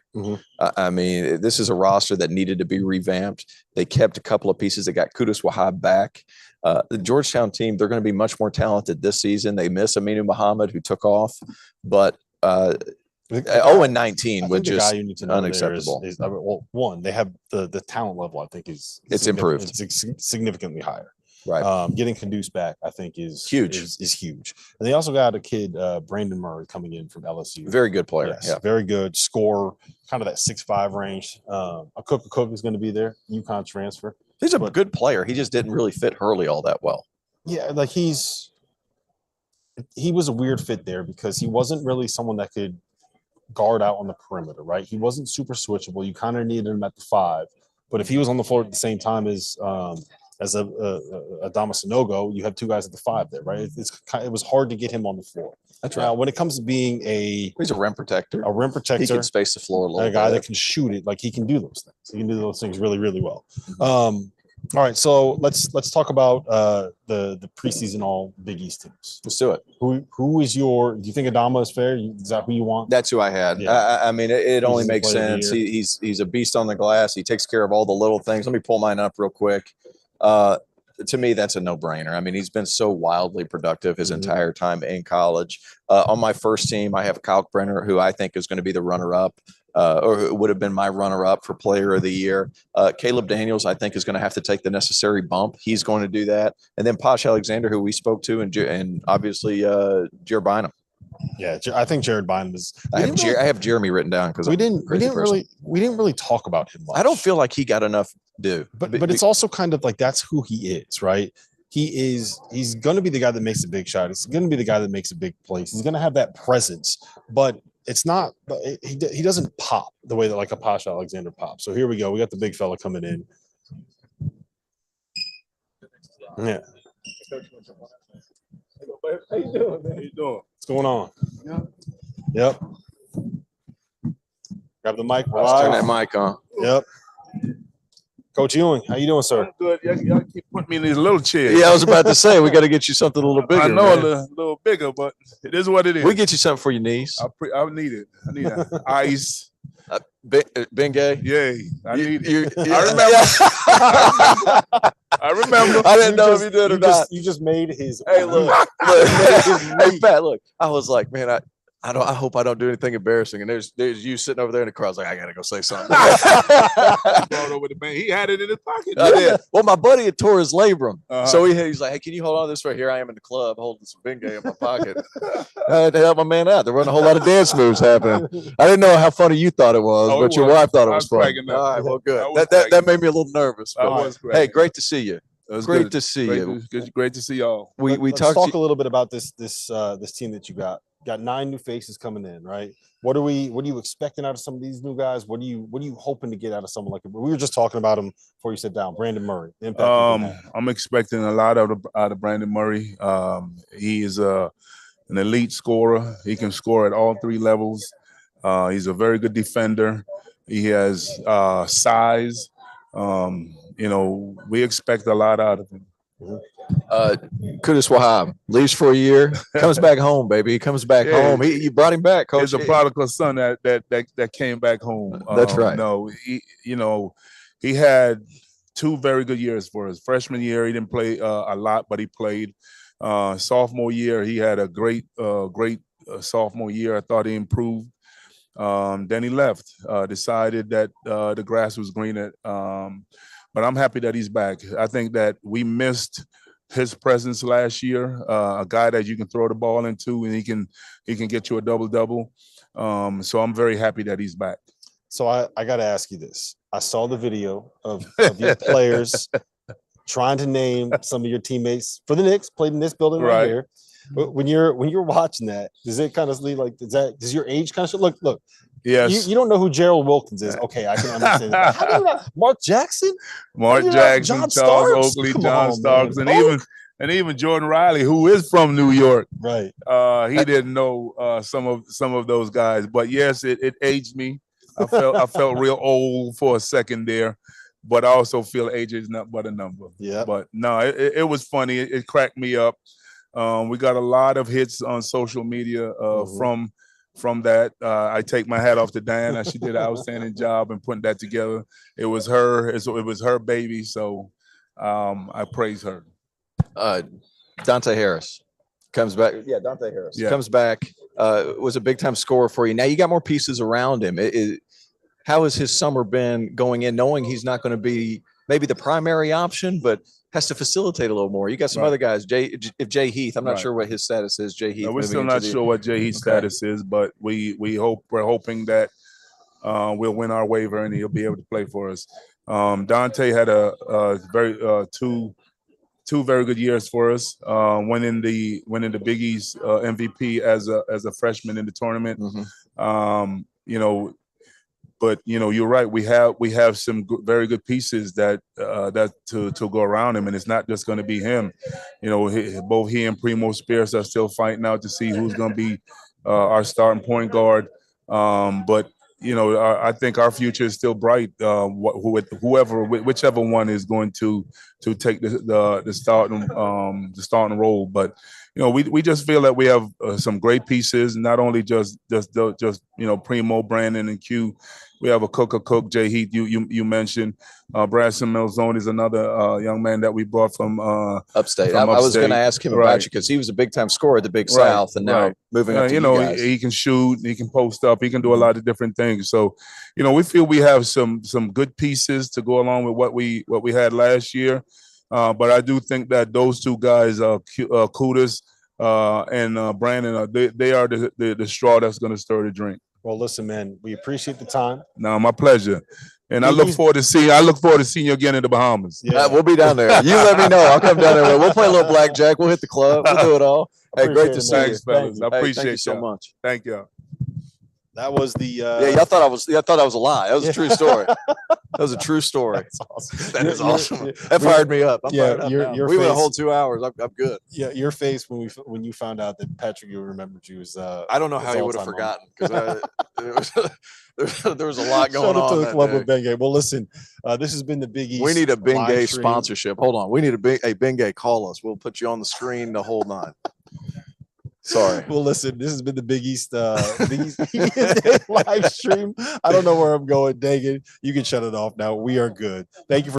I mean, this is a roster that needed to be revamped. They kept a couple of pieces. They got Kudus Wahab back. The Georgetown team, they're going to be much more talented this season. They miss Aminu Muhammad, who took off, but 0-19 would just unacceptable. One, they have the talent level. I think is improved. It's significantly higher. Right. Getting Kudus back, I think, is huge. Is huge. And they also got a kid, Brandon Murray, coming in from LSU. Very good player. Yes, very good scorer, kind of that 6'5" range. Cook is going to be there. UConn transfer. He's a good player. He just didn't really fit Hurley all that well. Yeah, like he was a weird fit there because he wasn't really someone that could guard out on the perimeter, right? He wasn't super switchable. You kind of needed him at the 5, but if he was on the floor at the same time as Adama Sanogo, you have 2 guys at the 5 there, right? It was hard to get him on the floor. That's right. Now, when it comes to being he's a rim protector. He can space the floor a little bit. A guy that can shoot it, like he can do those things. He can do those things really, really well. All right, so let's talk about the preseason all Big East teams. Let's do it. Who is do you think Adama is fair? Is that who you want? That's who I had. Yeah. I mean, it only makes sense. He's a beast on the glass. He takes care of all the little things. Let me pull mine up real quick. To me, that's a no-brainer. I mean, he's been so wildly productive his entire time in college. On my first team, I have Kalkbrenner, who I think is going to be the runner-up, or would have been my runner-up for Player of the Year. Caleb Daniels, I think, is going to have to take the necessary bump. He's going to do that. And then Posh Alexander, who we spoke to, and obviously Jared Bynum. Yeah, I think Jared Bynum is. I have Jeremy written down because we didn't really talk about him much. I don't feel like he got enough due. But it's also kind of like that's who he is, right? He's going to be the guy that makes a big shot. He's going to be the guy that makes a big play. He's going to have that presence, but it's not. He doesn't pop the way that like a Posh Alexander pops. So here we go. We got the big fella coming in. Yeah. How you doing, man? How you doing? What's going on? Yep. Grab the mic. Let's turn that mic on. Yep. Coach Ewing, how you doing, sir? I'm good. Y'all keep putting me in these little chairs. Yeah, I was about to say we got to get you something a little bigger. I know a little bigger, but it is what it is. We get you something for your niece. I need it. I need ice. Bengay? Yeah, I need it. I remember. I didn't know if you did or not. You just made his. Hey, look. Hey, Pat, look. I was like, man, I hope I don't do anything embarrassing. And there's you sitting over there in the crowd. I was like, I gotta go say something. Brought over the man. He had it in his pocket. I did. Well, my buddy had tore his labrum, so he's like, hey, can you hold on to this right here? I am in the club holding some Bengay in my pocket. I had to help my man out. There wasn't a whole lot of dance moves happening. I didn't know how funny you thought it was, but your wife thought it was funny. All right, well, good. That made me a little nervous. Hey, great to see you. It was great to see you. Great to see y'all. Let's talk a little bit about this team that you got. Got 9 new faces coming in, right? What are you expecting out of some of these new guys? What are you hoping to get out of someone like we were just talking about him before you sit down, Brandon Murray? I'm expecting a lot out of Brandon Murray. He is an elite scorer. He can score at all 3 levels. He's a very good defender. He has size. We expect a lot out of him. Kudus Wahab leaves for a year, comes back home, baby. He comes back home. You brought him back, coach. He's a prodigal son that came back home. That's right. No, he had 2 very good years for us. Freshman year, he didn't play a lot, but he played. Sophomore year, he had a great sophomore year. I thought he improved. Then he left, decided that the grass was greener. But I'm happy that he's back. I think that we missed his presence last year, a guy that you can throw the ball into and he can get you a double-double. So I'm very happy that he's back. So I got to ask you this. I saw the video of your players trying to name some of your teammates for the Knicks, played in this building right here. When you're watching that, does it kind of leave like does your age kind of look? Yes. You don't know who Gerald Wilkins is. Okay, I can understand that. How do you not? Mark Jackson? Jackson, Charles Oakley, John Starks, and even Jordan Riley, who is from New York. Right. He didn't know some of those guys. But yes, it aged me. I felt real old for a second there. But I also feel age is not but a number. Yeah. But no, it was funny. It cracked me up. We got a lot of hits on social media from that. I take my hat off to Diana. She did an outstanding job in putting that together. It was her baby, so I praise her. Dante Harris comes back. Yeah, Dante Harris comes back. Was a big time scorer for you. Now you got more pieces around him. How has his summer been going in, knowing he's not going to be maybe the primary option, but has to facilitate a little more? You got some other guys. Jay Heath, I'm not sure what his status is. Jay Heath. No, we're still not sure what Jay Heath's status is, but we're hoping that we'll win our waiver and he'll be able to play for us. Dante had a very two very good years for us. Winning the Big East MVP as a freshman in the tournament. But you're right. We have some very good pieces that to go around him, and it's not just going to be him. Both he and Primo Spears are still fighting out to see who's going to be our starting point guard. But I think our future is still bright. Whichever one is going to take the starting role. But we just feel that we have some great pieces. Not only just Primo, Brandon, and Q. We have a cook, Jay Heath. You mentioned Bradson Melzone is another young man that we brought from upstate. I was going to ask him about you because he was a big time scorer at the Big South, and now moving up to you guys. He can shoot, he can post up, he can do a lot of different things. So, we feel we have some good pieces to go along with what we had last year. But I do think that those two guys, Kudus and Brandon, they are the straw that's going to stir the drink. Well, listen, man, we appreciate the time. No, my pleasure. And I look forward to seeing you again in the Bahamas. Yeah, we'll be down there. You let me know. I'll come down there. We'll play a little blackjack. We'll hit the club. We'll do it all. Hey, great to see you. Thanks, fellas. I appreciate thank you so much. Thank you. That was the y'all thought I was a lie. That was a true story. That was a true story. That's awesome. That is awesome. That fired me up. We went a whole 2 hours. I'm good. Yeah, your face when you found out that Patrick Ewing remembered you was I don't know how you would have forgotten because there was a lot going on. Shout out to the club with Bengay. Well, listen, this has been the Big East. We need a Bengay sponsorship. Hold on. We need a Bengay. Call us. We'll put you on the screen the whole nine. Sorry. Well, listen, this has been the Big East live stream. I don't know where I'm going. Dang it. You can shut it off now. We are good. Thank you for